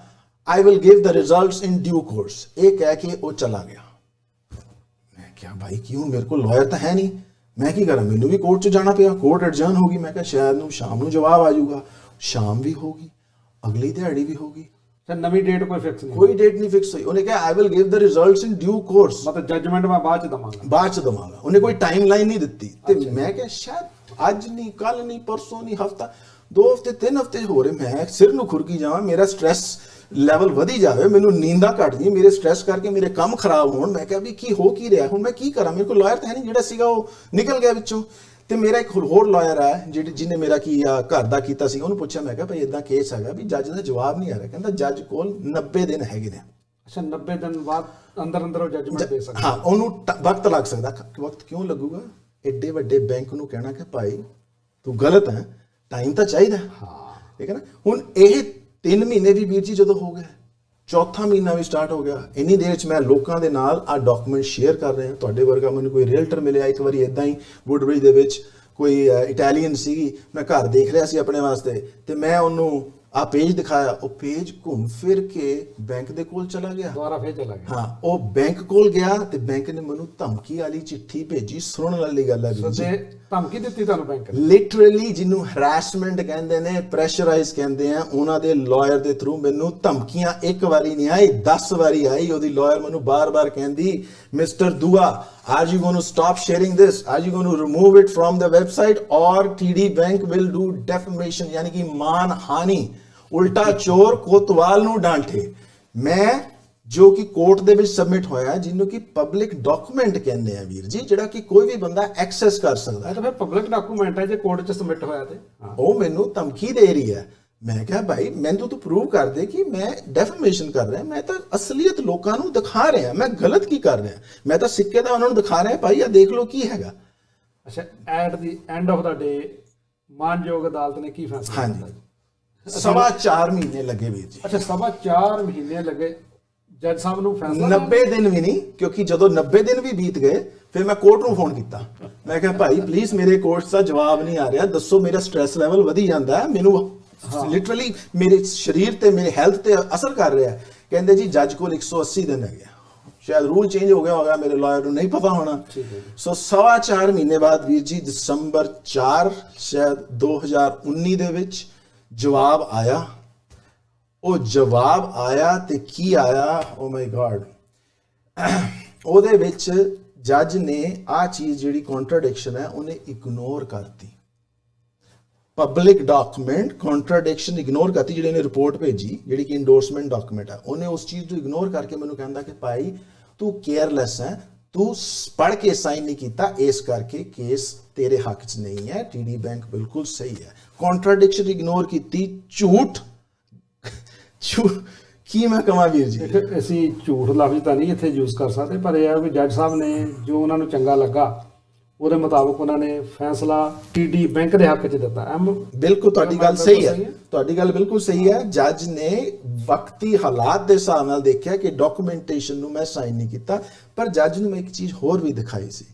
[SPEAKER 1] I will give the results in due course, ਇਹ ਕਹਿ ਕੇ ਉਹ ਚਲਾ ਗਿਆ। ਮੈਂ ਕਿਹਾ ਭਾਈ ਕੀ ਹੁਣ ਮੇਰੇ ਕੋਲ ਲਾਇਰ ਤਾਂ ਹੈ ਨਹੀਂ, ਮੈਂ ਕੀ ਕਰਾਂ, ਮੈਨੂੰ ਵੀ ਕੋਰਟ 'ਚ ਜਾਣਾ ਪਿਆ, ਕੋਰਟ ਐਡਜਰਨ ਹੋ ਗਈ। ਮੈਂ ਕਿਹਾ ਸ਼ਾਇਦ ਨੂੰ ਸ਼ਾਮ ਨੂੰ ਜਵਾਬ ਆ ਜਾਊਗਾ, ਸ਼ਾਮ ਵੀ ਹੋ ਗਈ, ਅਗਲੀ ਦਿਹਾੜੀ ਵੀ ਹੋ ਗਈ,
[SPEAKER 3] ਨਵੀਂ ਡੇਟ ਕੋਈ ਫਿਕਸ ਨਹੀਂ,
[SPEAKER 1] ਕੋਈ ਡੇਟ ਨਹੀਂ ਫਿਕਸ ਹੋਈ। ਉਹਨੇ ਕਿਹਾ I will give the results in due course,
[SPEAKER 3] ਮਤਲਬ ਜੱਜਮੈਂਟ ਮੈਂ ਬਾਅਦ 'ਚ ਦਵਾਂਗਾ।
[SPEAKER 1] ਉਹਨੇ ਕੋਈ ਟਾਈਮ ਲਾਈਨ ਨਹੀਂ ਦਿੱਤੀ। ਤੇ ਮੈਂ ਕਿਹਾ ਸ਼ਾਇਦ ਅੱਜ ਨਹੀਂ, ਕੱਲ ਨਹੀਂ, ਪਰਸੋਂ ਨਹੀਂ, ਹਫਤਾ, 2 ਹਫ਼ਤੇ, 3 ਹਫ਼ਤੇ ਹੋ ਰਹੇ, ਮੈਂ ਸਿਰ ਨੂੰ ਖੁਰਕੀ ਜਾਵਾਂ, ਮੇਰਾ ਸਟ੍ਰੈਸ ਲੈਵਲ ਵਧੀ ਜਾਵੇ, ਮੈਨੂੰ ਨੀਂਦਾਂ ਘਟ ਜੀ, ਮੇਰੇ ਸਟ੍ਰੈਸ ਕਰਕੇ ਮੇਰੇ ਕੰਮ ਖਰਾਬ ਹੋਣ। ਮੈਂ ਕਿਹਾ ਵੀ ਕੀ ਹੋ ਕੀ ਰਿਹਾ, ਹੁਣ ਮੈਂ ਕੀ ਕਰਾਂ, ਮੇਰੇ ਕੋਲ ਲਾਇਰ ਤਾਂ ਹੈ ਨਹੀਂ, ਜਿਹੜਾ ਸੀਗਾ ਉਹ ਨਿਕਲ ਗਿਆ ਵਿੱਚੋਂ। ਤੇ ਮੇਰਾ ਇੱਕ ਹੋਰ ਲਾਇਰ ਹੈ ਜਿਹਨੇ ਮੇਰਾ ਕੀ ਆ ਘਰ ਦਾ ਕੀਤਾ ਸੀ, ਉਹਨੂੰ ਪੁੱਛਿਆ, ਮੈਂ ਕਿਹਾ ਭਾਈ ਇਦਾਂ ਕੇਸ ਹੈਗਾ ਵੀ ਜੱਜ ਦਾ ਜਵਾਬ ਨਹੀਂ ਆ ਰਿਹਾ। ਕਹਿੰਦਾ ਜੱਜ ਕੋਲ 90 ਦਿਨ ਹੈਗੇ ਨੇ।
[SPEAKER 3] ਅੱਛਾ, 90 ਦਿਨ ਬਾਅਦ ਅੰਦਰ ਉਹ ਜੱਜਮੈਂਟ ਦੇ ਸਕਦਾ।
[SPEAKER 1] ਹਾਂ, ਉਹਨੂੰ ਵਕਤ ਲੱਗ ਸਕਦਾ। ਵਕਤ ਕਿਉਂ ਲੱਗੂਗਾ? ਐਡੇ ਵੱਡੇ ਬੈਂਕ ਨੂੰ ਕਹਿਣਾ ਕਿ ਭਾਈ ਤੂੰ ਗਲਤ ਹੈ, ਟਾਈਮ ਤਾਂ ਚਾਹੀਦਾ।
[SPEAKER 3] ਹਾਂ,
[SPEAKER 1] ਠੀਕ ਹੈ ਨਾ। ਹੁਣ ਇਹ 3 ਮਹੀਨੇ ਵੀ ਵੀਰ ਜੀ ਜਦੋਂ ਹੋ ਗਏ, 4ਥਾ ਮਹੀਨਾ ਵੀ ਸਟਾਰਟ ਹੋ ਗਿਆ, ਇੰਨੀ ਦੇਰ 'ਚ ਮੈਂ ਲੋਕਾਂ ਦੇ ਨਾਲ ਆ ਡਾਕੂਮੈਂਟ ਸ਼ੇਅਰ ਕਰ ਰਿਹਾ। ਤੁਹਾਡੇ ਵਰਗਾ ਮੈਨੂੰ ਕੋਈ ਰੀਅਲਟਰ ਮਿਲਿਆ ਇੱਕ ਵਾਰੀ, ਇਦਾਂ ਹੀ ਵੁੱਡਬ੍ਰਿਜ ਦੇ ਵਿੱਚ ਕੋਈ ਇਟਾਲੀਅਨ ਸੀਗੀ, ਮੈਂ ਘਰ ਦੇਖ ਰਿਹਾ ਸੀ ਆਪਣੇ ਵਾਸਤੇ, ਤੇ ਮੈਂ ਉਹਨੂੰ ਆ ਪੇਜ ਦਿਖਾਇਆ, ਉਹ ਪੇਜ ਘੁੰਮ ਫਿਰ ਕੇ ਬੈਂਕ ਦੇ ਕੋਲ ਚਲਾ ਗਿਆ,
[SPEAKER 3] ਦੁਬਾਰਾ ਫੇਰ ਚਲਾ ਗਿਆ।
[SPEAKER 1] ਹਾਂ, ਉਹ ਬੈਂਕ ਕੋਲ ਗਿਆ ਤੇ ਬੈਂਕ ਨੇ ਮੈਨੂੰ ਧਮਕੀ ਵਾਲੀ ਚਿੱਠੀ ਭੇਜੀ। ਸੁਣਨ ਵਾਲੀ ਗੱਲ ਹੈ ਵੀਰ ਜੀ,
[SPEAKER 3] ਧਮਕੀ ਦਿੱਤੀ ਤੁਹਾਨੂੰ ਬੈਂਕ ਨੇ?
[SPEAKER 1] ਲਿਟਰਲੀ ਜਿਹਨੂੰ ਹਰਾਸਮੈਂਟ ਕਹਿੰਦੇ ਨੇ, ਪ੍ਰੈਸ਼ਰਾਈਜ਼ ਕਹਿੰਦੇ ਆ, ਉਹਨਾਂ ਦੇ ਲਾਇਰ ਦੇ ਥਰੂ ਮੈਨੂੰ ਧਮਕੀਆਂ ਇੱਕ ਵਾਰੀ ਨਹੀਂ ਆਈ, 10 ਵਾਰੀ ਆਈ। ਉਹਦੀ ਲਾਇਰ ਮੈਨੂੰ ਬਾਰ-ਬਾਰ ਕਹਿੰਦੀ, ਮਿਸਟਰ ਦੂਆ, are you going to stop sharing this, are you going to remove it from the website or TD Bank will do defamation, यानी कि मान हानि, उल्टा चोर कोतवाल ਨੂੰ ਡਾਂਟੇ। ਮੈਂ ਜੋ ਕਿ ਕੋਰਟ ਦੇ ਵਿੱਚ ਸਬਮਿਟ ਹੋਇਆ, ਜਿਹਨੂੰ ਕਿ ਪਬਲਿਕ ਡਾਕੂਮੈਂਟ ਕਹਿੰਦੇ ਆ ਵੀਰ ਜੀ, ਜਿਹੜਾ ਕਿ ਕੋਈ ਵੀ ਬੰਦਾ ਐਕਸੈਸ ਕਰ ਸਕਦਾ ਹੈ।
[SPEAKER 3] ਤਾਂ ਫਿਰ ਪਬਲਿਕ ਡਾਕੂਮੈਂਟ ਹੈ ਜੇ ਕੋਰਟ 'ਚ ਸਬਮਿਟ ਹੋਇਆ ਤੇ
[SPEAKER 1] ਉਹ ਮੈਨੂੰ ਧਮਕੀ ਦੇ ਰਹੀ ਹੈ। ਮੈਂ ਕਿਹਾ ਭਾਈ ਮੈਨੂੰ ਤੂੰ ਪ੍ਰੂਵ ਕਰ ਦੇ ਕਿ ਮੈਂ ਡੈਫਾਮੇਸ਼ਨ ਕਰ ਰਿਹਾ, ਮੈਂ ਤਾਂ ਅਸਲੀਅਤ ਲੋਕਾਂ ਨੂੰ ਦਿਖਾ ਰਿਹਾ, ਮੈਂ ਗਲਤ ਕੀ ਕਰ ਰਿਹਾ, ਮੈਂ ਤਾਂ ਸਿੱਕੇ ਦਾ ਉਹਨਾਂ ਨੂੰ ਦਿਖਾ ਰਿਹਾ, ਭਾਈ ਆ ਦੇਖ ਲਓ ਕੀ ਹੈਗਾ।
[SPEAKER 3] ਅੱਛਾ, ਐਟ ਦੀ ਐਂਡ ਆਫ ਦਾ ਡੇ ਮਾਨਯੋਗ ਅਦਾਲਤ ਨੇ ਕੀ ਫੈਸਲਾ ਕੀਤਾ?
[SPEAKER 1] ਹਾਂਜੀ, 4.5 ਮਹੀਨੇ ਲੱਗੇ ਵੀਰ ਜੀ।
[SPEAKER 3] ਅੱਛਾ, 4.5 ਮਹੀਨੇ ਲੱਗੇ ਜੱਜ ਸਾਹਿਬ ਨੂੰ ਫੈਸਲਾ?
[SPEAKER 1] 90 ਦਿਨ ਵੀ ਨਹੀਂ, ਕਿਉਂਕਿ ਜਦੋਂ 90 ਦਿਨ ਵੀ ਬੀਤ ਗਏ ਫਿਰ ਮੈਂ ਕੋਰਟ ਨੂੰ ਫੋਨ ਕੀਤਾ। ਮੈਂ ਕਿਹਾ ਭਾਈ ਪਲੀਜ਼ ਮੇਰੇ ਕੋਰਟ ਦਾ ਜਵਾਬ ਨਹੀਂ ਆ ਰਿਹਾ, ਦੱਸੋ, ਮੇਰਾ ਸਟ੍ਰੈਸ ਲੈਵਲ ਵਧੀ ਜਾਂਦਾ ਹੈ, ਮੈਨੂੰ ਲਿਟਰਲੀ ਮੇਰੇ ਸਰੀਰ ਤੇ ਮੇਰੇ ਹੈਲਥ ਤੇ ਅਸਰ ਕਰ ਰਿਹਾ। ਕਹਿੰਦੇ ਜੀ ਜੱਜ ਕੋਲ 180 ਦਿਨ ਹੈਗੇ, ਸ਼ਾਇਦ ਰੂਲ ਚੇਂਜ ਹੋ ਗਿਆ ਹੋਗਾ, ਮੇਰੇ ਲਾਇਰ ਨੂੰ ਨਹੀਂ ਪਤਾ ਹੋਣਾ। ਸੋ 4.25 ਮਹੀਨੇ ਬਾਅਦ ਵੀਰ ਜੀ ਦਸੰਬਰ 4 ਸ਼ਾਇਦ 2019 ਦੇ ਵਿੱਚ ਜਵਾਬ ਆਇਆ। ਉਹ ਜਵਾਬ ਆਇਆ ਤੇ ਕੀ ਆਇਆ, ਓ ਮਾਈ ਗॉड, ਉਹਦੇ ਵਿੱਚ ਜੱਜ ਨੇ ਆ ਚੀਜ਼ ਜਿਹੜੀ ਕੰਟਰਡਿਕਸ਼ਨ ਹੈ ਉਹਨੇ ਇਗਨੋਰ ਕਰਤੀ। ਪਬਲਿਕ ਡਾਕੂਮੈਂਟ ਕੰਟਰਡਿਕਸ਼ਨ ਇਗਨੋਰ ਕਰਤੀ, ਜਿਹੜੀ ਨੇ ਰਿਪੋਰਟ ਭੇਜੀ ਜਿਹੜੀ ਕਿ ਇੰਡੋਰਸਮੈਂਟ ਡਾਕੂਮੈਂਟ ਹੈ, ਉਹਨੇ ਉਸ ਚੀਜ਼ ਨੂੰ ਇਗਨੋਰ ਕਰਕੇ ਮੈਨੂੰ ਕਹਿੰਦਾ ਕਿ ਭਾਈ ਤੂੰ ਕੇਅਰਲੈਸ ਹੈ, ਤੂੰ ਪੜ੍ਹ ਕੇ ਸਾਈਨ ਨਹੀਂ ਕੀਤਾ, ਇਸ ਕਰਕੇ ਕੇਸ ਤੇਰੇ ਹੱਕ 'ਚ ਨਹੀਂ ਹੈ। TD ਬੈਂਕ ਬਿਲਕੁਲ ਸਹੀ ਹੈ। ਕੰਟਰਾਡਿਕਸ਼ਨ ਇਗਨੋਰ ਕੀਤੀ, ਝੂਠ ਕੀ ਮੈਂ ਕਹਾਂ ਵੀਰ ਜੀ।
[SPEAKER 3] ਅਸੀਂ ਝੂਠ ਲਫ਼ਜ਼ ਤਾਂ ਨਹੀਂ ਇੱਥੇ ਯੂਜ਼ ਕਰ ਸਕਦੇ, ਪਰ ਇਹ ਹੈ ਕਿ ਜੱਜ ਸਾਹਿਬ ਨੇ ਜੋ ਉਹਨਾਂ ਨੂੰ ਚੰਗਾ ਲੱਗਾ ਉਹਦੇ ਮੁਤਾਬਕ ਉਹਨਾਂ ਨੇ ਫੈਸਲਾ TD ਬੈਂਕ ਦੇ ਹੱਕ 'ਚ ਦਿੱਤਾ।
[SPEAKER 1] ਬਿਲਕੁਲ ਤੁਹਾਡੀ ਗੱਲ ਸਹੀ ਹੈ, ਤੁਹਾਡੀ ਗੱਲ ਬਿਲਕੁਲ ਸਹੀ ਹੈ। ਜੱਜ ਨੇ ਵਕਤੀ ਹਾਲਾਤ ਦੇ ਹਿਸਾਬ ਨਾਲ ਦੇਖਿਆ ਕਿ ਡਾਕੂਮੈਂਟੇਸ਼ਨ ਨੂੰ ਮੈਂ ਸਾਈਨ ਨਹੀਂ ਕੀਤਾ, ਪਰ ਜੱਜ ਨੂੰ ਮੈਂ ਇੱਕ ਚੀਜ਼ ਹੋਰ ਵੀ ਦਿਖਾਈ ਸੀ,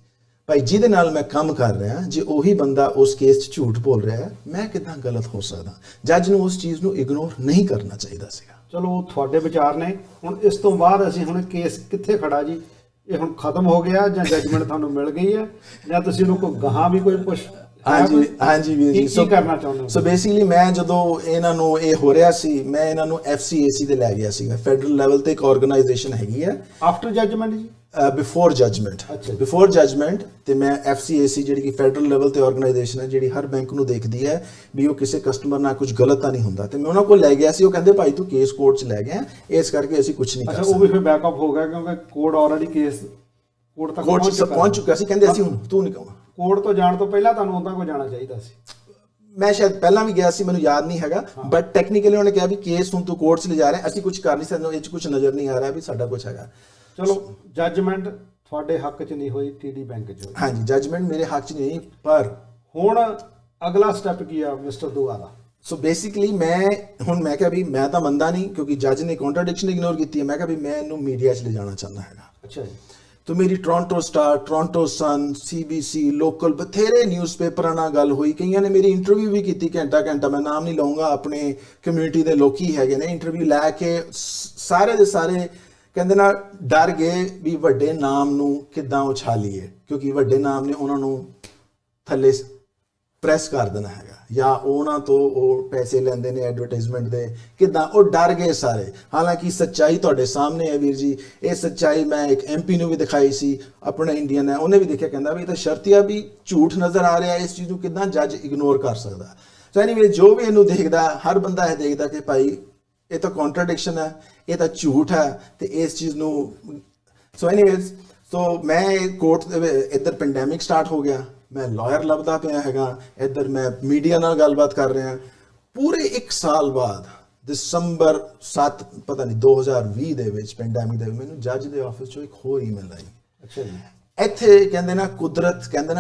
[SPEAKER 1] ਭਾਈ ਜਿਹਦੇ ਨਾਲ ਮੈਂ ਕੰਮ ਕਰ ਰਿਹਾ, ਜੇ ਉਹੀ ਬੰਦਾ ਉਸ ਕੇਸ 'ਚ ਝੂਠ ਬੋਲ ਰਿਹਾ ਹੈ, ਮੈਂ ਕਿੱਦਾਂ ਗਲਤ ਹੋ ਸਕਦਾ। ਜੱਜ ਨੂੰ ਉਸ ਚੀਜ਼ ਨੂੰ ਇਗਨੋਰ ਨਹੀਂ ਕਰਨਾ ਚਾਹੀਦਾ ਸੀਗਾ।
[SPEAKER 3] ਚਲੋ ਤੁਹਾਡੇ ਵਿਚਾਰ ਨੇ। ਹੁਣ ਇਸ ਤੋਂ ਬਾਅਦ ਅਸੀਂ ਹੁਣ ਕੇਸ ਕਿੱਥੇ ਖੜਾ ਜੀ? ਇਹ ਹੁਣ ਖਤਮ ਹੋ ਗਿਆ ਜਾਂ ਜੱਜਮੈਂਟ ਤੁਹਾਨੂੰ ਮਿਲ ਗਈ ਹੈ, ਜਾਂ ਤੁਸੀਂ ਉਹਨੂੰ ਕੋਈ ਗਾਹਾਂ ਵੀ ਕੋਈ ਪੁੱਛ?
[SPEAKER 1] ਹਾਂਜੀ ਵੀਰ ਜੀ।
[SPEAKER 3] ਕੀ ਕਰਨਾ ਚਾਹੁੰਦੇ ਹੋ?
[SPEAKER 1] ਸੋ ਬੇਸਿਕਲੀ ਮੈਂ ਜਦੋਂ ਇਹਨਾਂ ਨੂੰ ਇਹ ਹੋ ਰਿਹਾ ਸੀ, ਮੈਂ ਇਹਨਾਂ ਨੂੰ FCAC ਤੇ ਲੈ ਗਿਆ ਸੀਗਾ। ਫੈਡਰਲ ਲੈਵਲ ਤੇ ਇੱਕ ਆਰਗੇਨਾਈਜੇਸ਼ਨ ਹੈਗੀ ਹੈ
[SPEAKER 3] ਆਫਟਰ ਜੱਜਮੈਂਟ ਜੀ,
[SPEAKER 1] ਬਿਫੋਰ ਜਜਮੈਂਟ। ਬਿਫੋਰ ਜਜਮੈਂਟ ਤੇ ਮੈਂ FCAC ਜਿਹੜੀ ਕਿ ਫੈਡਰਲ ਲੈਵਲ ਤੇ ਆਰਗੇਨਾਈਜੇਸ਼ਨ ਹੈ, ਜਿਹੜੀ ਹਰ ਬੈਂਕ ਨੂੰ ਦੇਖਦੀ ਹੈ ਵੀ ਉਹ ਕਿਸੇ ਕਸਟਮਰ ਨਾਲ ਕੁਝ ਗਲਤ ਤਾਂ ਨਹੀਂ ਹੁੰਦਾ, ਤੇ ਮੈਂ ਉਹਨਾਂ ਕੋਲ ਲੈ ਗਿਆ ਸੀ। ਉਹ ਕਹਿੰਦੇ ਭਾਈ ਤੂੰ ਕੇਸ ਕੋਰਟ 'ਚ ਲੈ ਗਿਆ, ਇਸ ਕਰਕੇ ਅਸੀਂ ਕੁਝ ਨਹੀਂ ਕਰ ਸਕਦੇ।
[SPEAKER 3] ਉਹ ਵੀ ਫਿਰ ਬੈਕਅਪ ਹੋ ਗਿਆ ਕਿਉਂਕਿ ਕੋਰਟ ਆਲਰੇਡੀ ਕੇਸ ਕੋਰਟ ਤੱਕ
[SPEAKER 1] ਪਹੁੰਚ ਚੁੱਕਾ ਸੀ। ਕਹਿੰਦੇ ਅਸੀਂ ਹੁਣ ਤੂੰ ਨਹੀਂ ਕਹੂੰਗਾ।
[SPEAKER 3] ਕੋਰਟ ਤੋਂ ਜਾਣ ਤੋਂ ਪਹਿਲਾਂ ਤੁਹਾਨੂੰ ਉਹਨਾਂ ਕੋਲ ਜਾਣਾ ਚਾਹੀਦਾ ਸੀ।
[SPEAKER 1] ਮੈਂ ਸ਼ਾਇਦ ਪਹਿਲਾਂ ਵੀ ਗਿਆ ਸੀ, ਮੈਨੂੰ ਯਾਦ ਨਹੀਂ ਹੈਗਾ, ਬਟ ਟੈਕਨੀਕਲੀ ਉਹਨੇ ਕਿਹਾ ਵੀ ਕੇਸ ਹੁਣ ਤੂੰ ਕੋਰਟ 'ਚ ਲੈ ਜਾ ਰਹੇ, ਅਸੀਂ ਕੁਝ ਕਰ ਨਹੀਂ ਸਕਦੇ, ਇਹ 'ਚ ਕੁਝ ਨਜ਼ਰ ਨਹੀਂ ਆ ਰਿਹਾ ਵੀ ਸਾਡਾ ਕੁਝ ਹੈਗਾ।
[SPEAKER 3] ਚਲੋ ਜੱਜਮੈਂਟ ਤੁਹਾਡੇ ਹੱਕ 'ਚ ਨਹੀਂ ਹੋਈ, TD ਬੈਂਕ 'ਚ ਹੋਈ।
[SPEAKER 1] ਹਾਂਜੀ, ਜਜਮੈਂਟ ਮੇਰੇ ਹੱਕ 'ਚ ਨਹੀਂ, ਪਰ
[SPEAKER 3] ਹੁਣ ਅਗਲਾ ਸਟੈਪ ਕੀ ਆ ਮਿਸਟਰ ਦੁਆਰਾ?
[SPEAKER 1] ਸੋ ਬੇਸਿਕਲੀ ਮੈਂ ਕਿਹਾ ਵੀ ਮੈਂ ਤਾਂ ਮੰਨਦਾ ਨਹੀਂ, ਕਿਉਂਕਿ ਜੱਜ ਨੇ ਕੰਟਰਾਡਿਕਸ਼ਨ ਇਗਨੋਰ ਕੀਤੀ ਹੈ। ਮੈਂ ਕਿਹਾ ਵੀ ਮੈਂ ਇਹਨੂੰ ਮੀਡੀਆ 'ਚ ਲੈ ਜਾਣਾ ਚਾਹੁੰਦਾ ਹੈਗਾ।
[SPEAKER 3] ਅੱਛਾ ਜੀ।
[SPEAKER 1] तो मेरी टोरंटो स्टार, टोरंटो सन, CBC, लोकल बथेरे न्यूज़पेपरां नाल गल हुई, कईयां ने मेरी इंटरव्यू भी की घंटा मैं नाम नहीं लूँगा, अपने कम्यूनिटी के लोग ही हैगे ने इंटरव्यू लैके सारे दे सारे कहंदे ना डर गए भी वड्डे नाम नूं किद्दां उछालीए, क्योंकि वड्डे नाम ने उन्हां नूं थल्ले ਪ੍ਰੈਸ ਕਰ ਦੇਣਾ ਹੈਗਾ, ਜਾਂ ਉਹਨਾਂ ਤੋਂ ਉਹ ਪੈਸੇ ਲੈਂਦੇ ਨੇ ਐਡਵਰਟਾਈਜ਼ਮੈਂਟ ਦੇ, ਕਿੱਦਾਂ ਉਹ ਡਰ ਗਏ ਸਾਰੇ। ਹਾਲਾਂਕਿ ਸੱਚਾਈ ਤੁਹਾਡੇ ਸਾਹਮਣੇ ਹੈ ਵੀਰ ਜੀ। ਇਹ ਸੱਚਾਈ ਮੈਂ ਇੱਕ MP ਨੂੰ ਵੀ ਦਿਖਾਈ ਸੀ, ਆਪਣਾ ਇੰਡੀਅਨ ਹੈ, ਉਹਨੇ ਵੀ ਦੇਖਿਆ, ਕਹਿੰਦਾ ਵੀ ਇਹ ਤਾਂ ਸ਼ਰਤੀਆ ਵੀ ਝੂਠ ਨਜ਼ਰ ਆ ਰਿਹਾ, ਇਸ ਚੀਜ਼ ਨੂੰ ਕਿੱਦਾਂ ਜੱਜ ਇਗਨੋਰ ਕਰ ਸਕਦਾ। ਸੋ ਐਨੀਵੇ ਜੋ ਵੀ ਇਹਨੂੰ ਦੇਖਦਾ, ਹਰ ਬੰਦਾ ਇਹ ਦੇਖਦਾ ਕਿ ਭਾਈ ਇਹ ਤਾਂ ਕੰਟਰਾਡਿਕਸ਼ਨ ਹੈ, ਇਹ ਤਾਂ ਝੂਠ ਹੈ, ਤੇ ਇਸ ਚੀਜ਼ ਨੂੰ ਸੋ ਐਨੀਵੇਜ਼ ਮੈਂ ਕੋਰਟ ਇੱਧਰ ਪੈਂਡੈਮਿਕ ਸਟਾਰਟ ਹੋ ਗਿਆ, ਮੈਂ ਲਾਇਰ ਲੱਭਦਾ ਪਿਆ ਹੈਗਾ, ਇੱਧਰ ਮੈਂ ਮੀਡੀਆ ਨਾਲ ਗੱਲਬਾਤ ਕਰ ਰਿਹਾ। ਪੂਰੇ 1 ਸਾਲ ਬਾਅਦ ਦਸੰਬਰ 7 ਪਤਾ ਨਹੀਂ 2020 ਦੇ ਵਿੱਚ ਪੈਂਡੈਮਿਕ ਦੇ ਮੈਨੂੰ ਜੱਜ ਦੇ ਆਫਿਸ ਚੋਂ ਇੱਕ ਹੋਰ ਈਮੇਲ ਆਈ।
[SPEAKER 3] ਅੱਛਾ ਜੀ।
[SPEAKER 1] ਇੱਥੇ ਕਹਿੰਦੇ ਨਾ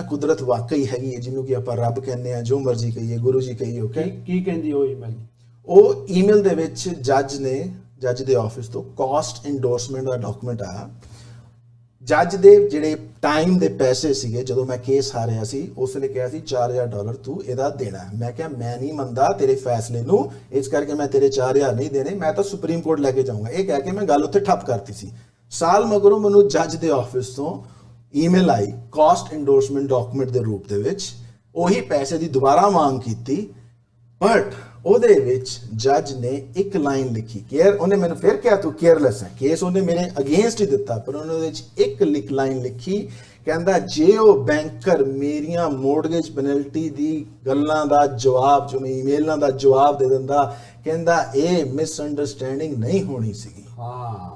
[SPEAKER 1] ਕੁਦਰਤ ਵਾਕਈ ਹੈਗੀ ਹੈ, ਜਿਹਨੂੰ ਕਿ ਆਪਾਂ ਰੱਬ ਕਹਿੰਦੇ ਆ, ਜੋ ਮਰਜ਼ੀ ਕਹੀਏ, ਗੁਰੂ ਜੀ ਕਹੀਏ। ਓਕੇ,
[SPEAKER 3] ਕੀ ਕਹਿੰਦੀ ਉਹ ਈਮੇਲ?
[SPEAKER 1] ਉਹ ਈਮੇਲ ਦੇ ਵਿੱਚ ਜੱਜ ਦੇ ਆਫਿਸ ਤੋਂ ਕਾਸਟ ਇੰਡੋਰਸਮੈਂਟ ਦਾ ਡਾਕੂਮੈਂਟ ਆਇਆ। ਜੱਜ ਦੇ ਜਿਹੜੇ ਟਾਈਮ ਦੇ ਪੈਸੇ ਸੀਗੇ, ਜਦੋਂ ਮੈਂ ਕੇਸ ਹਾਰਿਆ ਸੀ, ਉਸ ਨੇ ਕਿਹਾ ਸੀ $4000 ਤੂੰ ਇਹਦਾ ਦੇਣਾ। ਮੈਂ ਕਿਹਾ ਮੈਂ ਨਹੀਂ ਮੰਨਦਾ ਤੇਰੇ ਫੈਸਲੇ ਨੂੰ, ਇਸ ਕਰਕੇ ਮੈਂ ਤੇਰੇ 4000 ਨਹੀਂ ਦੇਣੇ, ਮੈਂ ਤਾਂ ਸੁਪਰੀਮ ਕੋਰਟ ਲੈ ਕੇ ਜਾਊਂਗਾ। ਇਹ ਕਹਿ ਕੇ ਮੈਂ ਗੱਲ ਉੱਥੇ ਠੱਪ ਕਰਤੀ ਸੀ। ਸਾਲ ਮਗਰੋਂ ਮੈਨੂੰ ਜੱਜ ਦੇ ਆਫਿਸ ਤੋਂ ਈਮੇਲ ਆਈ ਕਾਸਟ ਇੰਡੋਰਸਮੈਂਟ ਡਾਕੂਮੈਂਟ ਦੇ ਰੂਪ ਦੇ ਵਿੱਚ, ਉਹੀ ਪੈਸੇ ਦੀ ਦੁਬਾਰਾ ਮੰਗ ਕੀਤੀ, ਬਟ ਉਹਦੇ ਵਿੱਚ ਜੱਜ ਨੇ ਇੱਕ ਲਾਈਨ ਲਿਖੀ, ਉਹਨੇ ਮੈਨੂੰ ਫਿਰ ਕਿਹਾ ਤੂੰ ਕੇਅਰਲੈਸ ਹੈ, ਕੇਸ ਉਹਨੇ ਮੇਰੇ ਅਗੇਂਸਟ ਹੀ ਦਿੱਤਾ, ਪਰ ਉਹਨੇ ਉਹਦੇ ਵਿੱਚ ਇੱਕ ਲਾਈਨ ਲਿਖੀ, ਕਹਿੰਦਾ ਜੇ ਉਹ ਬੈਂਕਰ ਮੇਰੀਆਂ ਮੋਰਗੇਜ ਪੈਨਲਟੀ ਦੀ ਗੱਲਾਂ ਦਾ ਜਵਾਬ, ਜੋ ਮੈਂ ਈਮੇਲਾਂ ਦਾ ਜਵਾਬ ਦੇ ਦਿੰਦਾ, ਕਹਿੰਦਾ ਇਹ ਮਿਸਅੰਡਰਸਟੈਂਡਿੰਗ ਨਹੀਂ ਹੋਣੀ ਸੀਗੀ।
[SPEAKER 3] ਹਾਂ,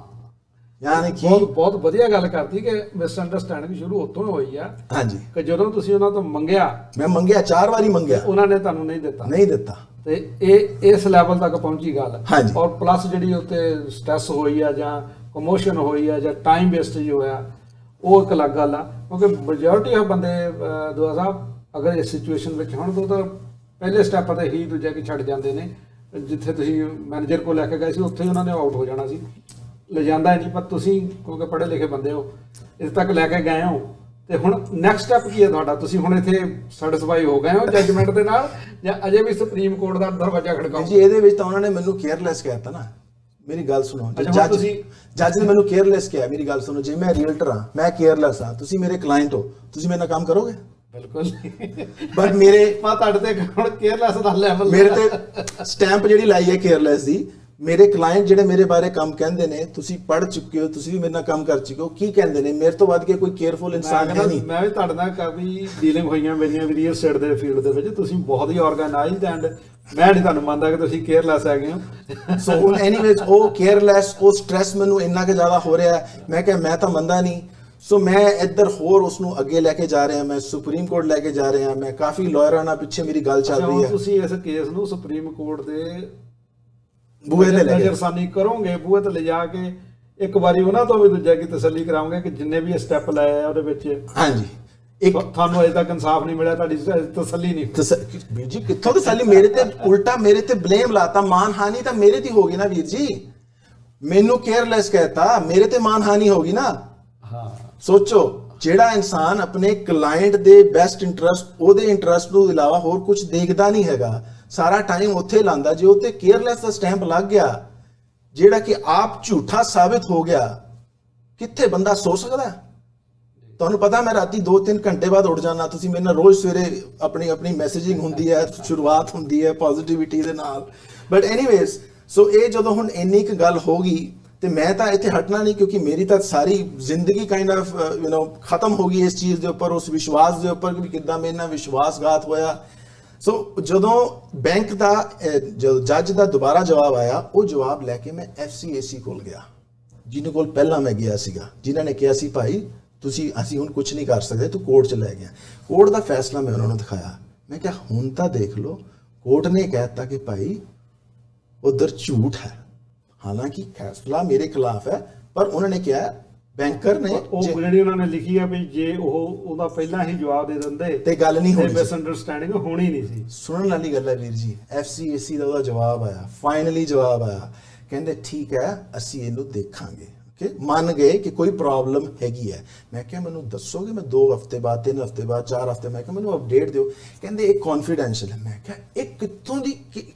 [SPEAKER 1] ਯਾਨੀ ਕਿ
[SPEAKER 3] ਬਹੁਤ ਵਧੀਆ ਗੱਲ ਕਰਦੀ ਕਿ ਮਿਸਅੰਡਰਸਟੈਂਡਿੰਗ ਸ਼ੁਰੂ ਉੱਥੋਂ ਹੋਈ ਆ।
[SPEAKER 1] ਹਾਂਜੀ, ਕਿ
[SPEAKER 3] ਜਦੋਂ ਤੁਸੀਂ ਉਹਨਾਂ ਤੋਂ ਮੰਗਿਆ,
[SPEAKER 1] ਮੈਂ ਮੰਗਿਆ 4 ਵਾਰੀ ਮੰਗਿਆ,
[SPEAKER 3] ਉਹਨਾਂ ਨੇ ਤੁਹਾਨੂੰ ਨਹੀਂ ਦਿੱਤਾ ਤੇ ਇਹ ਇਸ ਲੈਵਲ ਤੱਕ ਪਹੁੰਚੀ ਗੱਲ। ਔਰ ਪਲੱਸ ਜਿਹੜੀ ਉੱਤੇ ਸਟ੍ਰੈਸ ਹੋਈ ਆ, ਜਾਂ ਕਮੋਸ਼ਨ ਹੋਈ ਆ, ਜਾਂ ਟਾਈਮ ਵੇਸਟੇਜ ਹੋਇਆ, ਉਹ ਇੱਕ ਅਲੱਗ ਗੱਲ ਆ। ਕਿਉਂਕਿ ਮੈਜੋਰਟੀ ਆਫ ਬੰਦੇ ਦੁਆ ਸਾਹਿਬ ਅਗਰ ਇਸ ਸਿਚੁਏਸ਼ਨ ਵਿੱਚ ਹੋਣ ਤਾਂ ਪਹਿਲੇ ਸਟੈਪ ਤੇ ਹੀ ਦੂਜੇ ਕੀ ਛੱਡ ਜਾਂਦੇ ਨੇ। ਜਿੱਥੇ ਤੁਸੀਂ ਮੈਨੇਜਰ ਕੋਲ ਲੈ ਕੇ ਗਏ ਸੀ, ਉੱਥੇ ਉਹਨਾਂ ਨੇ ਆਊਟ ਹੋ ਜਾਣਾ ਸੀ, ਲਿਜਾਂਦਾ ਨਹੀਂ। ਪਰ ਤੁਸੀਂ ਕਿਉਂਕਿ ਪੜ੍ਹੇ ਲਿਖੇ ਬੰਦੇ ਹੋ, ਇਸ ਤੱਕ ਲੈ ਕੇ ਗਏ ਹੋ, ਤੇ ਹੁਣ ਨੈਕਸਟ ਸਟੈਪ ਕੀ ਹੈ ਤੁਹਾਡਾ? ਤੁਸੀਂ ਹੁਣ ਇੱਥੇ ਸੈਟੀਸਫਾਈ ਹੋ ਗਏ ਹੋ ਜੱਜਮੈਂਟ ਦੇ ਨਾਲ, ਜਾਂ ਅਜੇ ਵੀ ਸੁਪਰੀਮ ਕੋਰਟ ਦਾ ਦਰਵਾਜ਼ਾ ਖੜਕਾਓ?
[SPEAKER 1] ਜੀ ਇਹਦੇ ਵਿੱਚ ਤਾਂ ਉਹਨਾਂ ਨੇ ਮੈਨੂੰ ਕੇਅਰਲੈਸ ਕਹਿਤਾ ਨਾ। ਮੇਰੀ ਗੱਲ ਸੁਣੋ, ਜੱਜ ਨੇ ਮੈਨੂੰ ਕੇਅਰਲੈਸ ਕਿਹਾ। ਮੇਰੀ ਗੱਲ ਸੁਣੋ, ਜੇ ਮੈਂ ਰੀਅਲਟਰ ਹਾਂ, ਮੈਂ ਕੇਅਰਲੈਸ ਹਾਂ, ਤੁਸੀਂ ਮੇਰੇ ਕਲਾਇੰਟ ਹੋ, ਤੁਸੀਂ ਮੇਰੇ ਨਾਲ ਕੰਮ ਕਰੋਗੇ?
[SPEAKER 3] ਬਿਲਕੁਲ।
[SPEAKER 1] ਬਟ ਮੇਰੇ
[SPEAKER 3] ਤੁਹਾਡੇ ਤੇ ਹੁਣ ਕੇਅਰਲੈਸ ਦਾ ਲੈਵਲ,
[SPEAKER 1] ਮੇਰੇ ਤੇ ਸਟੈਂਪ ਜਿਹੜੀ ਲਾਈ ਹੈ ਕੇਅਰਲੈਸ ਦੀ, ਮੇਰੇ ਕਲਾਇੰਟ ਜਿਹੜੇ ਮੇਰੇ ਬਾਰੇ ਕੰਮ ਕਹਿੰਦੇ ਨੇ, ਤੁਸੀਂ ਪੜ੍ਹ ਚੁੱਕੇ ਹੋ, ਤੁਸੀਂ ਵੀ ਮੇਰੇ ਨਾਲ ਕੰਮ ਕਰ ਚੁੱਕੇ ਹੋ, ਕੀ ਕਹਿੰਦੇ ਨੇ? ਮੇਰੇ ਤੋਂ ਵੱਧ ਕੇ ਕੋਈ ਕੇਅਰਫੁਲ ਇਨਸਾਨ ਹੈ ਨਹੀਂ।
[SPEAKER 3] ਮੈਂ ਵੀ ਤੁਹਾਡੇ ਨਾਲ ਕਾਫੀ ਡੀਲਿੰਗ ਹੋਈਆਂ ਮੇਰੀਆਂ ਰੀਅਲ ਸਟੇਟ ਦੇ ਫੀਲਡ ਦੇ ਵਿੱਚ। ਤੁਸੀਂ ਬਹੁਤ ਹੀ ਆਰਗੇਨਾਈਜ਼ਡ ਐਂਡ ਮੈਂ ਨਹੀਂ ਤੁਹਾਨੂੰ ਮੰਨਦਾ ਕਿ ਤੁਸੀਂ ਕੇਅਰਲੈਸ ਹੈਗੇ ਹੋ।
[SPEAKER 1] ਸੋ ਹੁਣ ਐਨੀਵੇਜ਼ ਉਹ ਕੇਅਰਲੈਸ, ਉਹ ਸਟ੍ਰੈਸ ਮੈਨੂੰ ਇੰਨਾ ਕਿ ਜ਼ਿਆਦਾ ਹੋ ਰਿਹਾ ਹੈ, ਮੈਂ ਕਿਹਾ ਮੈਂ ਤਾਂ ਮੰਨਦਾ ਨਹੀਂ। ਸੋ ਮੈਂ ਇੱਧਰ ਹੋਰ ਉਸ ਨੂੰ ਅੱਗੇ ਲੈ ਕੇ ਜਾ ਰਿਹਾ, ਮੈਂ ਸੁਪਰੀਮ ਕੋਰਟ ਲੈ ਕੇ ਜਾ ਰਿਹਾ, ਮੈਂ ਕਾਫੀ ਲਾਇਰਾਂ ਨਾਲ ਪਿੱਛੇ ਮੇਰੀ ਗੱਲ ਚੱਲ ਰਹੀ ਹੈ।
[SPEAKER 3] ਤੁਸੀਂ ਇਸ ਕੇਸ ਨੂੰ ਸੁਪਰੀਮ ਕੋਰਟ ਦੇ
[SPEAKER 1] ਬੂਹੇ ਤੇ ਲੈ ਕੇ
[SPEAKER 3] ਨਜ਼ਰਸਾਨੀ ਕਰੋਗੇ, ਬੂਹੇ ਤੇ ਲਿਜਾ ਕੇ ਇੱਕ ਵਾਰੀ ਉਹਨਾਂ ਤੋਂ ਵੀ ਦੂਜਾ ਕੀ ਤਸੱਲੀ ਕਰਾਉਂਗੇ ਕਿ ਜਿੰਨੇ ਵੀ ਸਟੈਪ ਲਏ ਆ ਉਹਦੇ ਵਿੱਚ
[SPEAKER 1] ਹਾਂਜੀ
[SPEAKER 3] ਤੁਹਾਨੂੰ ਅਜੇ ਤੱਕ ਇਨਸਾਫ ਨਹੀਂ ਮਿਲਿਆ, ਤੁਹਾਡੀ ਤਸੱਲੀ ਨਹੀਂ।
[SPEAKER 1] ਵੀਰ ਜੀ ਕਿੱਥੋਂ ਤਸੱਲੀ? ਮੇਰੇ ਤੇ ਉਲਟਾ ਮੇਰੇ ਤੇ ਬਲੇਮ ਲਾਤਾ, ਮਾਨਹਾਨੀ ਤਾਂ ਮੇਰੇ ਤੇ ਹੋ ਗਈ ਨਾ ਵੀਰ ਜੀ, ਮੈਨੂੰ ਕੇਅਰਲੈਸ ਕਹਿਤਾ, ਮੇਰੇ ਤੇ ਮਾਨਹਾਨੀ ਹੋ ਗਈ ਨਾ।
[SPEAKER 3] ਹਾਂ
[SPEAKER 1] ਸੋਚੋ, ਜਿਹੜਾ ਇਨਸਾਨ ਆਪਣੇ ਕਲਾਇੰਟ ਦੇ ਬੈਸਟ ਇੰਟਰਸਟ, ਉਹਦੇ ਇੰਟਰਸਟ ਤੋਂ ਇਲਾਵਾ ਹੋਰ ਕੁਝ ਦੇਖਦਾ ਨਹੀਂ ਹੈਗਾ, ਸਾਰਾ ਟਾਈਮ ਉੱਥੇ ਲਾਂਦਾ, ਜੇ ਉੱਤੇ ਕੇਅਰਲੈਸ ਦਾ ਸਟੈਂਪ ਲੱਗ ਗਿਆ ਜਿਹੜਾ ਕਿ ਆਪ ਝੂਠਾ ਸਾਬਿਤ ਹੋ ਗਿਆ, ਕਿੱਥੇ ਬੰਦਾ ਸੋ ਸਕਦਾ? ਤੁਹਾਨੂੰ ਪਤਾ ਮੈਂ ਰਾਤੀ 2-3 ਘੰਟੇ ਬਾਅਦ ਉੱਠ ਜਾਣਾ, ਤੁਸੀਂ ਮੇਰੇ ਨਾਲ ਰੋਜ਼ ਸਵੇਰੇ ਆਪਣੀ ਮੈਸੇਜਿੰਗ ਹੁੰਦੀ ਹੈ, ਸ਼ੁਰੂਆਤ ਹੁੰਦੀ ਹੈ ਪੋਜ਼ਿਟਿਵਿਟੀ ਦੇ ਨਾਲ। ਬਟ ਐਨੀਵੇਜ਼, ਸੋ ਇਹ ਜਦੋਂ ਹੁਣ ਇੰਨੀ ਕੁ ਗੱਲ ਹੋ ਗਈ ਤੇ ਮੈਂ ਤਾਂ ਇੱਥੇ ਹਟਣਾ ਨਹੀਂ, ਕਿਉਂਕਿ ਮੇਰੀ ਤਾਂ ਸਾਰੀ ਜ਼ਿੰਦਗੀ ਕਾਈਂਡ ਆਫ ਖਤਮ ਹੋ ਗਈ ਇਸ ਚੀਜ਼ ਦੇ ਉੱਪਰ, ਉਸ ਵਿਸ਼ਵਾਸ ਦੇ ਉੱਪਰ ਕਿ ਕਿੱਦਾਂ ਮੇਰੇ ਨਾਲ ਵਿਸ਼ਵਾਸਘਾਤ ਹੋਇਆ। ਸੋ ਜਦੋਂ ਬੈਂਕ ਦਾ ਜੱਜ ਦਾ ਦੁਬਾਰਾ ਜਵਾਬ ਆਇਆ, ਉਹ ਜਵਾਬ ਲੈ ਕੇ ਮੈਂ FCAC ਕੋਲ ਗਿਆ, ਜਿਹਨਾਂ ਕੋਲ ਪਹਿਲਾਂ ਮੈਂ ਗਿਆ ਸੀਗਾ, ਜਿਨ੍ਹਾਂ ਨੇ ਕਿਹਾ ਸੀ ਭਾਈ ਅਸੀਂ ਹੁਣ ਕੁਝ ਨਹੀਂ ਕਰ ਸਕਦੇ, ਤੂੰ ਕੋਰਟ 'ਚ ਲੈ ਗਿਆ। ਕੋਰਟ ਦਾ ਫੈਸਲਾ ਮੈਂ ਉਹਨਾਂ ਨੂੰ ਦਿਖਾਇਆ, ਮੈਂ ਕਿਹਾ ਹੁਣ ਤਾਂ ਦੇਖ ਲਓ, ਕੋਰਟ ਨੇ ਕਹਿ ਦਿੱਤਾ ਕਿ ਭਾਈ ਉਧਰ ਝੂਠ ਹੈ, ਹਾਲਾਂਕਿ ਫੈਸਲਾ ਮੇਰੇ ਖਿਲਾਫ ਹੈ, ਪਰ ਉਹਨਾਂ ਨੇ ਕਿਹਾ ਬੈਂਕਰ ਨੇ
[SPEAKER 3] ਉਹ ਜਿਹੜੀ ਉਹਨਾਂ ਨੇ ਲਿਖੀ ਆ ਵੀ ਜੇ ਉਹਦਾ ਪਹਿਲਾਂ ਹੀ ਜਵਾਬ ਦੇ ਦਿੰਦੇ
[SPEAKER 1] ਤੇ ਗੱਲ ਨਹੀਂ ਹੋਣੀ,
[SPEAKER 3] ਮਿਸਅੰਡਰਸਟੈਂਡਿੰਗ ਹੋਣੀ ਨਹੀਂ ਸੀ।
[SPEAKER 1] ਸੁਣਨ ਵਾਲੀ ਗੱਲ ਹੈ ਵੀਰ ਜੀ, FCAC ਦਾ ਉਹਦਾ ਜਵਾਬ ਆਇਆ, ਫਾਈਨਲੀ ਜਵਾਬ ਆਇਆ, ਕਹਿੰਦੇ ਠੀਕ ਹੈ ਅਸੀਂ ਇਹਨੂੰ ਦੇਖਾਂਗੇ, ਮੰਨ ਗਏ ਕਿ ਕੋਈ ਪ੍ਰੋਬਲਮ ਹੈਗੀ ਹੈ। ਮੈਂ ਕਿਹਾ ਮੈਨੂੰ ਦੱਸੋਗੇ? ਮੈਂ 2 ਹਫ਼ਤੇ ਬਾਅਦ, 3 ਹਫ਼ਤੇ ਬਾਅਦ, 4 ਹਫ਼ਤੇ, ਮੈਂ ਕਿਹਾ ਮੈਨੂੰ ਅਪਡੇਟ ਦਿਓ। ਕਹਿੰਦੇ ਇਹ ਕੌਨਫੀਡੈਂਸ਼ੀਅਲ ਹੈ। ਮੈਂ ਕਿਹਾ ਇਹ ਕਿੱਥੋਂ ਦੀ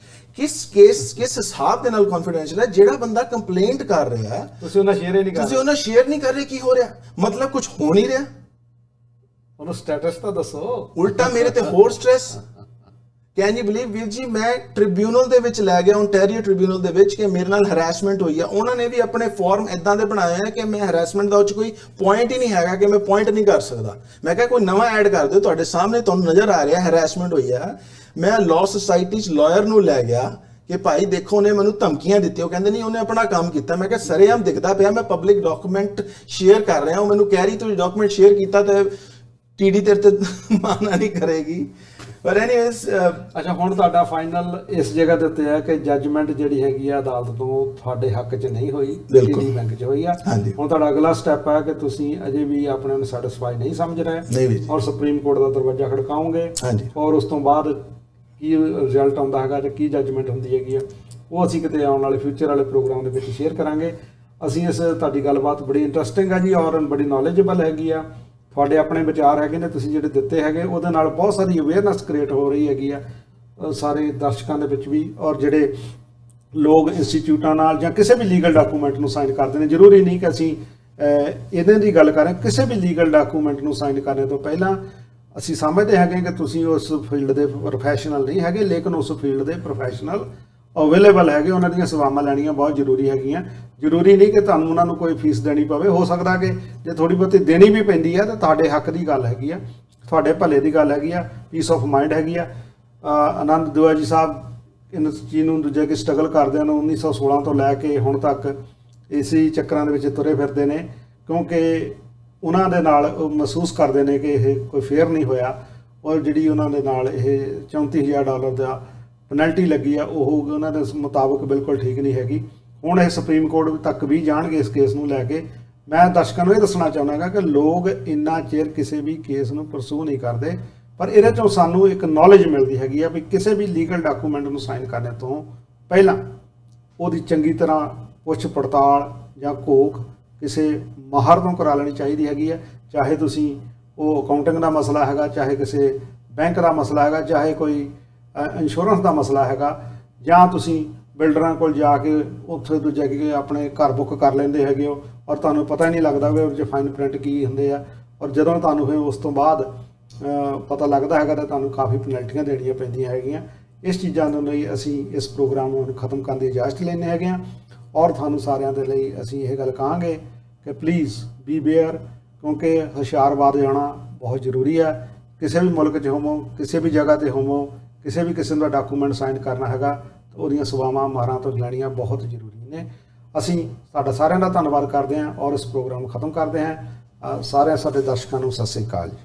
[SPEAKER 1] ਕਿਸ ਹਿਸਾਬ ਦੇ ਨਾਲ ਕੌਨਫੀਡੈਂਸ਼ੀਅਲ ਹੈ? ਜਿਹੜਾ ਬੰਦਾ ਕੰਪਲੇਂਟ ਕਰ ਰਿਹਾ ਹੈ
[SPEAKER 3] ਤੁਸੀਂ ਉਹਨਾਂ ਸ਼ੇਅਰ
[SPEAKER 1] ਨਹੀਂ ਕਰ ਰਹੇ, ਕੀ ਹੋ ਰਿਹਾ? ਮਤਲਬ ਕੁਝ ਹੋ ਨਹੀਂ ਰਿਹਾ,
[SPEAKER 3] ਉਹਨੂੰ ਸਟੇਟਸ ਤਾਂ ਦੱਸੋ।
[SPEAKER 1] ਉਲਟਾ ਮੇਰੇ ਤੇ ਹੋਰ ਸਟ੍ਰੈਸ। ਕੈਨ ਯੂ ਬਲੀਵ ਵੀਰ ਜੀ, ਮੈਂ ਟ੍ਰਿਬਿਊਨਲ ਦੇ ਵਿੱਚ ਲੈ ਗਿਆ, ਓਨਟਾਰੀਓ ਟ੍ਰਿਬਿਊਨਲ ਦੇ ਵਿੱਚ, ਕਿ ਮੇਰੇ ਨਾਲ ਹਰੈਸਮੈਂਟ ਹੋਈ ਆ। ਉਹਨਾਂ ਨੇ ਵੀ ਆਪਣੇ ਫਾਰਮ ਇਦਾਂ ਦੇ ਬਣਾਏ ਆ ਕਿ ਮੈਂ ਹਰੈਸਮੈਂਟ ਦਾ ਉਹ 'ਚ ਕੋਈ ਪੁਆਇੰਟ ਹੀ ਨਹੀਂ ਹੈਗਾ ਕਿ ਮੈਂ ਪੁਆਇੰਟ ਨਹੀਂ ਕਰ ਸਕਦਾ। ਮੈਂ ਕਿਹਾ ਕੋਈ ਨਵਾਂ ਐਡ ਕਰ ਦਿਓ, ਤੁਹਾਡੇ ਸਾਹਮਣੇ ਤੁਹਾਨੂੰ ਨਜ਼ਰ ਆ ਰਿਹਾ ਹਰੈਸਮੈਂਟ ਹੋਈ ਆ। ਮੈਂ ਲਾਅ ਸੁਸਾਇਟੀ 'ਚ ਲਾਇਰ ਨੂੰ ਲੈ ਗਿਆ ਕਿ ਭਾਈ ਦੇਖੋ ਉਹਨੇ ਮੈਨੂੰ ਧਮਕੀਆਂ ਦਿੱਤੀਆਂ, ਉਹ ਕਹਿੰਦੇ ਨਹੀਂ ਉਹਨੇ ਆਪਣਾ ਕੰਮ ਕੀਤਾ। ਮੈਂ ਕਿਹਾ ਸਰੇਆਮ ਦਿਖਦਾ ਪਿਆ, ਮੈਂ ਪਬਲਿਕ ਡਾਕੂਮੈਂਟ ਸ਼ੇਅਰ ਕਰ ਰਿਹਾ, ਉਹ ਮੈਨੂੰ ਕਹਿ ਰਹੀ ਤੂੰ ਡਾਕੂਮੈਂਟ ਸ਼ੇਅਰ ਕੀਤਾ ਤੇ TD ਤੇਰੇ ਤੇ ਮਾਨਾ ਨਹੀਂ ਕਰੇਗੀ। ਪਰ ਐਨੀਵੇਜ਼,
[SPEAKER 3] ਅੱਛਾ ਹੁਣ ਤੁਹਾਡਾ ਫਾਈਨਲ ਇਸ ਜਗ੍ਹਾ ਦੇ ਉੱਤੇ ਹੈ ਕਿ ਜੱਜਮੈਂਟ ਜਿਹੜੀ ਹੈਗੀ ਆ ਅਦਾਲਤ ਤੋਂ ਤੁਹਾਡੇ ਹੱਕ 'ਚ ਨਹੀਂ ਹੋਈ, TD ਬੈਂਕ 'ਚ ਹੋਈ ਆ। ਹੁਣ ਤੁਹਾਡਾ ਅਗਲਾ ਸਟੈਪ ਹੈ ਕਿ ਤੁਸੀਂ ਅਜੇ ਵੀ ਆਪਣੇ ਨੂੰ ਸੈਟੀਸਫਾਈ ਨਹੀਂ ਸਮਝ ਰਹੇ ਔਰ ਸੁਪਰੀਮ ਕੋਰਟ ਦਾ ਦਰਵਾਜ਼ਾ ਖੜਕਾਓਗੇ, ਔਰ ਉਸ ਤੋਂ ਬਾਅਦ ਕੀ ਰਿਜ਼ਲਟ ਆਉਂਦਾ ਹੈਗਾ ਜਾਂ ਕੀ ਜੱਜਮੈਂਟ ਹੁੰਦੀ ਹੈਗੀ ਆ, ਉਹ ਅਸੀਂ ਕਿਤੇ ਆਉਣ ਵਾਲੇ ਫਿਊਚਰ ਵਾਲੇ ਪ੍ਰੋਗਰਾਮ ਦੇ ਵਿੱਚ ਸ਼ੇਅਰ ਕਰਾਂਗੇ। ਅਸੀਂ ਤੁਹਾਡੀ ਗੱਲਬਾਤ ਬੜੀ ਇੰਟਰਸਟਿੰਗ ਆ ਜੀ, ਔਰ ਬੜੀ ਨੌਲੇਜੇਬਲ ਹੈਗੀ ਆ। ਤੁਹਾਡੇ ਆਪਣੇ ਵਿਚਾਰ ਹੈਗੇ ਨੇ ਤੁਸੀਂ ਜਿਹੜੇ ਦਿੱਤੇ ਹੈਗੇ, ਉਹਦੇ ਨਾਲ ਬਹੁਤ ਸਾਰੀ ਅਵੇਅਰਨੈਸ ਕ੍ਰੀਏਟ ਹੋ ਰਹੀ ਹੈਗੀ ਆ ਸਾਰੇ ਦਰਸ਼ਕਾਂ ਦੇ ਵਿੱਚ ਵੀ। ਔਰ ਜਿਹੜੇ ਲੋਕ ਇੰਸਟੀਚਿਊਟਾਂ ਨਾਲ ਜਾਂ ਕਿਸੇ ਵੀ ਲੀਗਲ ਡਾਕੂਮੈਂਟ ਨੂੰ ਸਾਈਨ ਕਰਦੇ ਨੇ, ਜ਼ਰੂਰੀ ਨਹੀਂ ਕਿ ਅਸੀਂ ਇਹਨਾਂ ਦੀ ਗੱਲ ਕਰਾਂ, ਕਿਸੇ ਵੀ ਲੀਗਲ ਡਾਕੂਮੈਂਟ ਨੂੰ ਸਾਈਨ ਕਰਨ ਤੋਂ ਪਹਿਲਾਂ ਅਸੀਂ ਸਮਝਦੇ ਹੈਗੇ ਕਿ ਤੁਸੀਂ ਉਸ ਫੀਲਡ ਦੇ ਪ੍ਰੋਫੈਸ਼ਨਲ ਨਹੀਂ ਹੈਗੇ, ਲੇਕਿਨ ਉਸ ਫੀਲਡ ਦੇ ਪ੍ਰੋਫੈਸ਼ਨਲ ਅਵੇਲੇਬਲ ਹੈਗੇ, ਉਹਨਾਂ ਦੀਆਂ ਸੇਵਾਵਾਂ ਲੈਣੀਆਂ ਬਹੁਤ ਜ਼ਰੂਰੀ ਹੈਗੀਆਂ। ਜ਼ਰੂਰੀ ਨਹੀਂ ਕਿ ਤੁਹਾਨੂੰ ਉਹਨਾਂ ਨੂੰ ਕੋਈ ਫੀਸ ਦੇਣੀ ਪਵੇ, ਹੋ ਸਕਦਾ ਕਿ ਜੇ ਥੋੜੀ ਬਹੁਤੀ ਦੇਣੀ ਵੀ ਪੈਂਦੀ ਹੈ ਤਾਂ ਤੁਹਾਡੇ ਹੱਕ ਦੀ ਗੱਲ ਹੈਗੀ ਆ, ਤੁਹਾਡੇ ਭਲੇ ਦੀ ਗੱਲ ਹੈਗੀ ਆ, ਪੀਸ ਆਫ ਮਾਈਂਡ ਹੈਗੀ ਆ। ਆਨੰਦ ਦੂਆ ਜੀ ਸਾਹਿਬ ਇਸ ਚੀਜ਼ ਨੂੰ ਦੂਜੇ ਕਿ ਸਟਰਗਲ ਕਰਦੇ ਹਨ 1916 ਤੋਂ ਲੈ ਕੇ ਹੁਣ ਤੱਕ ਇਸੇ ਚੱਕਰਾਂ ਦੇ ਵਿੱਚ ਤੁਰੇ ਫਿਰਦੇ ਨੇ, ਕਿਉਂਕਿ ਉਹਨਾਂ ਦੇ ਨਾਲ ਉਹ ਮਹਿਸੂਸ ਕਰਦੇ ਨੇ ਕਿ ਇਹ ਕੋਈ ਫੇਅਰ ਨਹੀਂ ਹੋਇਆ, ਔਰ ਜਿਹੜੀ ਉਹਨਾਂ ਦੇ ਨਾਲ ਇਹ $34,000 ਦਾ ਪੈਨਲਟੀ ਲੱਗੀ ਆ ਉਹ ਉਹਨਾਂ ਦੇ ਮੁਤਾਬਕ ਬਿਲਕੁਲ ਠੀਕ ਨਹੀਂ ਹੈਗੀ। ਹੁਣ ਇਹ ਸੁਪਰੀਮ ਕੋਰਟ ਤੱਕ ਵੀ ਜਾਣਗੇ ਇਸ ਕੇਸ ਨੂੰ ਲੈ ਕੇ। ਮੈਂ ਦਰਸ਼ਕਾਂ ਨੂੰ ਇਹ ਦੱਸਣਾ ਚਾਹੁੰਦਾ ਕਿ ਲੋਕ ਇੰਨਾ ਚਿਰ ਕਿਸੇ ਵੀ ਕੇਸ ਨੂੰ ਪਰਸੂ ਨਹੀਂ ਕਰਦੇ, ਪਰ ਇਹਦੇ ਚੋਂ ਸਾਨੂੰ ਇੱਕ ਨੌਲੇਜ ਮਿਲਦੀ ਹੈਗੀ ਆ ਵੀ ਕਿਸੇ ਵੀ ਲੀਗਲ ਡਾਕੂਮੈਂਟ ਨੂੰ ਸਾਈਨ ਕਰਨ ਤੋਂ ਪਹਿਲਾਂ ਉਹਦੀ ਚੰਗੀ ਤਰ੍ਹਾਂ ਪੁੱਛ ਪੜਤਾਲ ਜਾਂ ਘੋਖ ਕਿਸੇ ਮਾਹਰ ਤੋਂ ਕਰਾ ਲੈਣੀ ਚਾਹੀਦੀ ਹੈਗੀ ਆ। ਚਾਹੇ ਤੁਸੀਂ ਉਹ ਅਕਾਊਂਟਿੰਗ ਦਾ ਮਸਲਾ ਹੈਗਾ, ਚਾਹੇ ਕਿਸੇ ਬੈਂਕ ਦਾ ਮਸਲਾ ਹੈਗਾ, ਚਾਹੇ ਕੋਈ ਇੰਸ਼ੋਰੈਂਸ ਦਾ ਮਸਲਾ ਹੈਗਾ, ਜਾਂ ਤੁਸੀਂ ਬਿਲਡਰਾਂ ਕੋਲ ਜਾ ਕੇ ਉੱਥੇ ਦੂਜਾ ਕਿ ਆਪਣੇ ਘਰ ਬੁੱਕ ਕਰ ਲੈਂਦੇ ਹੈਗੇ ਹੋ ਔਰ ਤੁਹਾਨੂੰ ਪਤਾ ਹੀ ਨਹੀਂ ਲੱਗਦਾ ਵੀ ਉਹਦੇ 'ਚ ਫਾਈਨ ਪ੍ਰਿੰਟ ਕੀ ਹੁੰਦੇ ਆ, ਔਰ ਜਦੋਂ ਤੁਹਾਨੂੰ ਫਿਰ ਉਸ ਤੋਂ ਬਾਅਦ ਪਤਾ ਲੱਗਦਾ ਹੈਗਾ ਤਾਂ ਤੁਹਾਨੂੰ ਕਾਫੀ ਪੈਨਲਟੀਆਂ ਦੇਣੀਆਂ ਪੈਂਦੀਆਂ ਹੈਗੀਆਂ। ਇਸ ਚੀਜ਼ਾਂ ਦੇ ਲਈ ਅਸੀਂ ਇਸ ਪ੍ਰੋਗਰਾਮ ਨੂੰ ਖਤਮ ਕਰਨ ਦੀ ਇਜਾਜ਼ਤ ਲੈਂਦੇ ਹੈਗੇ ਹਾਂ, ਔਰ ਤੁਹਾਨੂੰ ਸਾਰਿਆਂ ਦੇ ਲਈ ਅਸੀਂ ਇਹ ਗੱਲ ਕਹਾਂਗੇ ਕਿ ਪਲੀਜ਼ ਬੀ ਬੇਅਰ, ਕਿਉਂਕਿ ਹੁਸ਼ਿਆਰਬਾਦ ਜਾਣਾ ਬਹੁਤ ਜ਼ਰੂਰੀ ਹੈ। ਕਿਸੇ ਵੀ ਮੁਲਕ 'ਚ ਹੋਵੋ, ਕਿਸੇ ਵੀ ਜਗ੍ਹਾ 'ਤੇ ਹੋਵੋ, ਕਿਸੇ ਵੀ ਕਿਸਮ ਦਾ ਡਾਕੂਮੈਂਟ ਸਾਈਨ ਕਰਨਾ ਹੈਗਾ ਤਾਂ ਉਹਦੀਆਂ ਸੇਵਾਵਾਂ ਮਾਹਰਾਂ ਤੋਂ ਲੈਣੀਆਂ ਬਹੁਤ ਜ਼ਰੂਰੀ ਨੇ। ਅਸੀਂ ਤੁਹਾਡਾ ਸਾਰਿਆਂ ਦਾ ਧੰਨਵਾਦ ਕਰਦੇ ਹਾਂ ਔਰ ਇਸ ਪ੍ਰੋਗਰਾਮ ਨੂੰ ਖਤਮ ਕਰਦੇ ਹਾਂ।
[SPEAKER 2] ਸਾਰਿਆਂ ਸਾਡੇ ਦਰਸ਼ਕਾਂ ਨੂੰ ਸਤਿ ਸ੍ਰੀ ਅਕਾਲ ਜੀ।